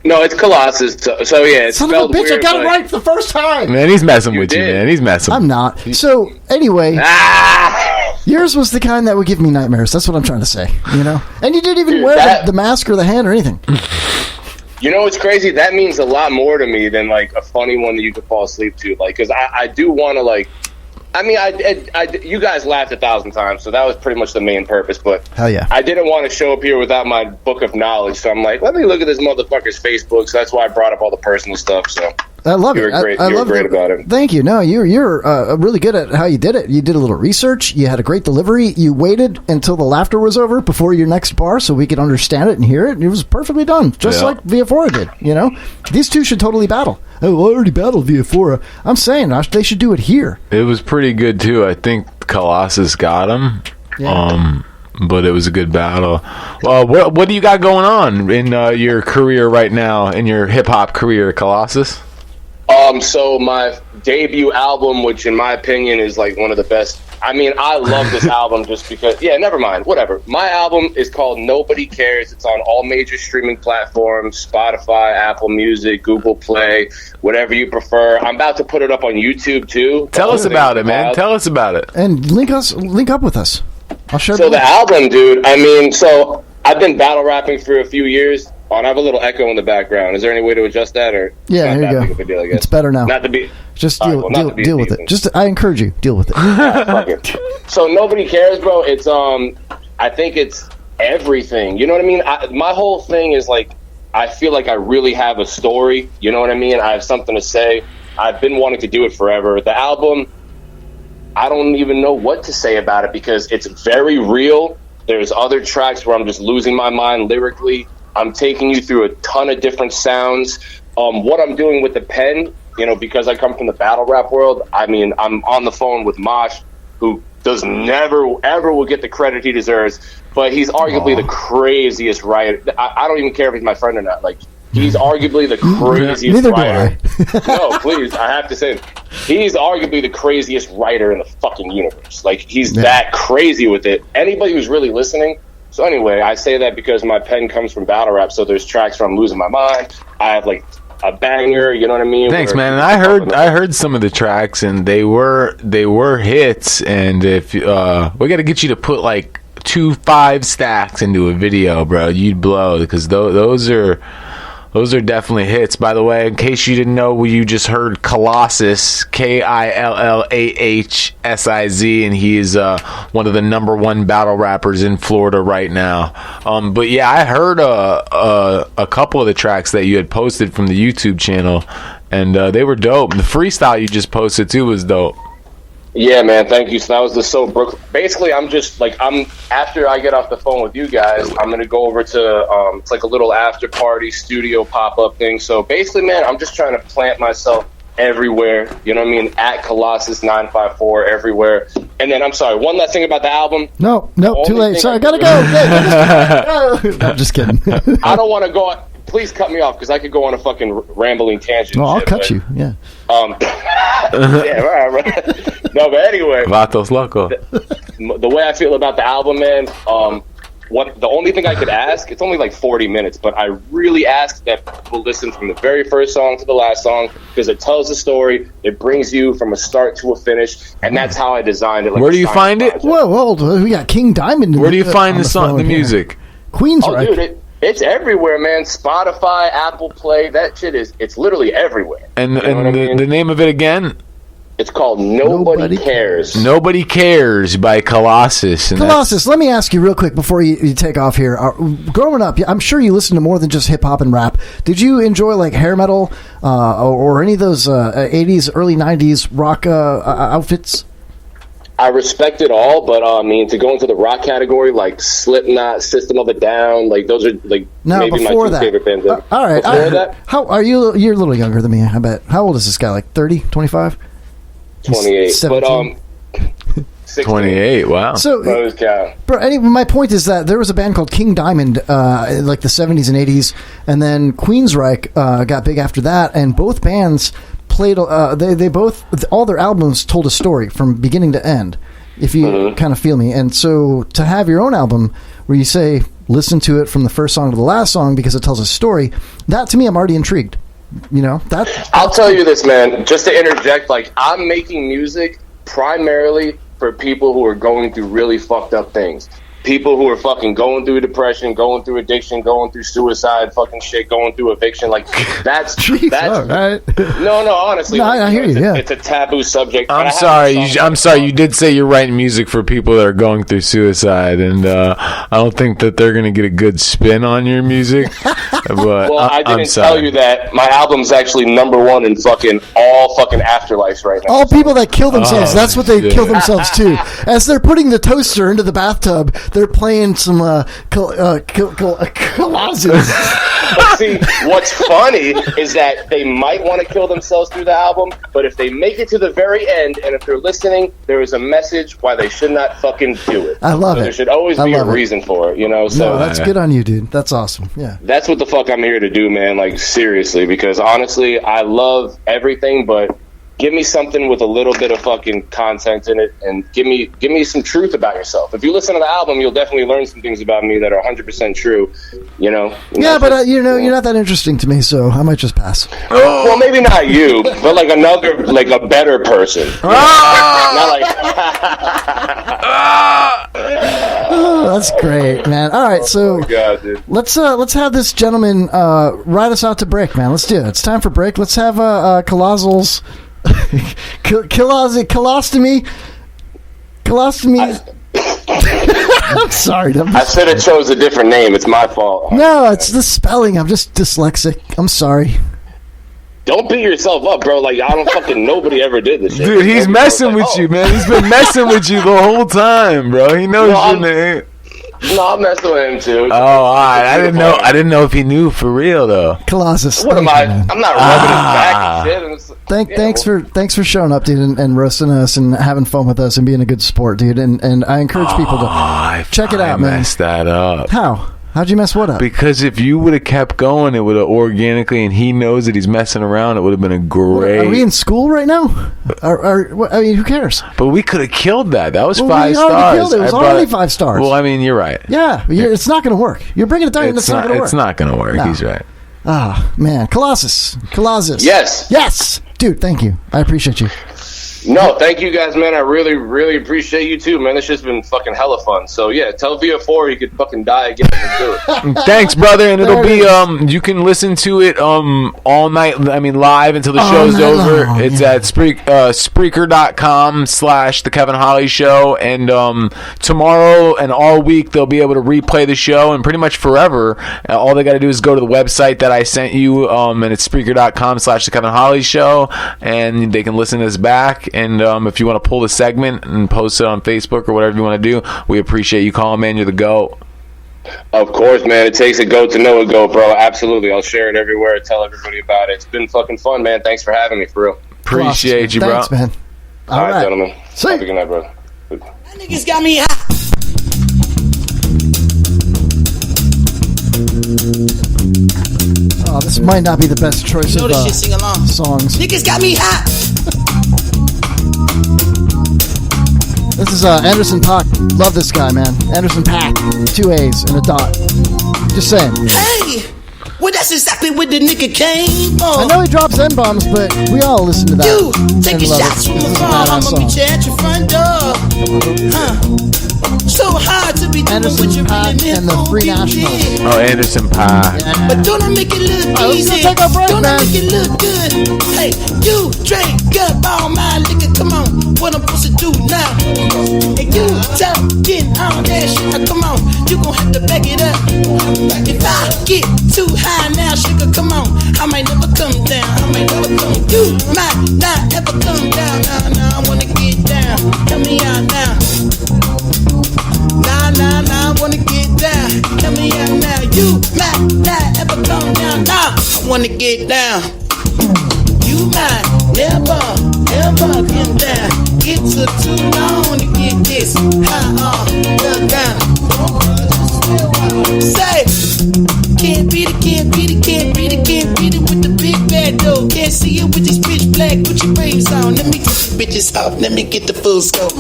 No, it's Killahsiz. So yeah, it's son of a bitch! weird, I got it right the first time. Man, he's messing with you, man. He's messing. I'm not. So anyway, yours was the kind that would give me nightmares. That's what I'm trying to say. You know, and you didn't even wear the mask or the hand or anything. You know what's crazy? That means a lot more to me than like a funny one that you could fall asleep to. Like, because I do want to like. I mean, you guys laughed 1,000 times, so that was pretty much the main purpose. But hell yeah, I didn't want to show up here without my book of knowledge. So I'm like, let me look at this motherfucker's Facebook. So that's why I brought up all the personal stuff. So I love it. You were great about it. Thank you. No, you're really good at how you did it. You did a little research. You had a great delivery. You waited until the laughter was over before your next bar, so we could understand it and hear it. And it was perfectly done, just like Via4 did. You know, these two should totally battle. Oh, I already battled Via4. I'm saying they should do it here. It was pretty good too. I think Killahsiz got him. Yeah. But it was a good battle. Well, what do you got going on in your career right now, in your hip hop career, Killahsiz? So my debut album, which in my opinion is like one of the best. I mean, I love this album just because. Yeah, never mind. Whatever. My album is called Nobody Cares. It's on all major streaming platforms: Spotify, Apple Music, Google Play, whatever you prefer. I'm about to put it up on YouTube too. Tell us about it, man. Tell us about it. And link up with us. I'll show you. So the album, dude. I mean, so I've been battle rapping for a few years. I have a little echo in the background. Is there any way to adjust that, or yeah, here you go. Big of a deal, I guess. It's better now. Not to be. Just deal with it. Just I encourage you, deal with it. So Nobody Cares, bro. It's I think it's everything. You know what I mean? My whole thing is like, I feel like I really have a story. You know what I mean? I have something to say. I've been wanting to do it forever. The album, I don't even know what to say about it because it's very real. There's other tracks where I'm just losing my mind lyrically. I'm taking you through a ton of different sounds. What I'm doing with the pen, you know, because I come from the battle rap world, I mean, I'm on the phone with Mosh, who does never, ever will get the credit he deserves, but he's arguably the craziest writer. I don't even care if he's my friend or not. Like, he's arguably the craziest writer. No, please, I have to say it. He's arguably the craziest writer in the fucking universe. Like, he's that crazy with it. Anybody who's really listening. So anyway, I say that because my pen comes from battle rap, so there's tracks where I'm losing my mind. I have like a banger, you know what I mean? Thanks, man. And I heard some of the tracks, and they were hits. And if we got to get you to put like 2 5 stacks into a video, bro, you'd blow because those are definitely hits. By the way, in case you didn't know, you just heard Killahsiz, Killahsiz, and he is one of the #1 battle rappers in Florida right now. But yeah, I heard a couple of the tracks that you had posted from the YouTube channel, and they were dope. The freestyle you just posted too was dope. Yeah, man, thank you. So that was the So Brooklyn. Basically, I'm after I get off the phone with you guys, I'm gonna go over to it's like a little after party studio pop-up thing. So basically, man, I'm just trying to plant myself everywhere. You know what I mean? At Killahsiz 954 everywhere. And then I'm sorry, one last thing about the album. No, too late. Sorry, I gotta go. I'm just kidding. I don't want to go on. Please cut me off because I could go on a fucking rambling tangent. No, I'll cut you. Yeah. Yeah, right. No, but anyway. Vatos loco. The way I feel about the album, man. The only thing I could ask, it's only like 40 minutes, but I really ask that people listen from the very first song to the last song because it tells a story. It brings you from a start to a finish, and that's how I designed it. Like where do you find project. it? Whoa, we got King Diamond. Where do you find the song, the music? Queensryche. Dude, it's everywhere, man. Spotify, Apple Play, that shit it's literally everywhere. And the name of it again? It's called Nobody Cares. Nobody Cares by Killahsiz. Killahsiz, let me ask you real quick before you take off here. Growing up, I'm sure you listened to more than just hip hop and rap. Did you enjoy like hair metal or any of those 80s, early 90s rock outfits? I respect it all, but I mean, to go into the rock category, like Slipknot, System of a Down, like those are like maybe my two favorite bands. All right. Before that? How are you? You're a little younger than me, I bet. How old is this guy? Like 30, 25? 28. 17? But 28, wow. So, bro, my point is that there was a band called King Diamond, like the 70s and 80s, and then Queensryche got big after that, and both bands played. They both, all their albums told a story from beginning to end, if you kind of feel me. And so to have your own album where you say, listen to it from the first song to the last song because it tells a story, that to me, I'm already intrigued. You know, I'll tell you this, man, just to interject, like, I'm making music primarily for people who are going through really fucked up things. People who are fucking going through depression, going through addiction, going through suicide, fucking shit, going through eviction. Like, that's right. No, honestly. No, I hear you. Yeah, it's a taboo subject. I'm sorry. You did say you're writing music for people that are going through suicide, and I don't think that they're gonna get a good spin on your music. But well, I didn't tell you that my album's actually #1 in fucking all fucking afterlives right now. All people that kill themselves. That's what they kill themselves too. As they're putting the toaster into the bathtub, they're playing some Killahsiz. See, what's funny is that they might want to kill themselves through the album, but if they make it to the very end, and if they're listening, there is a message why they should not fucking do it. I love it. There should always be a reason for it, you know? So no, that's good on you, dude. That's awesome. Yeah. That's what the fuck I'm here to do, man. Like, seriously, because honestly, I love everything, but give me something with a little bit of fucking content in it, and give me some truth about yourself. If you listen to the album, you'll definitely learn some things about me that are 100% true, you know? Yeah, but you're not that interesting to me, so I might just pass. Well, maybe not you, but like another, like a better person. Not like... Oh, that's great, man. All right, so God, dude. let's have this gentleman ride us out to break, man. Let's do it. It's time for break. Let's have Killahsiz. Colostomy. I'm sorry. I should have chose a different name. It's my fault. No, it's the spelling. I'm just dyslexic. I'm sorry. Don't beat yourself up, bro. Like, I don't fucking, nobody ever did this shit. Dude, he's messing with you, man. He's been messing with you the whole time, bro. He knows your name. No, I'm messing with him too. Oh, all right. I didn't know if he knew for real though. Killahsiz. What am I? I'm not rubbing his back and shit. Thanks for showing up, dude, and roasting us and having fun with us and being a good sport, dude. And I encourage people to check it out, man. I messed that up. How? How'd you mess what up? Because if you would have kept going, it would have organically, and he knows that he's messing around, it would have been a great... Are we in school right now? I mean, who cares? But we could have killed that. That was 5 we stars. Already killed it. It was already 5 stars. Well, I mean, you're right. Yeah, it's not going to work. You're bringing it down, and it's not going to work. It's not going to work. No. He's right. Ah, man. Killahsiz. Yes. Dude, thank you. I appreciate you. No, thank you guys, man. I really, really appreciate you too, man. It's just been fucking hella fun. So yeah, tell VF4 he could fucking die again and do it. Thanks, brother. And it'll be you can listen to it all night. I mean, live until the show's over. Long, it's at Spreaker.com/The Kevin Holly Show. And tomorrow and all week they'll be able to replay the show and pretty much forever. All they got to do is go to the website that I sent you, and it's Spreaker.com/The Kevin Holly Show, and they can listen to this back. And if you want to pull the segment and post it on Facebook or whatever you want to do, we appreciate you calling, man. You're the GOAT. Of course, man. It takes a goat to know a goat, bro. Absolutely. I'll share it everywhere. Tell everybody about it. It's been fucking fun, man. Thanks for having me, for real. Appreciate you, bro. Thanks, man. All right, gentlemen. See. Have a good night, bro. That niggas got me hot. Oh, this might not be the best choice of sing along. songs. Niggas got me hot. This is Anderson .Paak. Love this guy, man. Anderson .Paak. 2 A's and a dot. Just saying. Hey, well, that's exactly what the nigga came on. I know he drops N-bombs, but we all listen to that. You take your shots from the phone. I'ma meet you at your front door. So hard to be doing what you really meant and the Free Nationals. Oh, Anderson Pie. But don't I make it look easy? take a break, Don't I man. make it look good? Hey, you drink up all my liquor. Come on, what I'm supposed to do now? And you talking all that shit. Come on, you gon' have to back it up. If I get too high now, sugar, come on, I might never come down. You might not ever come down. Nah, I wanna get down. Help me out now. Nah, I wanna get down. Help me out now. You might not ever come down. Nah, I wanna get down. You might never come down. It took too long to get this high off the ground. Say, can't beat it with the big bad dough. Can't see it with this bitch black. Put your brains on. Let me get these bitches off. Let me get the full scope.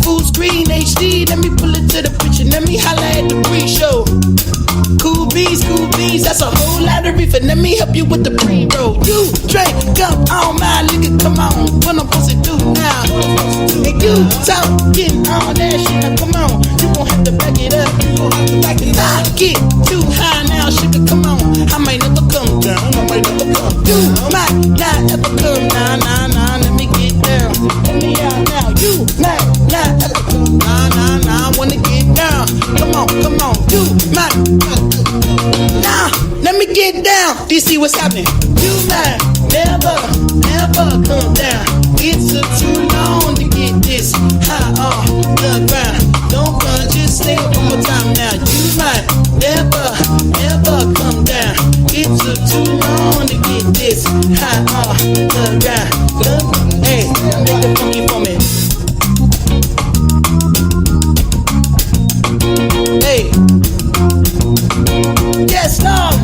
Full screen HD. Let me pull it to the picture. Let me holla at the pre-show. Cool beans, that's a whole lot of reefer. Let me help you with the pre-roll. You drink up all my liquor, come on, what I'm supposed to do now? And you talking all that shit, now come on, you gon' have to back it up. If I get too high now, sugar, come on, I might never come down. You might not ever come down, nah, let me get down. Let me out now, you might not ever come down, nah, I wanna get down. Come on, you might. Now, let me get down. Do you see what's happening? You might never come down. It took too long to get this high off the ground. Don't run, just stay up one more time now. You might never come down. It took too long to get this high off the ground. Hey, make the funky for me. Hey. Yes, Lord.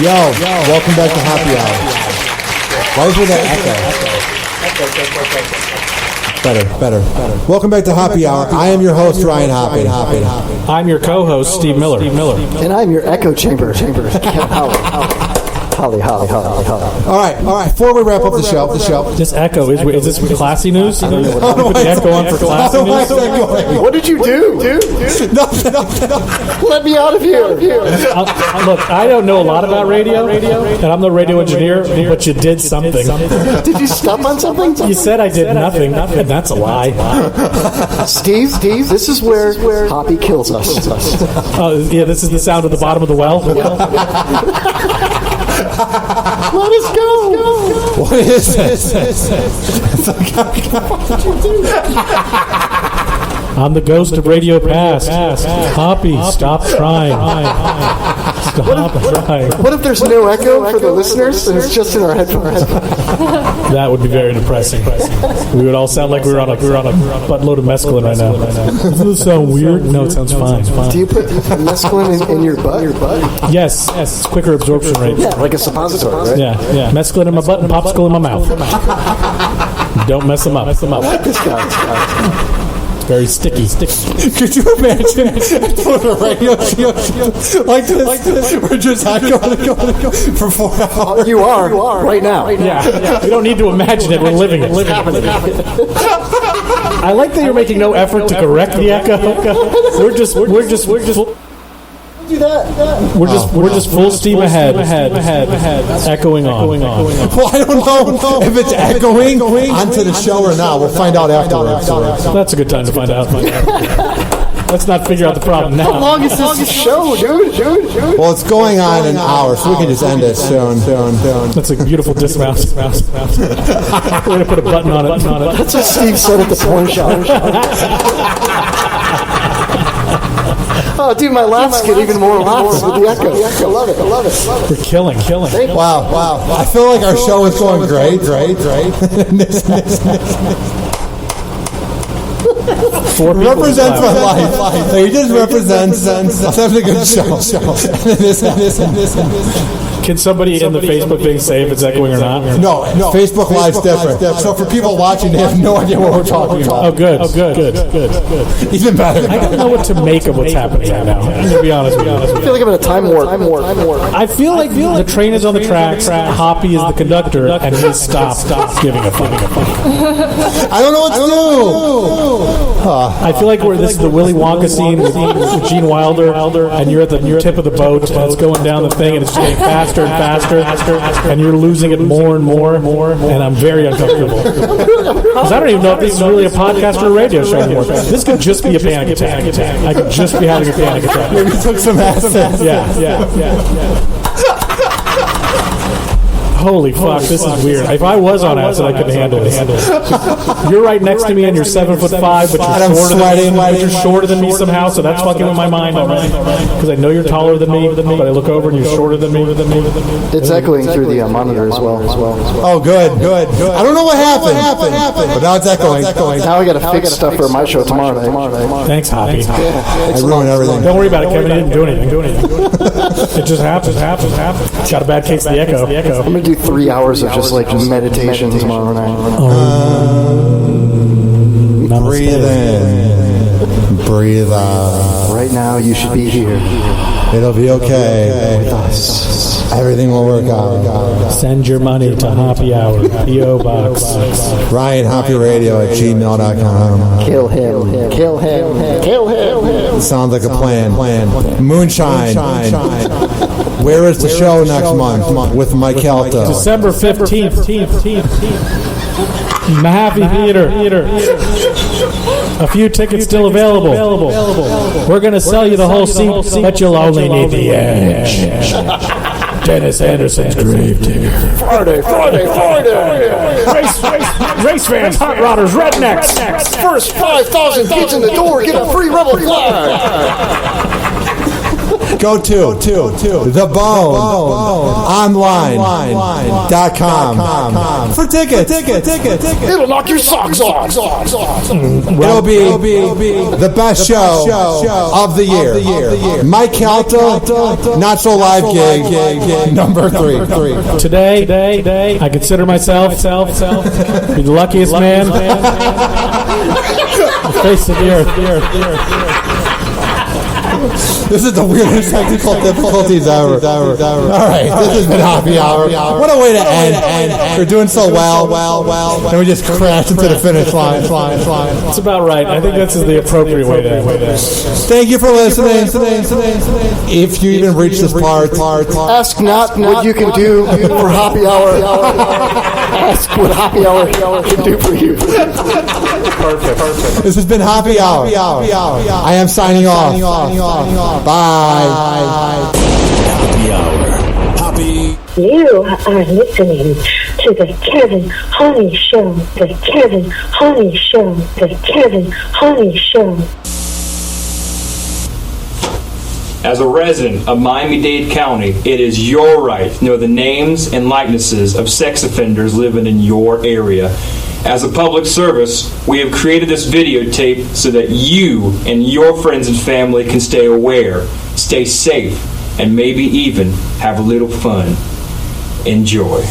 Yo, welcome back to Happy Hour. Why is there that echo? Better. Welcome back to Happy Hour. I am your host, Ryan Hoppy. I'm your co-host, Steve Miller. And I'm your echo chamber. Holly. All right. Before we wrap up the show. This echo, is this classy news? Put the echo on for classy news? What did you do? Nothing. Let me out of here. Look, I don't know a lot about radio, and I'm the radio engineer, but you did something. Did you step on something? You said I did nothing, and that's a lie. Steve, this is where Hoppy kills us. Yeah, this is the sound of the bottom of the well. Let us go. What is this? I'm the ghost of radio past. Hoppy, stop trying. What if there's no echo for the listeners and it's just in our headphones? That would be very depressing. We would all sound like we were on a buttload of mescaline right now. Doesn't this sound weird? No, it sounds fine. Do you put mescaline in your butt? Yes, it's quicker absorption rate. Yeah, like a suppository, right? Yeah. Mescaline in my butt and popsicle in my mouth. Don't mess them up. I like this guy. Very sticky. Could you imagine doing a radio show like this? We're just going for 4 hours. You are right now. Yeah. We don't need to imagine it. We're living it. I like that you're making no effort to correct the echo. We're just. Do that. We're just full steam ahead, echoing on. Well, I don't know if it's echoing onto the show or not. We'll find out afterwards. That's a good time to find out. Let's not figure out the problem now. How long is this show, dude? Well, it's going on an hour, so we can just end it soon. That's a beautiful dismount. We're going to put a button on it. That's what Steve said at the porn shop. Oh, dude, my laughs get even more laughs with the echo. I love it. We're killing. Wow. I feel like our show is going great. 4 people. Represents my life. Like, he just represents us having a good show. Can somebody in the Facebook thing say if it's echoing or not? No. Facebook Live's different. So for people watching, they have no idea what we're talking about. Oh, good. Even better. I don't know what to make of what's happening right now. I'm going to be honest with you. I feel like I'm in a time warp. I feel like the train is on the tracks, Hoppy is the conductor, and he stopped giving a fuck. I don't know what to do. I feel like this is the Willy Wonka scene with Gene Wilder, and you're at the tip of the boat, and it's going down the thing, and it's getting faster and faster, and you're losing it more and more, and I'm very uncomfortable. Because I don't even know if this is really a podcast or a radio show anymore. This could just be a panic attack. I could just be having a panic attack. Maybe took some acid. Yeah. Holy fuck, this is weird. If I was on acid, I couldn't handle this. You're right next to me and you're 7'5", but you're shorter than me somehow, so that's fucking with my mind already. Because I know you're taller than me, but I look over and you're shorter than me. It's echoing through the monitor as well. Oh, good. I don't know what happened. But now it's echoing. Now I got to fix stuff for my show tomorrow night. Thanks, Hoppy. I ruined everything. Don't worry about it, Kevin. I didn't do anything. It just happens. Got a bad case of the echo. I'm going to do 3 hours of just like meditation tomorrow night. Breathe in. Breathe out. Right now, you should be here. It'll be okay. With us. Everything will work out. Send your money to Hoppy Hour, P.O. Box. RyanHoppyRadio@gmail.com. Kill him. Sounds like a plan. Moonshine. Where is the show next month with Mike Kelta? December 15th. Mahaffey Theater. A few tickets still available. We're going to sell you the whole seat, but you'll only need the edge. Dennis Anderson's Gravedigger. Friday. Race fans, hot rodders, rednecks. First 5,000 kids in the door get a free rebel flag. Go to theboneonline.com for tickets. It'll knock your socks off. It'll be the best show of the year. Mike Calta, Not So Live gig, number 3. Today, I consider myself the luckiest man on the face of the earth. This is the weirdest technical difficulties ever. All right, this has been Happy Hour. What a way to end. We're doing so well. Then we just crash into the finish line. It's about right. I think this is the appropriate way to end. Thank you for listening. If you even reach this part, ask not what you can do for Happy Hour. Ask what Happy Hour can do for you. Perfect. This has been Happy Hour. I am signing off. Bye. Happy Hour. Happy. You are listening to the Kevin Holly Show. The Kevin Holly Show. The Kevin Holly Show. As a resident of Miami-Dade County, it is your right to know the names and likenesses of sex offenders living in your area. As a public service, we have created this videotape so that you and your friends and family can stay aware, stay safe, and maybe even have a little fun. Enjoy.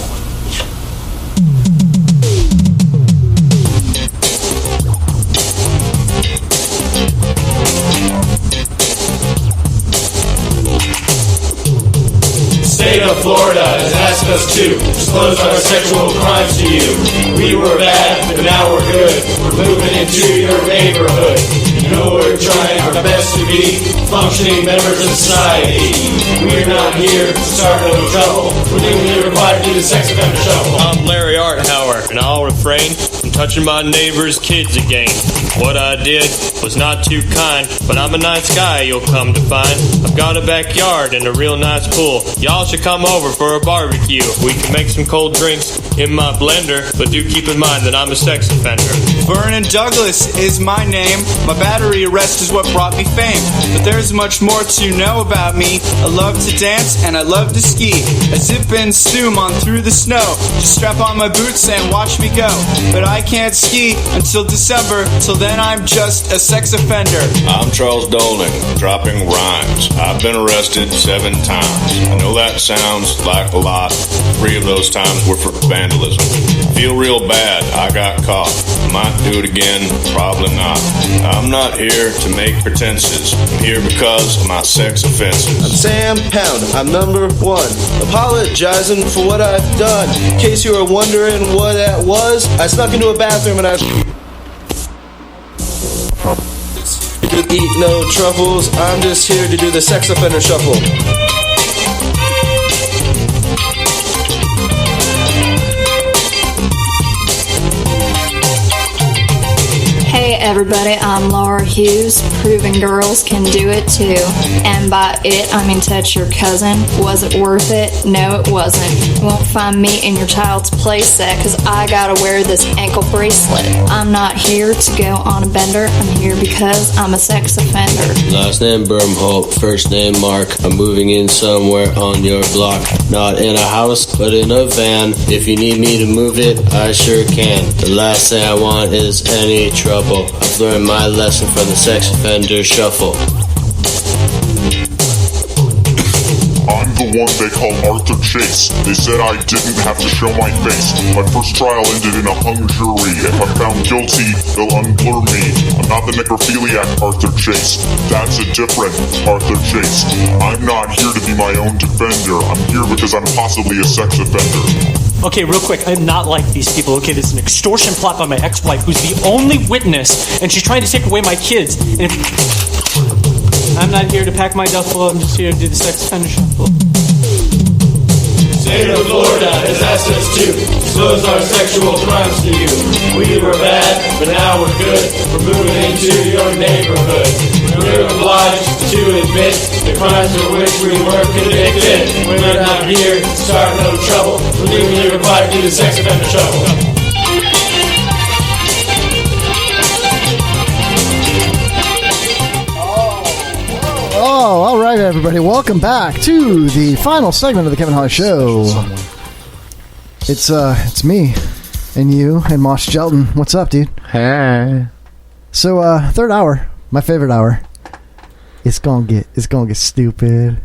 State of Florida has asked us to disclose our sexual crimes to you. We were bad, but now we're good. We're moving into your neighborhood. You know we're trying our best to be functioning members of society. We're not here to start no trouble. We're legally required to do the sex offender shuffle. I'm Larry Arthauer, and I'll refrain from touching my neighbor's kids again. What I did was not too kind, but I'm a nice guy, you'll come to find. I've got a backyard and a real nice pool. Y'all should come over for a barbecue. We can make some cold drinks in my blender, but do keep in mind that I'm a sex offender. Vernon Douglas is my name. My battery arrest is what brought me fame. But there's much more to know about me. I love to dance and I love to ski. I zip and zoom on through the snow. Just strap on my boots and watch me go. But I I can't ski until December. Till then, I'm just a sex offender. I'm Charles Dolan, dropping rhymes. I've been arrested 7 times. I know that sounds like a lot. 3 of those times were for vandalism. Feel real bad, I got caught. Might do it again, probably not. I'm not here to make pretenses. I'm here because of my sex offenses. I'm Sam Pound, I'm number 1. Apologizing for what I've done. In case you were wondering what that was, I snuck into a bathroom and I eat no truffles. I'm just here to do the sex offender shuffle. Hey everybody, I'm Laura Hughes, proving girls can do it too. And by it, I mean touch your cousin. Was it worth it? No, it wasn't. You won't find me in your child's playset, cause I gotta wear this ankle bracelet. I'm not here to go on a bender, I'm here because I'm a sex offender. Last name Bermholt, first name Mark. I'm moving in somewhere on your block. Not in a house, but in a van. If you need me to move it, I sure can. The last thing I want is any trouble. I've learned my lesson from the sex offender shuffle. I'm the one they call Arthur Chase. They said I didn't have to show my face. My first trial ended in a hung jury. If I'm found guilty, they'll unblur me. I'm not the necrophiliac Arthur Chase. That's a different Arthur Chase. I'm not here to be my own defender. I'm here because I'm possibly a sex offender. Okay, real quick, I'm not like these people. Okay, there's an extortion plot by my ex-wife who's the only witness, and she's trying to take away my kids. And I'm not here to pack my duffel, I'm just here to do the sex offender shuffle. State of Florida has asked us to disclose our sexual crimes to you. We were bad, but now we're good. We're moving into your neighborhood. We're obliged to admit the crimes for which we were convicted. We're not here to start no trouble. We're legally required to do the sex offender shuffle. Oh, all right, everybody. Welcome back to the final segment of the Kevin Holly Show. It's me and you and Mosh Jelton. What's up, dude? Hey. So, third hour, my favorite hour. It's gonna get stupid.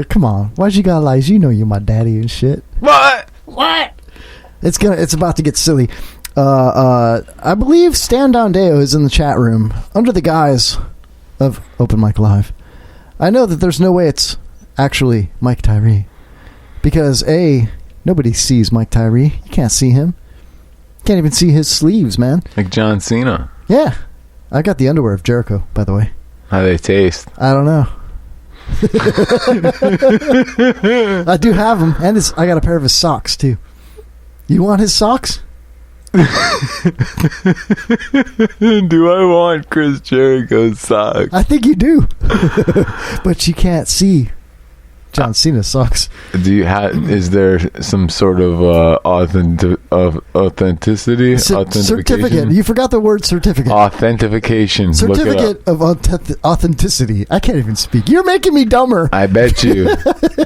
Come on, why'd you gotta lie? You know you're my daddy and shit. What? It's about to get silly. I believe Stand Down Deo is in the chat room under the guise of Open Mic Live. I know that there's no way it's actually Mike Tyree, because A, nobody sees Mike Tyree. You can't see him. Can't even see his sleeves, man. Like John Cena. Yeah. I got the underwear of Jericho, by the way. How they taste? I don't know. I do have them, and I got a pair of his socks too. You want his socks? Do I want Chris Jericho's socks? I think you do. But you can't see John Cena socks. Is there some sort of authenticity? Certificate. You forgot the word certificate. Authentication. Certificate of authenticity. I can't even speak. You're making me dumber. I bet you.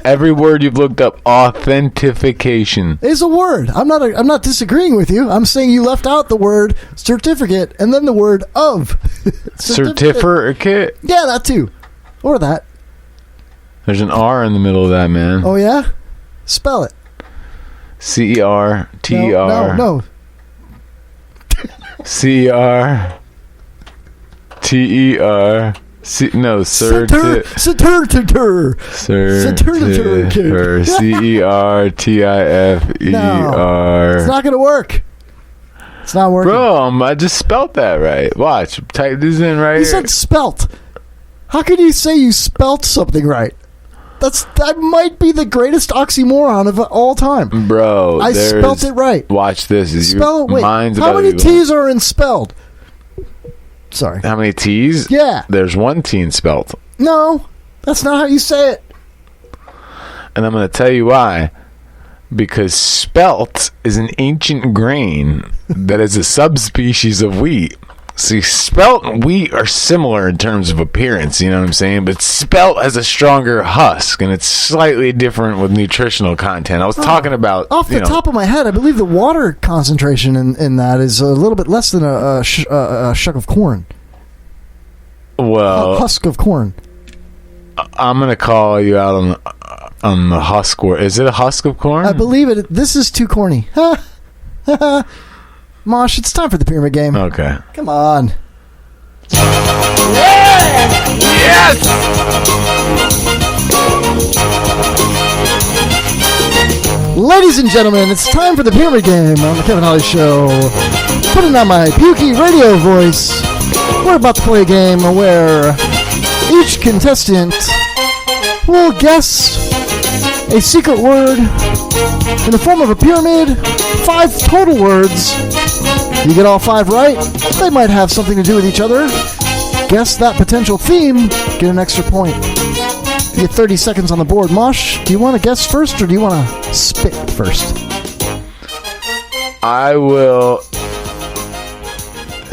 Every word you've looked up, authentication is a word. I'm not disagreeing with you. I'm saying you left out the word certificate and then the word of. Certificate? Yeah, that too. Or that. There's an R in the middle of that, man. Oh, yeah? Spell it. C-E-R-T-E-R. No. C-E-R-T-E-R. C-E-R-T-I-F-E-R. No, it's not going to work. It's not working. Bro, I just spelt that right. Watch. Type this in right here. You said spelt. How can you say you spelt something right? That might be the greatest oxymoron of all time. Bro, I spelt it right. Watch this. Spell it. Wait, how many T's are in spelled? Sorry. How many T's? Yeah. There's one T in spelt. No, that's not how you say it. And I'm going to tell you why. Because spelt is an ancient grain that is a subspecies of wheat. See, spelt and wheat are similar in terms of appearance, you know what I'm saying? But spelt has a stronger husk, and it's slightly different with nutritional content. I was talking about... Off the top of my head, I believe the water concentration in that is a little bit less than a shuck of corn. Well... A husk of corn. I'm going to call you out on the husk. Is it a husk of corn? I believe it. This is too corny. Mosh, it's time for the pyramid game. Okay. Come on. Yes! Ladies and gentlemen, it's time for the pyramid game on the Kevin Holly Show. Putting on my pukey radio voice, we're about to play a game where each contestant will guess a secret word in the form of a pyramid, 5 total words. You get all 5 right, they might have something to do with each other. Guess that potential theme, get an extra point. You get 30 seconds on the board. Mosh, do you want to guess first or do you want to spit first? I will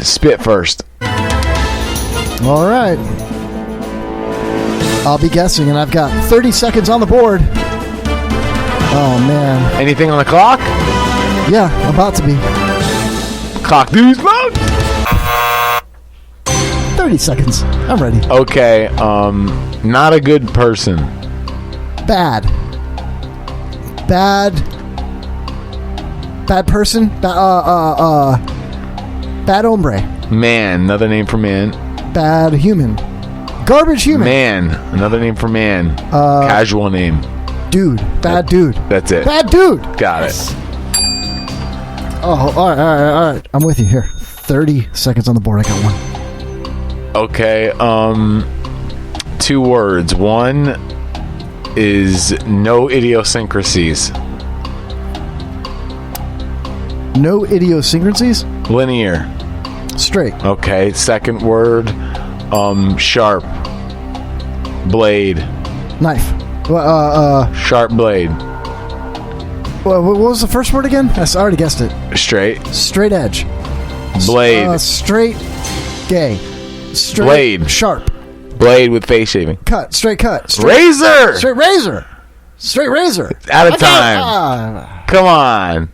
spit first. All right. I'll be guessing, and I've got 30 seconds on the board. Oh, man. Anything on the clock? Yeah, about to be. Clock dudes mode? 30 seconds. I'm ready. Okay, not a good person. Bad person. Bad hombre. Man, another name for man. Bad human. Garbage human. Man, another name for man. Casual name. Dude. Bad dude. That's it. Bad dude. Got it. Oh, all right. I'm with you here. 30 seconds on the board. I got one. Okay, 2 words. One is no idiosyncrasies. No idiosyncrasies? Linear. Straight. Okay, second word, sharp. Blade. Knife. Sharp blade. What was the first word again? I already guessed it. Straight. Straight edge. Blade. Straight gay. Straight blade. Sharp. Blade with face shaving. Cut. Straight cut. Razor. Straight razor. Straight razor. Out of time. Come on.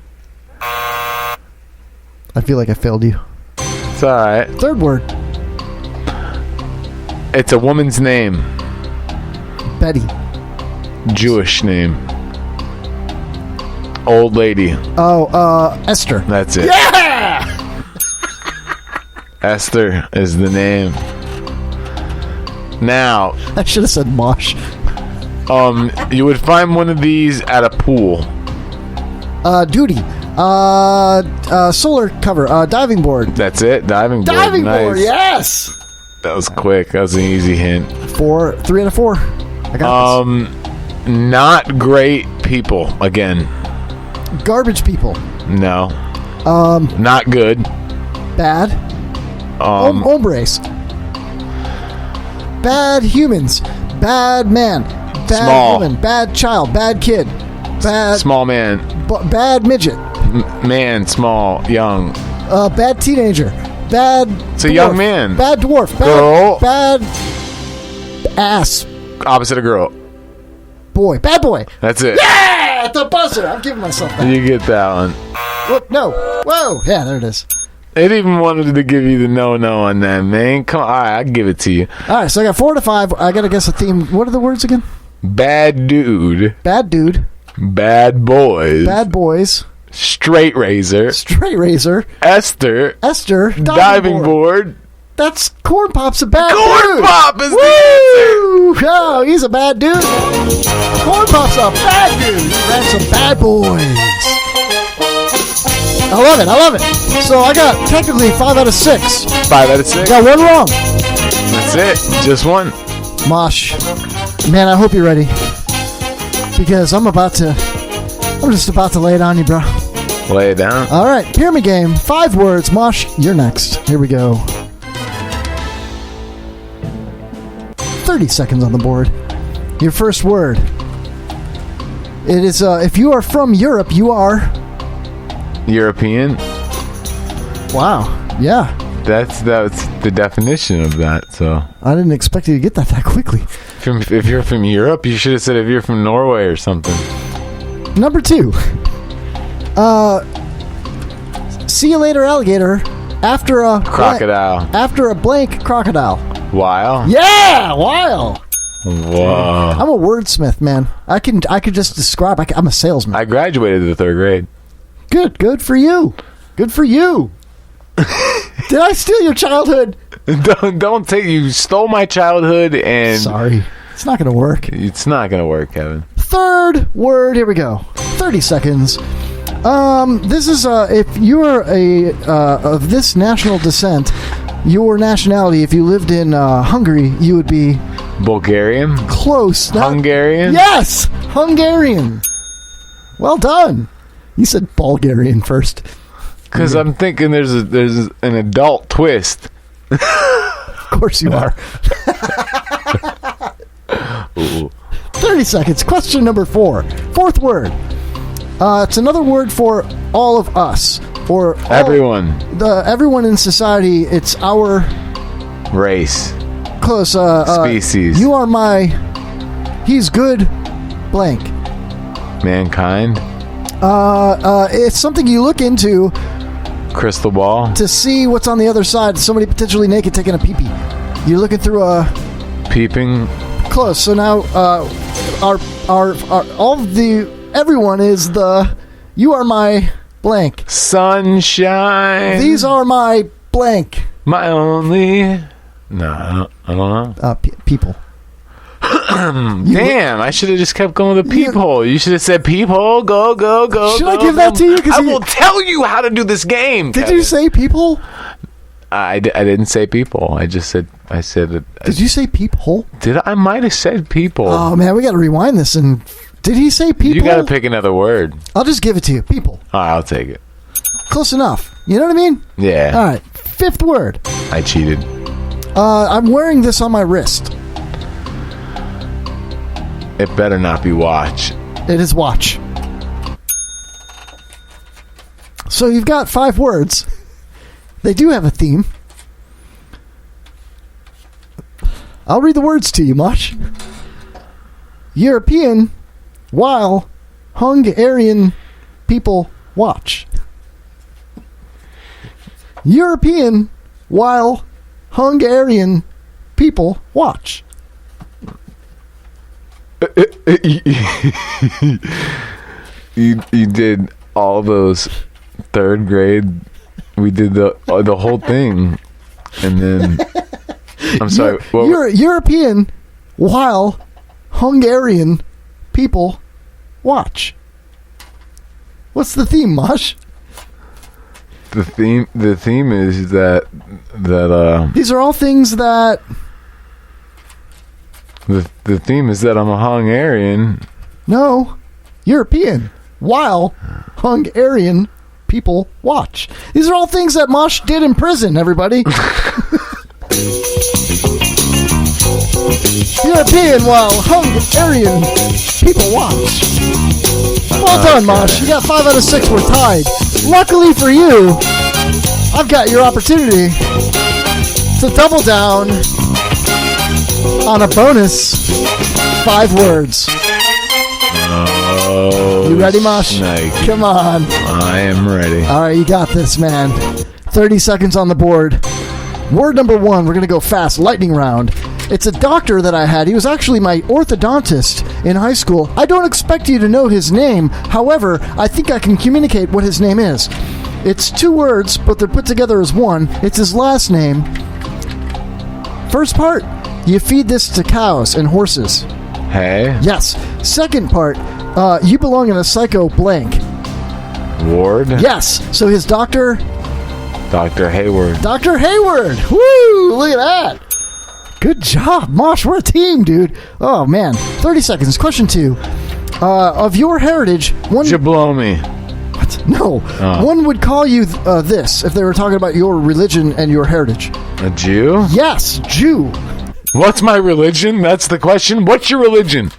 I feel like I failed you. It's all right. Third word. It's a woman's name. Betty. Jewish name. Old lady. Oh, Esther. That's it. Yeah! Esther is the name. Now, I should have said Mosh. You would find one of these at a pool. Duty. Solar cover. Diving board. That's it. Diving board. Diving nice. board. Yes. That was quick. That was an easy hint. 3 out of 4. I got this. Not great people. Again. Garbage people. No. Not good. Bad. Hombres. Bad humans. Bad man. Bad Small. woman. Bad child. Bad kid. Bad small man. Bad midget. Man, small, young. Bad teenager. Bad. It's a young man. Bad dwarf. Bad, girl. Bad ass. Opposite of girl. Boy. Bad boy. That's it. Yeah! At the buzzer. I'm giving myself that. You get that one. Whoop, no. Whoa. Yeah, there it is. It even wanted to give you the no on that, man. Come on. All right, I'll give it to you. All right, so I got 4 to 5. I got to guess a theme. What are the words again? Bad dude. Bad dude. Bad boys. Bad boys. Straight razor. Straight razor. Esther. Diving board. That's Corn Pop's a bad Corn dude. Pop is Woo! the answer. Oh, he's a bad dude. Corn Pop's a bad dude. He ran some bad boys. I love it. So I got technically 5 out of 6. 5 out of 6. Got 1 wrong. That's it. Just 1. Mosh, man, I hope you're ready. Because I'm just about to lay it on you, bro. Lay it down. All right, pyramid game. 5 words. Mosh, you're next. Here we go. 30 seconds on the board. Your first word. It is, if you are from Europe, you are... European. Wow. Yeah. That's the definition of that. So I didn't expect you to get that quickly. If you're from Europe, you should have said if you're from Norway or something. Number 2. See you later, alligator. After a crocodile. After a blank crocodile. While? Yeah, while. Whoa. I'm a wordsmith, man. I could just describe. I'm a salesman. I graduated the 3rd grade. Good for you. Good for you. Did I steal your childhood? Don't take. You stole my childhood, and sorry, it's not gonna work. It's not gonna work, Kevin. 3rd word. Here we go. 30 seconds. This is if you are of this national descent, your nationality. If you lived in Hungary, you would be Bulgarian. Close. Hungarian. Yes, Hungarian. Well done. You said Bulgarian first. Because I'm thinking there's an adult twist. Of course you are. 30 seconds. Question number 4. 4th word. It's another word for all of us. Or everyone. Everyone in society. It's our... race. Close. Species. You are my... He's good... blank. Mankind. It's something you look into... crystal ball. To see what's on the other side. Somebody potentially naked taking a pee-pee. You're looking through a... Peeping. Close. So now, our all of the... Everyone is the... You are my blank. Sunshine. These are my blank. My only... No, I don't know. People. Damn, I should have just kept going with the peephole. You should have said peephole, go. Should I give that to you? I will tell you how to do this game. Did you say people? I didn't say people. I said it. Did you say peephole? I might have said people. Oh man, we got to rewind this. And did he say people? You got to pick another word. I'll just give it to you. People. All right, I'll take it. Close enough. You know what I mean? Yeah. All right. 5th word. I cheated. I'm wearing this on my wrist. It better not be watch. It is watch. So you've got 5 words. They do have a theme. I'll read the words to you, Mosh. European, while Hungarian people watch. European, while Hungarian people watch. You did all those 3rd grade. We did the whole thing, and then I'm sorry. You're European, while Hungarian people watch. What's the theme, Mosh? The theme is that these are all things that. The theme is that I'm a Hungarian. No, European. While Hungarian people watch. These are all things that Mosh did in prison, everybody. European while Hungarian people watch. Well done, Mosh. You got 5 out of 6. We're tied. Luckily for you, I've got your opportunity to double down on a bonus 5 words. Oh, you ready, Mosh? Snake. Come on. I am ready. All right, you got this, man. 30 seconds on the board. Word number 1, we're going to go fast. Lightning round. It's a doctor that I had. He was actually my orthodontist in high school. I don't expect you to know his name. However, I think I can communicate what his name is. It's 2 words, but they're put together as one. It's his last name. First part, you feed this to cows and horses. Hey? Yes. Second part, you belong in a psycho blank. Ward? Yes. So his doctor... Dr. Hayward. Dr. Hayward! Woo! Look at that! Good job, Mosh. We're a team, dude. Oh, man. 30 seconds. Question 2. Of your heritage, one... Jablomi. What? No. Oh. One would call you this if they were talking about your religion and your heritage. A Jew? Yes, Jew. What's my religion? That's the question. What's your religion?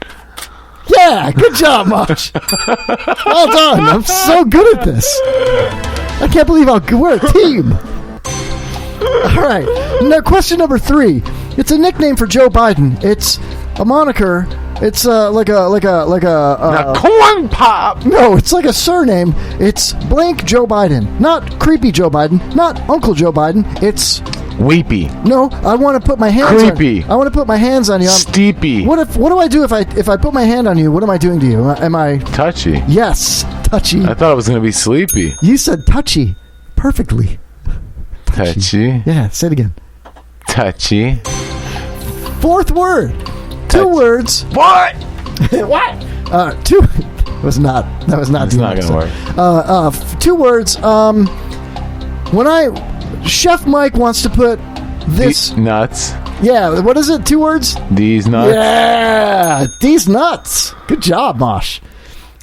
Yeah, good job, Mosh. Well done. I'm so good at this. I can't believe how good we're a team. All right. Now, question number 3. It's a nickname for Joe Biden. It's a moniker. It's like a corn pop. No, it's like a surname. It's blank Joe Biden, not creepy Joe Biden, not Uncle Joe Biden. It's weepy. No, I want to put my hands. Creepy. I want to put my hands on you. Steepy. What do I do if I put my hand on you? What am I doing to you? Am I touchy? Yes, touchy. I thought it was going to be sleepy. You said touchy, perfectly. Touchy. Yeah, say it again. Touchy. 4th word. 2 words. What? What? 2. That was not. It's not going to work. 2 words. When Chef Mike wants to put this nuts. Yeah. What is it? 2 words. These nuts. Yeah. These nuts. Good job, Mosh.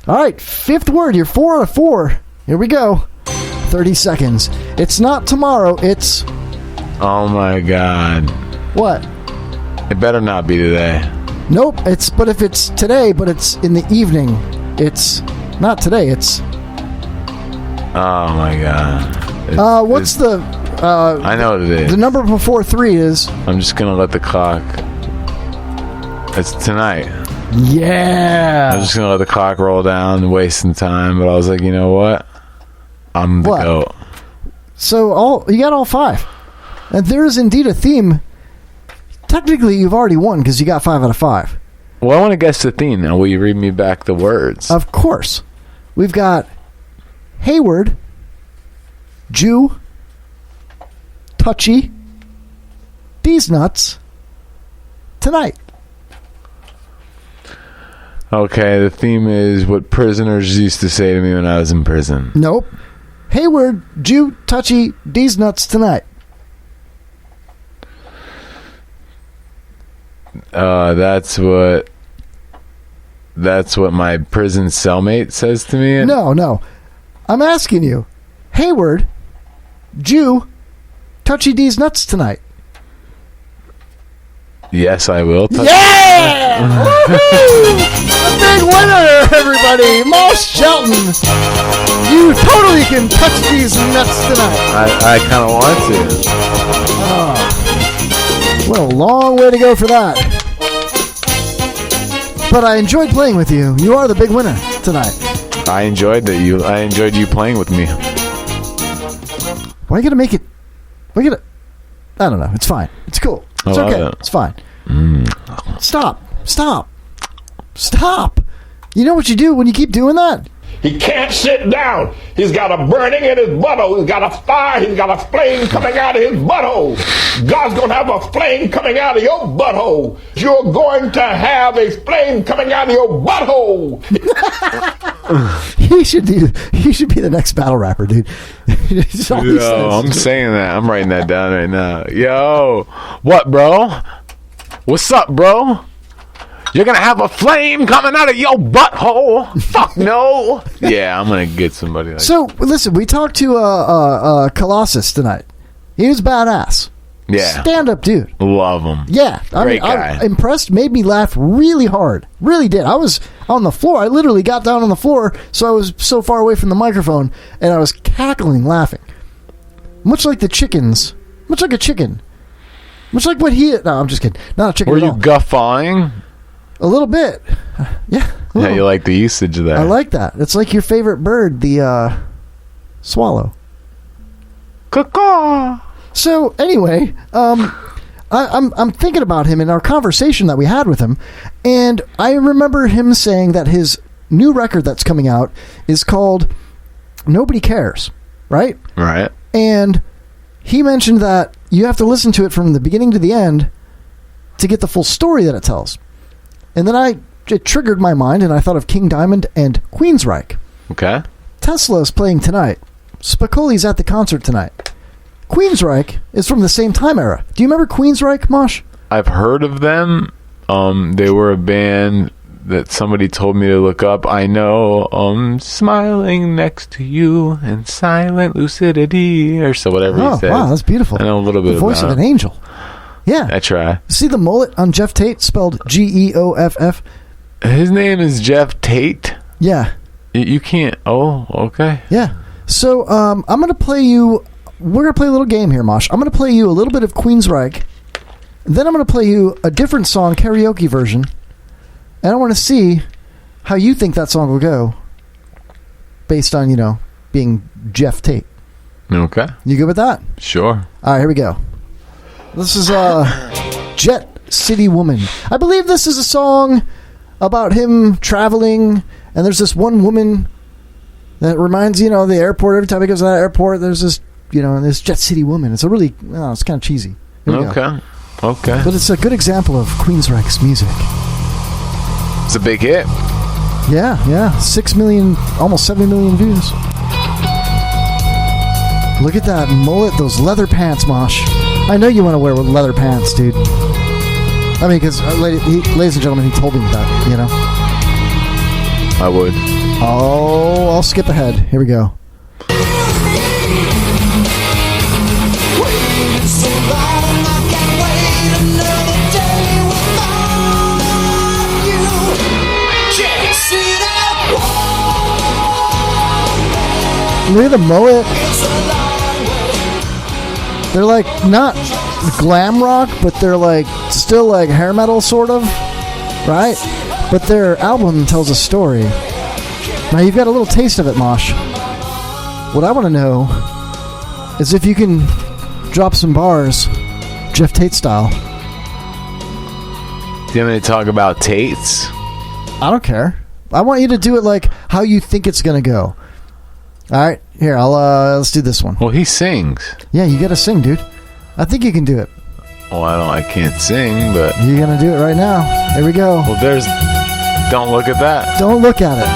All right. 5th word. You're 4 out of 4. Here we go. 30 seconds. It's not tomorrow. It's. Oh my God. What? It better not be today. Nope. But if it's today, but it's in the evening, it's not today. It's. Oh my God. What's the? I know what it is. The number before 3 is. I'm just gonna let the clock. It's tonight. Yeah. I'm just gonna let the clock roll down, wasting time. But I was like, you know what? I'm the GOAT. So you got all 5, and there is indeed a theme. Technically, you've already won because you got 5 out of 5. Well, I want to guess the theme now. Will you read me back the words? Of course. We've got Hayward, Jew, touchy, these nuts, tonight. Okay, the theme is what prisoners used to say to me when I was in prison. Nope. Hayward, Jew, touchy, these nuts, tonight. That's what my prison cellmate says to me. No. I'm asking you. Hayward, Jew, touchy these nuts tonight. Yes, I will. Yeah! A big winner, everybody. Mosh Shelton. You totally can touch these nuts tonight. I kind of want to. Oh, what a long way to go for that. But I enjoyed playing with you. You are the big winner tonight. I enjoyed you playing with me. Why are you gonna make it? I don't know. It's fine. It's cool. It's okay. It's fine. Stop. You know what you do when you keep doing that? He can't sit down. He's got a burning in his butthole. He's got a fire. He's got a flame coming out of his butthole. God's going to have a flame coming out of your butthole. You're going to have a flame coming out of your butthole. He should be the next battle rapper, dude. Yo, I'm saying that. I'm writing that down right now. Yo, what, bro? What's up, bro? You're going to have a flame coming out of your butthole. Fuck no. Yeah, I'm going to get somebody like that. So, listen, we talked to Killahsiz tonight. He was badass. Yeah. Stand-up dude. Love him. Yeah. Great guy. I'm impressed. Made me laugh really hard. Really did. I was on the floor. I literally got down on the floor, so I was so far away from the microphone, and I was cackling, laughing. Much like the chickens. Much like a chicken. Much like what he... No, I'm just kidding. Not a chicken Were at you all. guffawing? A little bit. Yeah. Yeah, you like the usage of that. I like that. It's like your favorite bird, the swallow. Caw. So anyway, I'm thinking about him in our conversation that we had with him, and I remember him saying that his new record that's coming out is called Nobody Cares, right? Right. And he mentioned that you have to listen to it from the beginning to the end to get the full story that it tells. And then it triggered my mind, and I thought of King Diamond and Queensryche. Okay. Tesla's playing tonight. Spicoli's at the concert tonight. Queensryche is from the same time era. Do you remember Queensryche, Mosh? I've heard of them. They were a band that somebody told me to look up. I know Smiling Next to You in Silent Lucidity, or so whatever he said. Wow, that's beautiful. I know a little bit the voice about of an angel. Yeah. I try. See the mullet on Jeff Tate, spelled Geoff? His name is Jeff Tate? Yeah. You can't... Oh, okay. Yeah. So, I'm going to play you we're going to play a little game here, Mosh. I'm going to play you a little bit of Queensryche. Then I'm going to play you a different song, karaoke version. And I want to see how you think that song will go based on, being Jeff Tate. Okay. You good with that? Sure. All right, here we go. This is Jet City Woman. I believe this is a song about him traveling, and there's this one woman that reminds the airport. Every time he goes to that airport, there's this this Jet City Woman. It's a really it's kind of cheesy. Okay. But it's a good example of Queensryche's music. It's a big hit. Yeah. 6 million, almost 7 million views. Look at that mullet, those leather pants, Mosh. I know you want to wear leather pants, dude. I mean, because, ladies and gentlemen, he told me that, I would. Oh, I'll skip ahead. Here we go. Look at the mullet. They're like not glam rock, but they're like still like hair metal sort of, right? But their album tells a story. Now you've got a little taste of it, Mosh. What I want to know is if you can drop some bars, Jeff Tate style. Do you want me to talk about Tates? I don't care. I want you to do it like how you think it's gonna go. All right, here, let's do this one. Well, he sings. Yeah, you gotta sing, dude. I think you can do it. Well, I can't sing, but you're gonna do it right now. Here we go. Well, don't look at that. Don't look at it.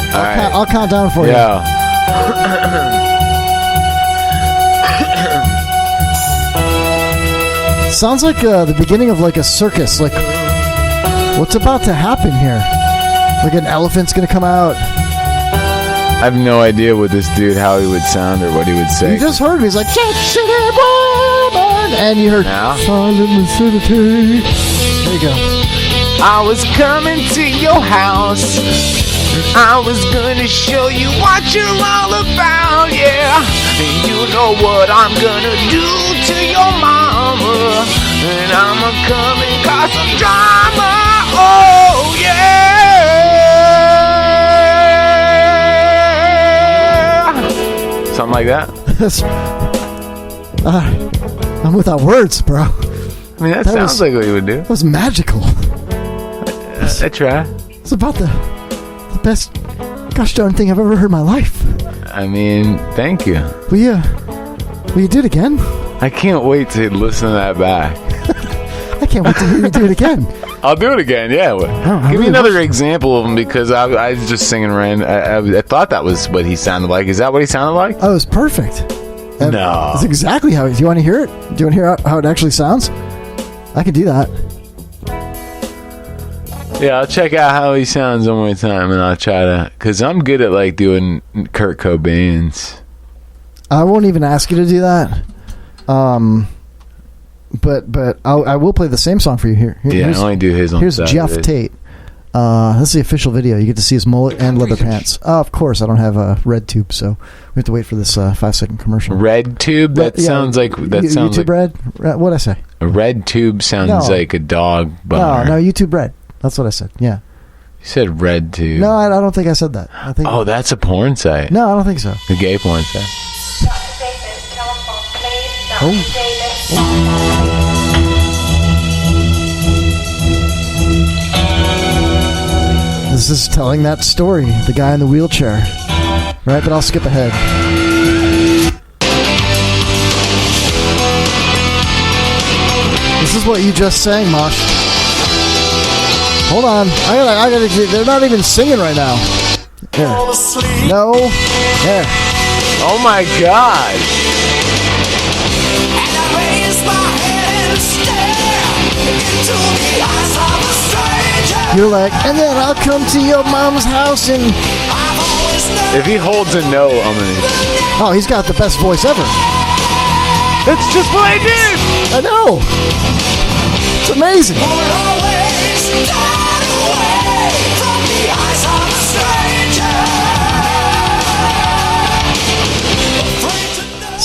Okay. I'll count down for you. Yeah. Sounds like the beginning of like a circus. Like, what's about to happen here? Like an elephant's gonna come out. I have no idea what this dude, how he would sound or what he would say. You just heard me. He's like, Jet City Woman! And you heard, Silent Lucidity. There you go. I was coming to your house. I was gonna show you what you're all about, yeah. And you know what I'm gonna do to your mama. And I'ma come and cause some drama, oh yeah. Something like that? I'm without words, bro. I mean, that sounds like what you would do. That was magical. I try. It's about the best gosh darn thing I've ever heard in my life. I mean, thank you. Will you do it again? I can't wait to listen to that back. I can't wait to hear you do it again. I'll do it again, yeah. Give me another example of him because I was just singing random. I thought that was what he sounded like. Is that what he sounded like? Oh, it was perfect. No. That's exactly how. Do you want to hear it? Do you want to hear how it actually sounds? I can do that. Yeah, I'll check out how he sounds one more time, and I'll try to, because I'm good at like doing Kurt Cobain's. I won't even ask you to do that. But I will play the same song for you here. I only do his on Here's Saturdays. Jeff Tate. This is the official video. You get to see his mullet and leather pants. Of course, I don't have a red tube, so we have to wait for this 5-second commercial. Red tube? That sounds like sounds YouTube like red. What'd I say? A red tube sounds like a dog boner. No, YouTube red. That's what I said. Yeah. You said red tube. No, I don't think I said that. I think. Oh, that's a porn site. No, I don't think so. A gay porn site. This is telling that story, the guy in the wheelchair. Right, but I'll skip ahead. This is what you just sang, Mosh. Hold on. I gotta, they're not even singing right now. Here. No. There. Oh my God. You're like, and then I'll come to your mom's house and... If he holds a note, I'm gonna... Oh, he's got the best voice ever. That's just what I did! I know! It's amazing!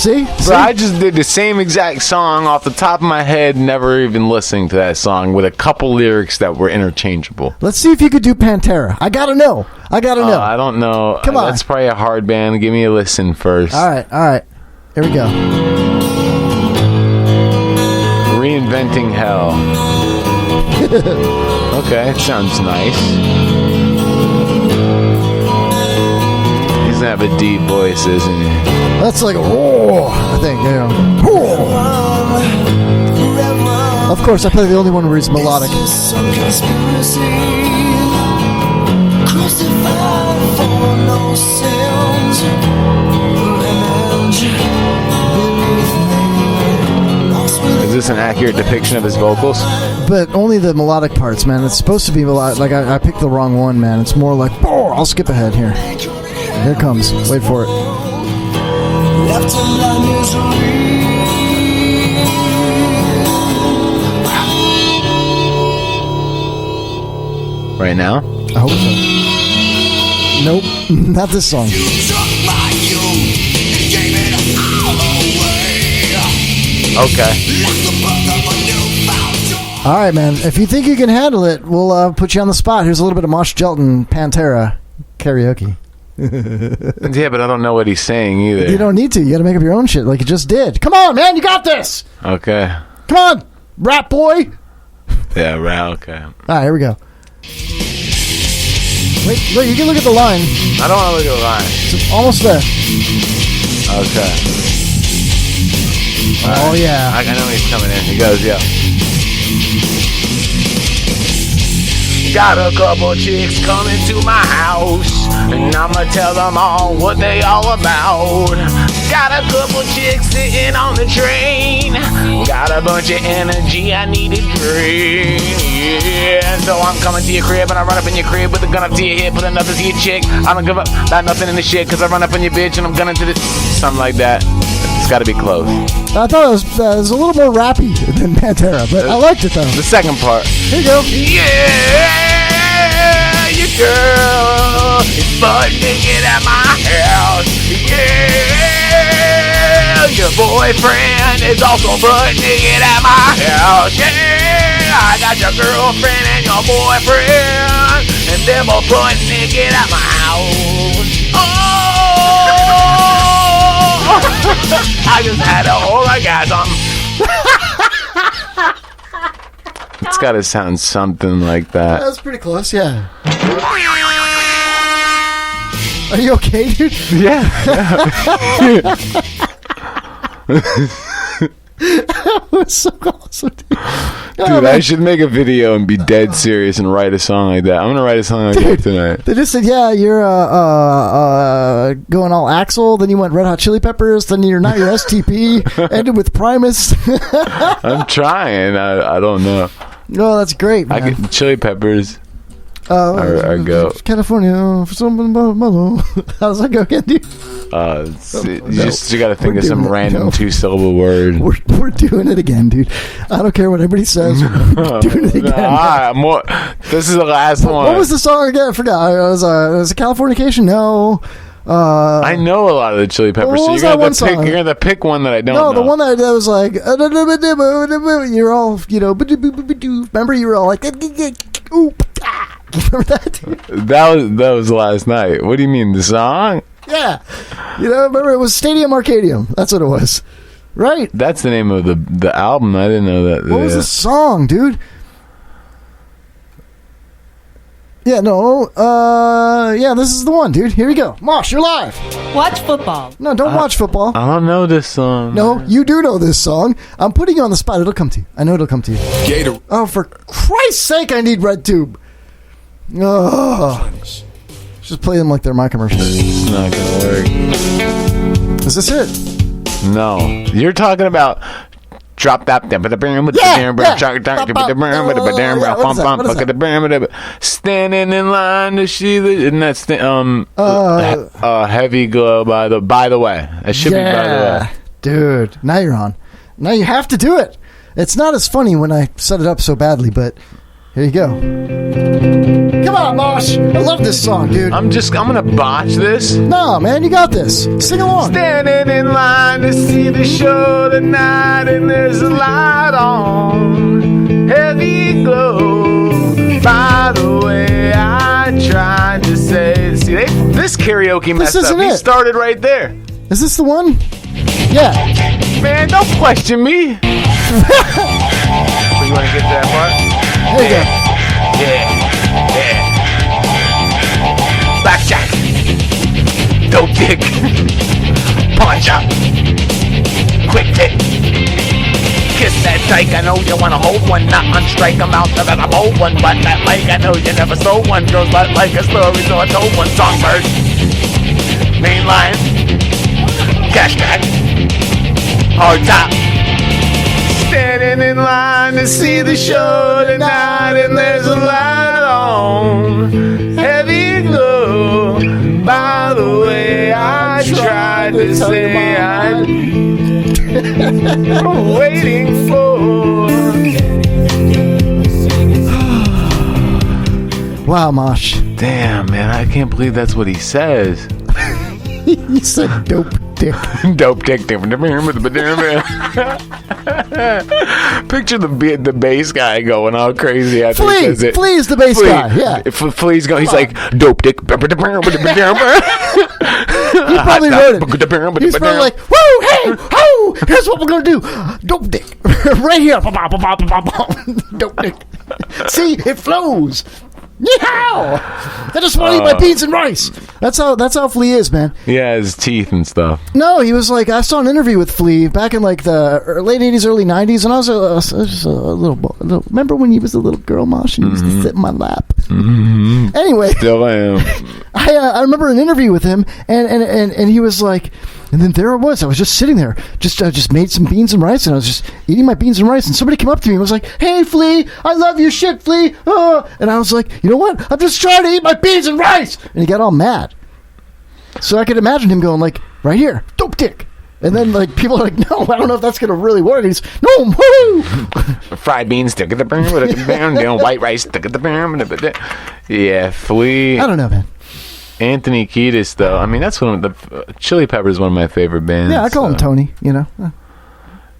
See? Bro, I just did the same exact song off the top of my head, never even listening to that song, with a couple lyrics that were interchangeable. Let's see if you could do Pantera. I gotta know. I don't know. Come on. That's probably a hard band. Give me a listen first. All right. Here we go. Reinventing Hell. Okay, it sounds nice. He's gonna have a deep voice, isn't he? That's like a roar, I think. Yeah. Of course, I play the only one where he's melodic. Is this an accurate depiction of his vocals? But only the melodic parts, man. It's supposed to be melodic. Like, I picked the wrong one, man. It's more like, oh, I'll skip ahead here. Here it comes. Wait for it. Right now? I hope so. Nope, not this song. Okay. All right, man. If you think you can handle it, we'll put you on the spot. Here's a little bit of Mosh Jelton Pantera karaoke. Yeah, but I don't know what he's saying either. You don't need to. You got to make up your own shit like you just did. Come on, man. You got this. Okay. Come on, rap boy. Yeah, right. Okay. All right, here we go. Wait, you can look at the line. I don't want to look at the line. It's almost there. Okay. Oh, yeah. I know he's coming in. He goes, yeah. Got a couple chicks coming to my house, and I'ma tell them all what they all about. Got a couple chicks sitting on the train, got a bunch of energy I need to drain. Yeah, so I'm coming to your crib, and I run up in your crib with a gun up to your hip, put another to your chick. I don't give up about nothing in the shit, cause I run up on your bitch and I'm gunning to the... Something like that. It's gotta be close. I thought it was a little more rappy than Pantera, but I liked it though. The second part. Here you go. Yeah, your girl is butt naked at my house. Yeah, your boyfriend is also butt naked at my house. Yeah, I got your girlfriend and your boyfriend, and they're both butt naked at my house. Oh, I just had a whole orgasm. It's got to sound something like that. That was pretty close, yeah. Are you okay, dude? Yeah. That was so awesome, dude. Dude, I should make a video and be dead serious and write a song like that. I'm gonna write a song like that tonight. They just said, yeah, you're going all Axl, then you went Red Hot Chili Peppers, then you're not your STP, ended with Primus. I'm trying. I don't know. No, that's great, man. I get Chili Peppers. Or go California for something about mellow. How does that go again, dude? You got to think of some random 2-syllable word. We're doing it again, dude. I don't care what everybody says. We're doing it again. This is the last one. What was the song again? I forgot. It was a Californication. No. I know a lot of the Chili Peppers, so you're gonna have to pick one that I don't know. No, the one that was like, you're all, remember you were all like, ooh, remember that? That was last night. What do you mean, the song? Yeah, remember it was Stadium Arcadium. That's what it was, right? That's the name of the album. I didn't know that. What was the song, dude? Yeah, no, this is the one, dude. Here we go. Mosh, you're live. Watch football. No, don't watch football. I don't know this song. No, you do know this song. I'm putting you on the spot. It'll come to you. I know it'll come to you. Gator. Oh, for Christ's sake, I need RedTube. Oh. Just play them like they're my commercials. It's not gonna work. Is this it? No. You're talking about drop that standing in line to see the, and that's the heavy glow by the way. That should be by the way. Dude, now you're on. Now you have to do it. It's not as funny when I set it up so badly, but Here you go. Come on, Mosh. I love this song, dude. I'm gonna botch this. No, man, you got this. Sing along. Standing in line to see the show tonight, and there's a light on, heavy glow. By the way, I tried to say, see, this karaoke messed up. He started right there. Is this the one? Yeah. Man, don't question me. So you want to get to that part? There you go. Yeah. Blackjack. Dope dick. Punch up. Quick hit. Kiss that dyke, I know you wanna hold one, not unstrike a mouth of a bold one, but that like I know you never stole one. Girls like a story, so I told one. Songbird. Main line. Cash tag. Hard top. Standing in line to see the show tonight, and there's a light on, heavy glow. By the way, I tried to say I'm waiting for. Wow, Mosh. Damn, man, I can't believe that's what he says. He said dope dick. Dope dick. Picture the bass guy going all crazy after he says it. Flea's the bass guy, yeah. If Flea's going, he's like, dope dick. He probably wrote it. He's probably like, woo, hey, ho, here's what we're going to do. Dope dick. Right here. Dope dick. See, it flows. Yeehaw! I just want to eat my beans and rice. That's how Flea is, man. Yeah, his teeth and stuff. No, he was like, I saw an interview with Flea back in like the late 80s, early 90s, and I was just a little. Remember when he was a little girl, Mosh, and he used to sit in my lap? Mm-hmm. Anyway, still am. I remember an interview with him, and he was like, and then there I was just sitting there, just made some beans and rice, and I was just eating my beans and rice, and somebody came up to me and was like, hey, Flea, I love your shit, Flea. And I was like, you know what? I'm just trying to eat my beans and rice. And he got all mad. So I could imagine him going like, right here, dope dick. And then like people are like, no, I don't know if that's gonna really work. And he's no, woo! Fried beans, stick at the white rice, stick at the yeah, Flea. I don't know, man. Anthony Kiedis, though. I mean, that's one of the Chili Peppers is one of my favorite bands. Yeah, I call him Tony. You know.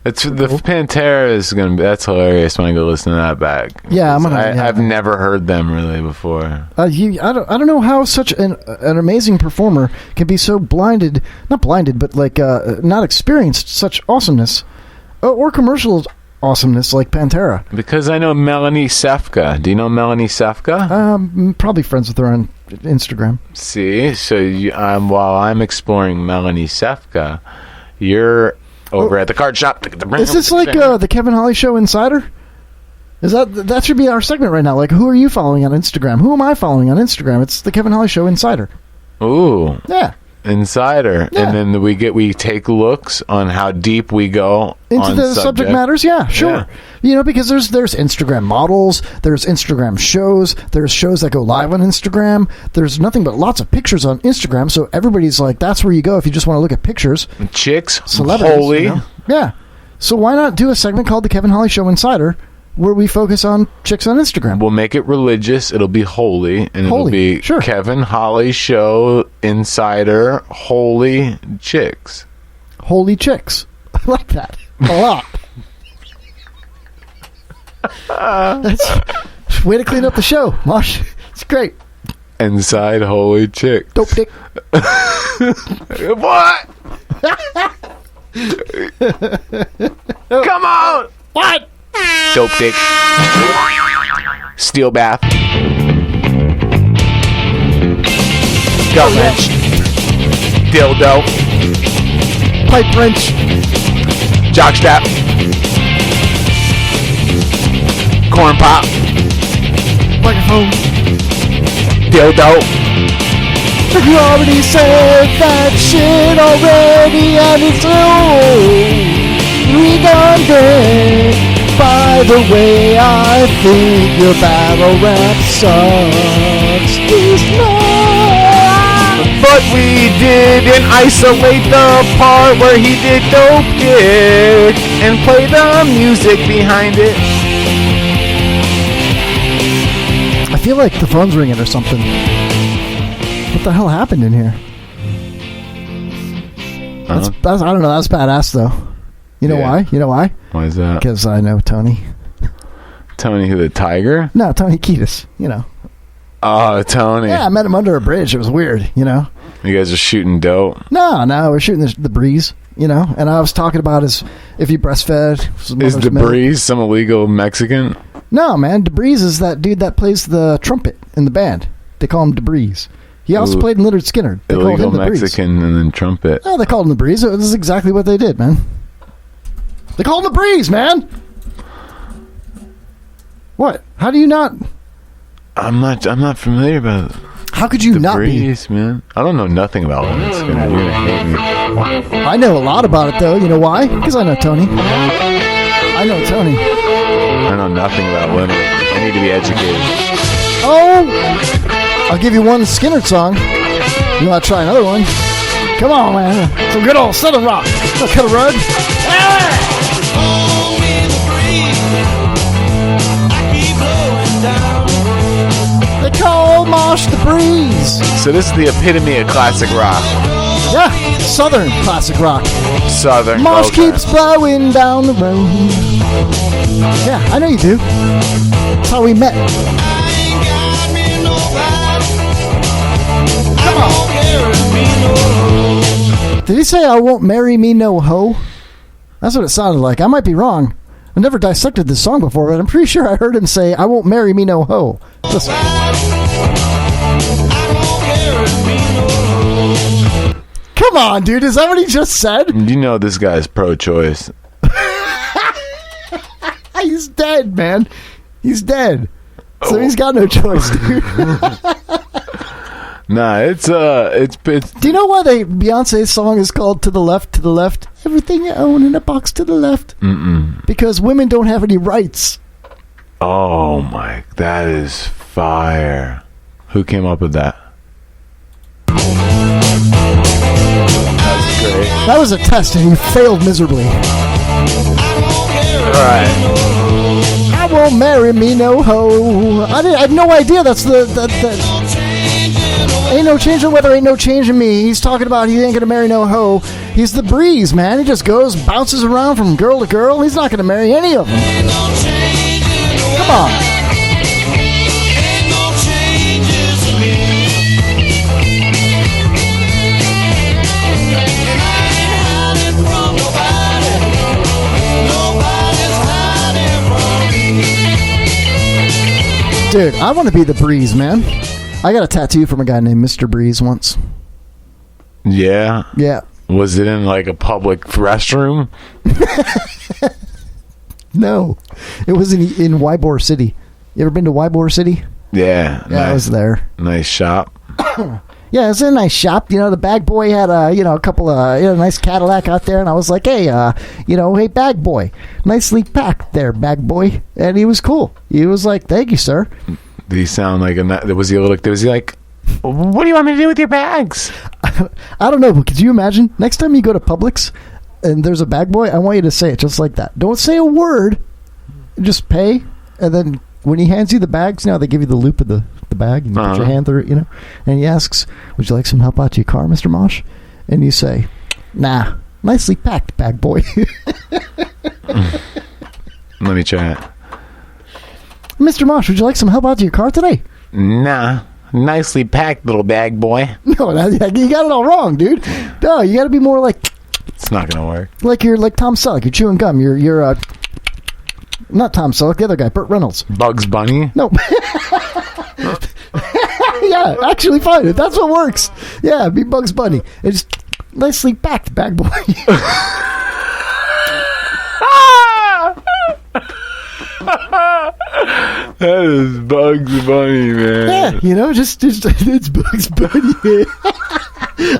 It's the Pantera is gonna be. That's hilarious when I go listen to that back. Yeah, I've never heard them really before. I don't know how such an amazing performer can be so blinded, not blinded, but like not experienced such awesomeness or commercial awesomeness like Pantera. Because I know Melanie Sefka. Do you know Melanie Sefka? Probably friends with her on Instagram. See, so while I'm exploring Melanie Sefka, you're over at the card shop. Is this like the Kevin Holly Show Insider? Is that should be our segment right now? Like, who are you following on Instagram? Who am I following on Instagram? It's the Kevin Holly Show Insider. Ooh, yeah, Insider, yeah. And then we take looks on how deep we go into the subject matters. Yeah, sure. Yeah. You know, because there's Instagram models, there's Instagram shows, there's shows that go live on Instagram. There's nothing but lots of pictures on Instagram. So everybody's like, that's where you go if you just want to look at pictures. Chicks, celebrities, holy, you know? Yeah. So why not do a segment called the Kevin Holly Show Insider, where we focus on chicks on Instagram? We'll make it religious. It'll be holy, and it'll be sure. Kevin Holly Show Insider Holy Chicks. Holy chicks. I like that a lot. That's way to clean up the show, Mosh. It's great. Inside Holy Chicks. Dope dick. What? Come on. What? Dope dick. Steel bath. Gut wrench. Dildo. Pipe wrench. Jockstrap. Corn pop. Microphone. Dildo. You already said that shit already, and it's so redundant. By the way, I think your battle rap sucks. He's not. But we didn't isolate the part where he did dope dick and play the music behind it. feel like the phone's ringing or something. What the hell happened in here? That's, I don't know. That's badass, though. You know why? You know why? Why is that? Because I know Tony. Tony who, the tiger? No, Tony Kiedis, you know. Oh, Tony. Yeah, I met him under a bridge. It was weird, you know. You guys are shooting dope? No, we're shooting the breeze, you know. And I was talking about if you breastfed. Is the breeze some illegal Mexican? No, man. DeBreeze is that dude that plays the trumpet in the band. They call him DeBreeze. He also played in Lynyrd Skynyrd. They illegal called him Mexican and then trumpet. No, they called him the Breeze. This is exactly what they did, man. They called him the Breeze, man. What? How do you not? I'm not familiar about it. How could you not Breeze, man? I don't know nothing about Lynyrd Skynyrd. You're gonna hate me. I know a lot about it, though. You know why? Because I know Tony. I know Tony. I know nothing about Lynyrd. I need to be educated. Oh! I'll give you one Skynyrd song. You want to try another one? Come on, man. Some good old Southern rock. Let's cut a rug. They call Mosh the Breeze. So this is the epitome of classic rock. Yeah, Southern classic rock. Southern. Mosh keeps blowing down the road. Yeah, I know you do. That's how we met. Come on. Did he say I won't marry me no hoe? That's what it sounded like. I might be wrong. I've never dissected this song before, but I'm pretty sure I heard him say I won't marry me no hoe. Listen. Come on, dude. Is that what he just said? You know this guy's pro-choice. He's dead, man. He's dead. So he's got no choice, dude. Nah, it's Do you know why Beyonce's song is called To the Left, Everything you own in a box to the left? Mm-mm. Because women don't have any rights. Oh my, that is fire. Who came up with that? That's great. That was a test and you failed miserably. Alright. I won't marry me no hoe. I had no idea that's the ain't no change in weather, ain't no change in me. He's talking about he ain't gonna marry no hoe. He's the Breeze, man. He just bounces around from girl to girl. He's not gonna marry any of them. Come on. Dude, I want to be the Breeze, man. I got a tattoo from a guy named Mr. Breeze once. Yeah? Yeah. Was it in like a public restroom? No. It was in Ybor City. You ever been to Ybor City? Yeah. Yeah, nice. I was there. Nice shop. Yeah, it was a nice shop. You know, the bag boy had a couple of a nice Cadillac out there, and I was like, hey, hey, bag boy, nicely packed there, bag boy, and he was cool. He was like, thank you, sir. Did he sound like was he like, what do you want me to do with your bags? I don't know, but could you imagine next time you go to Publix and there's a bag boy, I want you to say it just like that. Don't say a word, just pay, and then when he hands you the bags, they give you the loop of the bag, and you put your hand through it, and he asks, would you like some help out to your car, Mr. Mosh? And you say, nah, nicely packed, bag boy. Let me try it. Mr. Mosh, would you like some help out to your car today? Nah, nicely packed, little bag boy. No, you got it all wrong, dude. No, you got to be more like... It's not going to work. Like you're like Tom Selleck, you're chewing gum, you're not Tom Selleck, the other guy, Burt Reynolds. Bugs Bunny? No. Yeah, actually fine. If that's what works. Yeah, be Bugs Bunny. It's nicely packed, bag boy. That is Bugs Bunny, man. Yeah, just it's Bugs Bunny, man.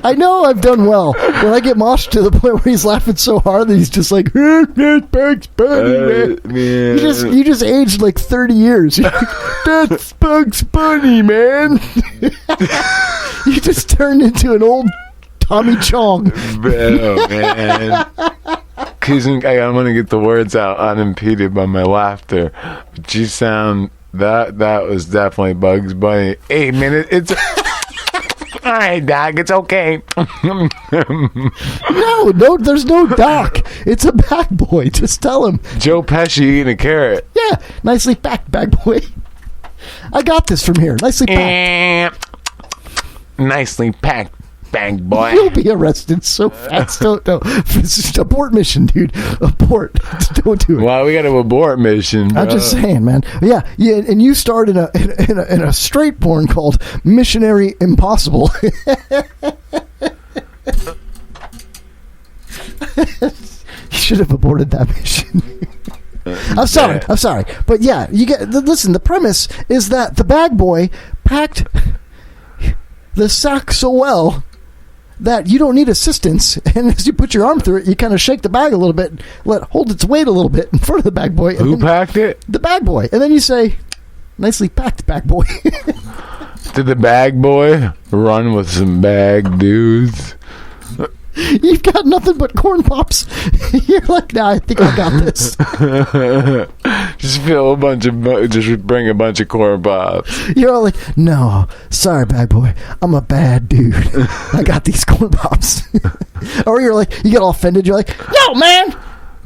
I know I've done well when I get Mosh to the point where he's laughing so hard that he's just like, that's Bugs Bunny, man. You just aged like 30 years. That's Bugs Bunny, man. You just turned into an old Tommy Chong. Oh, man. I'm going to get the words out unimpeded by my laughter. But you sound That was definitely Bugs Bunny. Hey, man, it's all right, Doc. It's okay. No, there's no Doc. It's a bag boy. Just tell him. Joe Pesci eating a carrot. Yeah, nicely packed, bag boy. I got this from here. Nicely packed. Nicely packed, bag boy. You'll be arrested so fast. Don't. It's abort mission, dude. Abort. Don't do it. Why we got to abort mission, bro? I'm just saying, man. Yeah, and you starred in a straight porn called Missionary Impossible. You should have aborted that mission. I'm sorry. But yeah, you get. Listen, the premise is that the bag boy packed the sack so well that you don't need assistance, and as you put your arm through it, you kind of shake the bag a little bit, hold its weight a little bit in front of the bag boy. Who packed it? The bag boy. And then you say, nicely packed, bag boy. Did the bag boy run with some bag dudes? You've got nothing but corn pops. You're like, nah, I think I got this. Just bring a bunch of corn pops. You're all like, no, sorry, bag boy, I'm a bad dude. I got these corn pops. Or you're like, you get all offended. You're like, yo, man,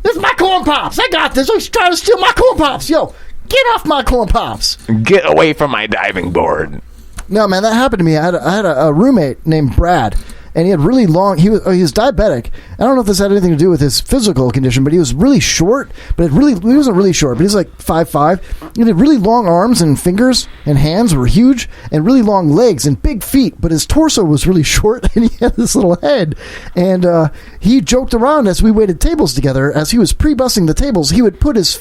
this is my corn pops. I got this. He's trying to steal my corn pops. Yo, get off my corn pops. Get away from my diving board. No, man, that happened to me. I had a roommate named Brad. And he had really long. He was diabetic. I don't know if this had anything to do with his physical condition, but he was really short. But he wasn't really short. But he was like 5'5". He had really long arms and fingers, and hands were huge, and really long legs and big feet. But his torso was really short, and he had this little head. And he joked around as we waited tables together. As he was pre-bussing the tables, he would put his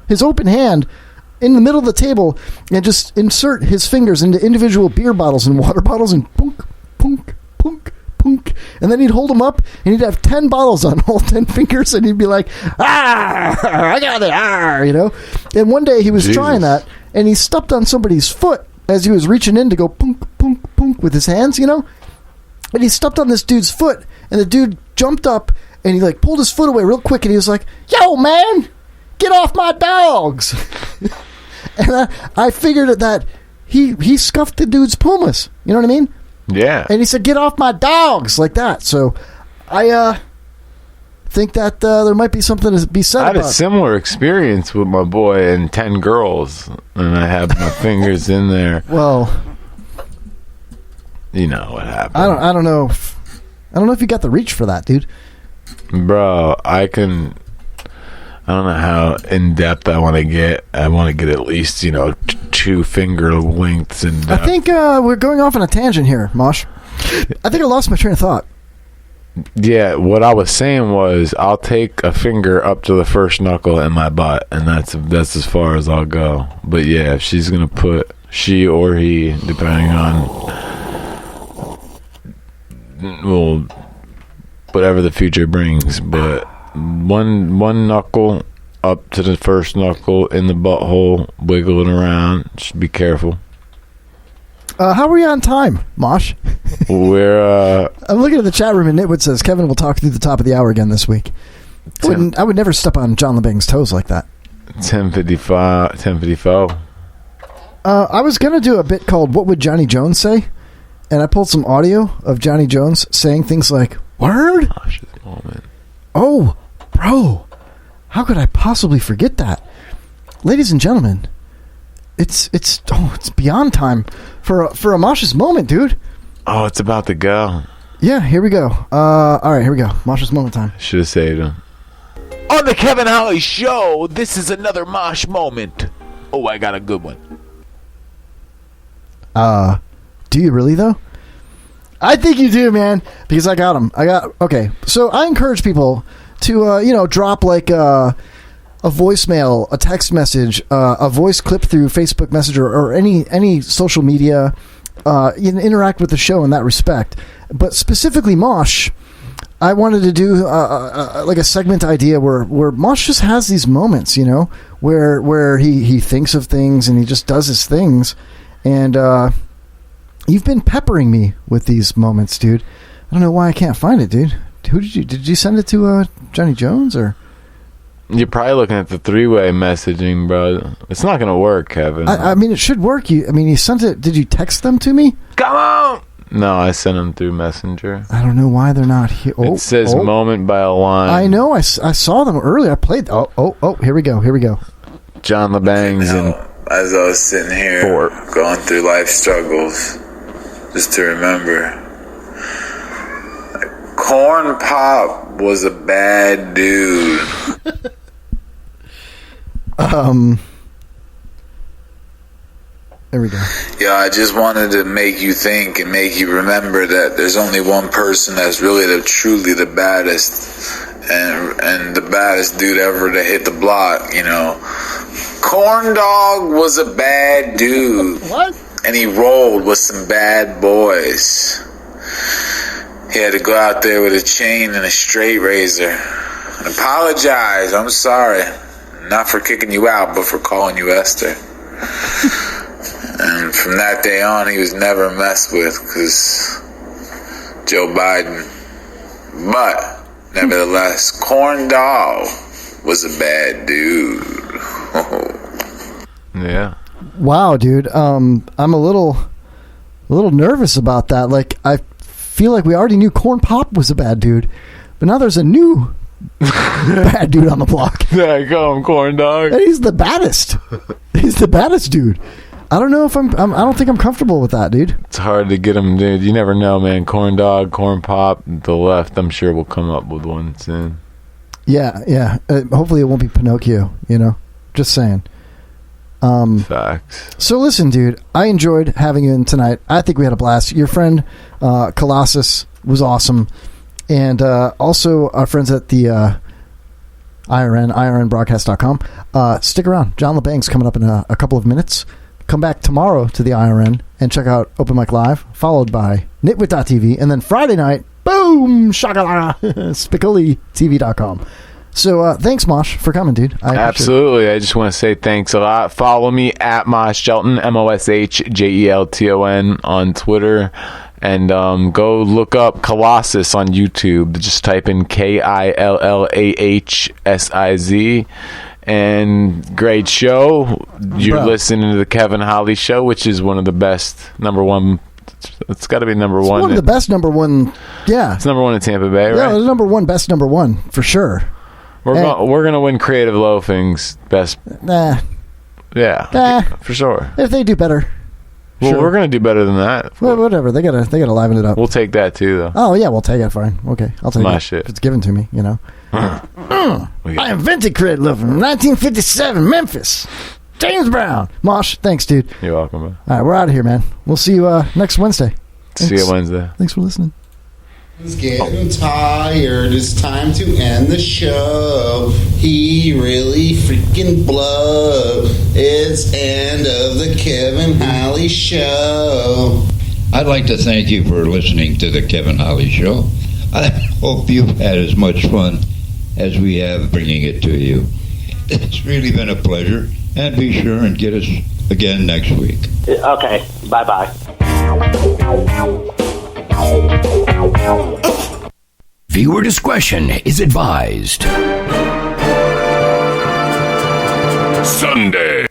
his open hand in the middle of the table and just insert his fingers into individual beer bottles and water bottles and punk, punk. Punk, punk. And then he'd hold them up, and he'd have 10 bottles on all 10 fingers, and he'd be like, I got it, you know? And one day he was trying that, and he stepped on somebody's foot as he was reaching in to go punk, punk, punk with his hands, you know? And he stepped on this dude's foot, and the dude jumped up, and he like pulled his foot away real quick, and he was like, yo, man, get off my dogs. And I figured that he scuffed the dude's pumas, you know what I mean? Yeah. And he said, get off my dogs, like that. So I think that there might be something to be said about it. I had a similar experience with my boy and 10 girls, and I had my fingers in there. Well, you know what happened. I don't know. I don't know if you got the reach for that, dude. Bro, I don't know how in depth I want to get. I want to get at least, 2 finger lengths in depth. I think we're going off on a tangent here, Mosh. I think I lost my train of thought. Yeah, what I was saying was I'll take a finger up to the first knuckle in my butt, and that's as far as I'll go. But yeah, if she's gonna put, she or he, depending on, well, whatever the future brings, but one knuckle up to the first knuckle in the butthole, wiggling around. Just be careful. How are we on time, Mosh? We're I'm looking at the chat room, and Nitwood says Kevin will talk through the top of the hour again this week. I would never step on John LeBang's toes like that. 10:54. I was gonna do a bit called "What Would Johnny Jones Say," and I pulled some audio of Johnny Jones saying things like "Word." Oh, bro, how could I possibly forget that? Ladies and gentlemen, it's beyond time for a Mosh's moment, dude. Oh, it's about to go. Yeah, here we go. All right, here we go. Mosh's moment time. Should have saved him. On the Kevin Holly Show, this is another Mosh moment. Oh, I got a good one. Do you really though? I think you do, man, because I got him. Okay, so I encourage people to drop like a voicemail, a text message, a voice clip through Facebook Messenger or any social media. Interact with the show in that respect. But specifically Mosh, I wanted to do like a segment idea where Mosh just has these moments, where he thinks of things and he just does his things. And you've been peppering me with these moments, dude. I don't know why I can't find it, dude. Who did you send it to? Johnny Jones or? You're probably looking at the three-way messaging, bro. It's not going to work, Kevin. I mean, it should work. You sent it. Did you text them to me? Come on! No, I sent them through Messenger. I don't know why they're not here. It says moment by a line. I know. I saw them earlier. I played. Oh, here we go. John LeBang's in. As I was sitting here going through life struggles, just to remember, Corn Pop was a bad dude. There we go. Yeah, I just wanted to make you think and make you remember that there's only one person that's really truly the baddest, and the baddest dude ever to hit the block, Corn Dog was a bad dude. What? And he rolled with some bad boys. He had to go out there with a chain and a straight razor. And apologize. I'm sorry. Not for kicking you out, but for calling you Esther. And from that day on, he was never messed with because Joe Biden. But, nevertheless, Corn Dog was a bad dude. Yeah. Wow, dude. I'm a little nervous about that. Like, I feel like we already knew Corn Pop was a bad dude, but now there's a new bad dude on the block. Yeah, I call him Corn Dog. And he's the baddest. He's the baddest dude. I don't know if I don't think I'm comfortable with that, dude. It's hard to get him, dude. You never know, man. Corn Dog, Corn Pop, the left, I'm sure will come up with one soon. Yeah. Hopefully it won't be Pinocchio, Just saying. Facts. So listen, dude, I enjoyed having you in tonight. I think we had a blast. Your friend, Killahsiz, was awesome. And also our friends at the IRNbroadcast.com. Stick around. John LeBang's coming up in a couple of minutes. Come back tomorrow to the IRN and check out Open Mic Live, followed by Nitwit.tv, and then Friday night, boom, shakalaka, SpiculiTV.com. So thanks, Mosh, for coming, dude. Absolutely. I just want to say thanks a lot. Follow me at Mosh Jelton, MoshJelton on Twitter. And go look up Killahsiz on YouTube. Just type in KILLAHSIZ. And great show. You're listening to the Kevin Holly Show, which is one of the best, number one. It's got to be number one. One of the best number one. Yeah. It's number one in Tampa Bay, right? Yeah, the number one, best number one, for sure. We're going to win Creative Loafing's best. Nah. Yeah. For sure. If they do better. Well, sure. We're going to do better than that. Well, whatever. They gotta liven it up. We'll take that too, though. Oh yeah, we'll take it. Fine. Okay, I'll take my it. shit. If it's given to me, I invented Creative Loafing, 1957, Memphis. James Brown. Mosh, thanks, dude. You're welcome, man. All right, we're out of here, man. We'll see you next Wednesday. See you Wednesday. Thanks for listening. He's getting tired. It's time to end the show. He really freaking blew. It's end of the Kevin Holly Show. I'd like to thank you for listening to the Kevin Holly Show. I hope you've had as much fun as we have bringing it to you. It's really been a pleasure. And be sure and get us again next week. Okay. Bye-bye. Viewer discretion is advised. Sunday.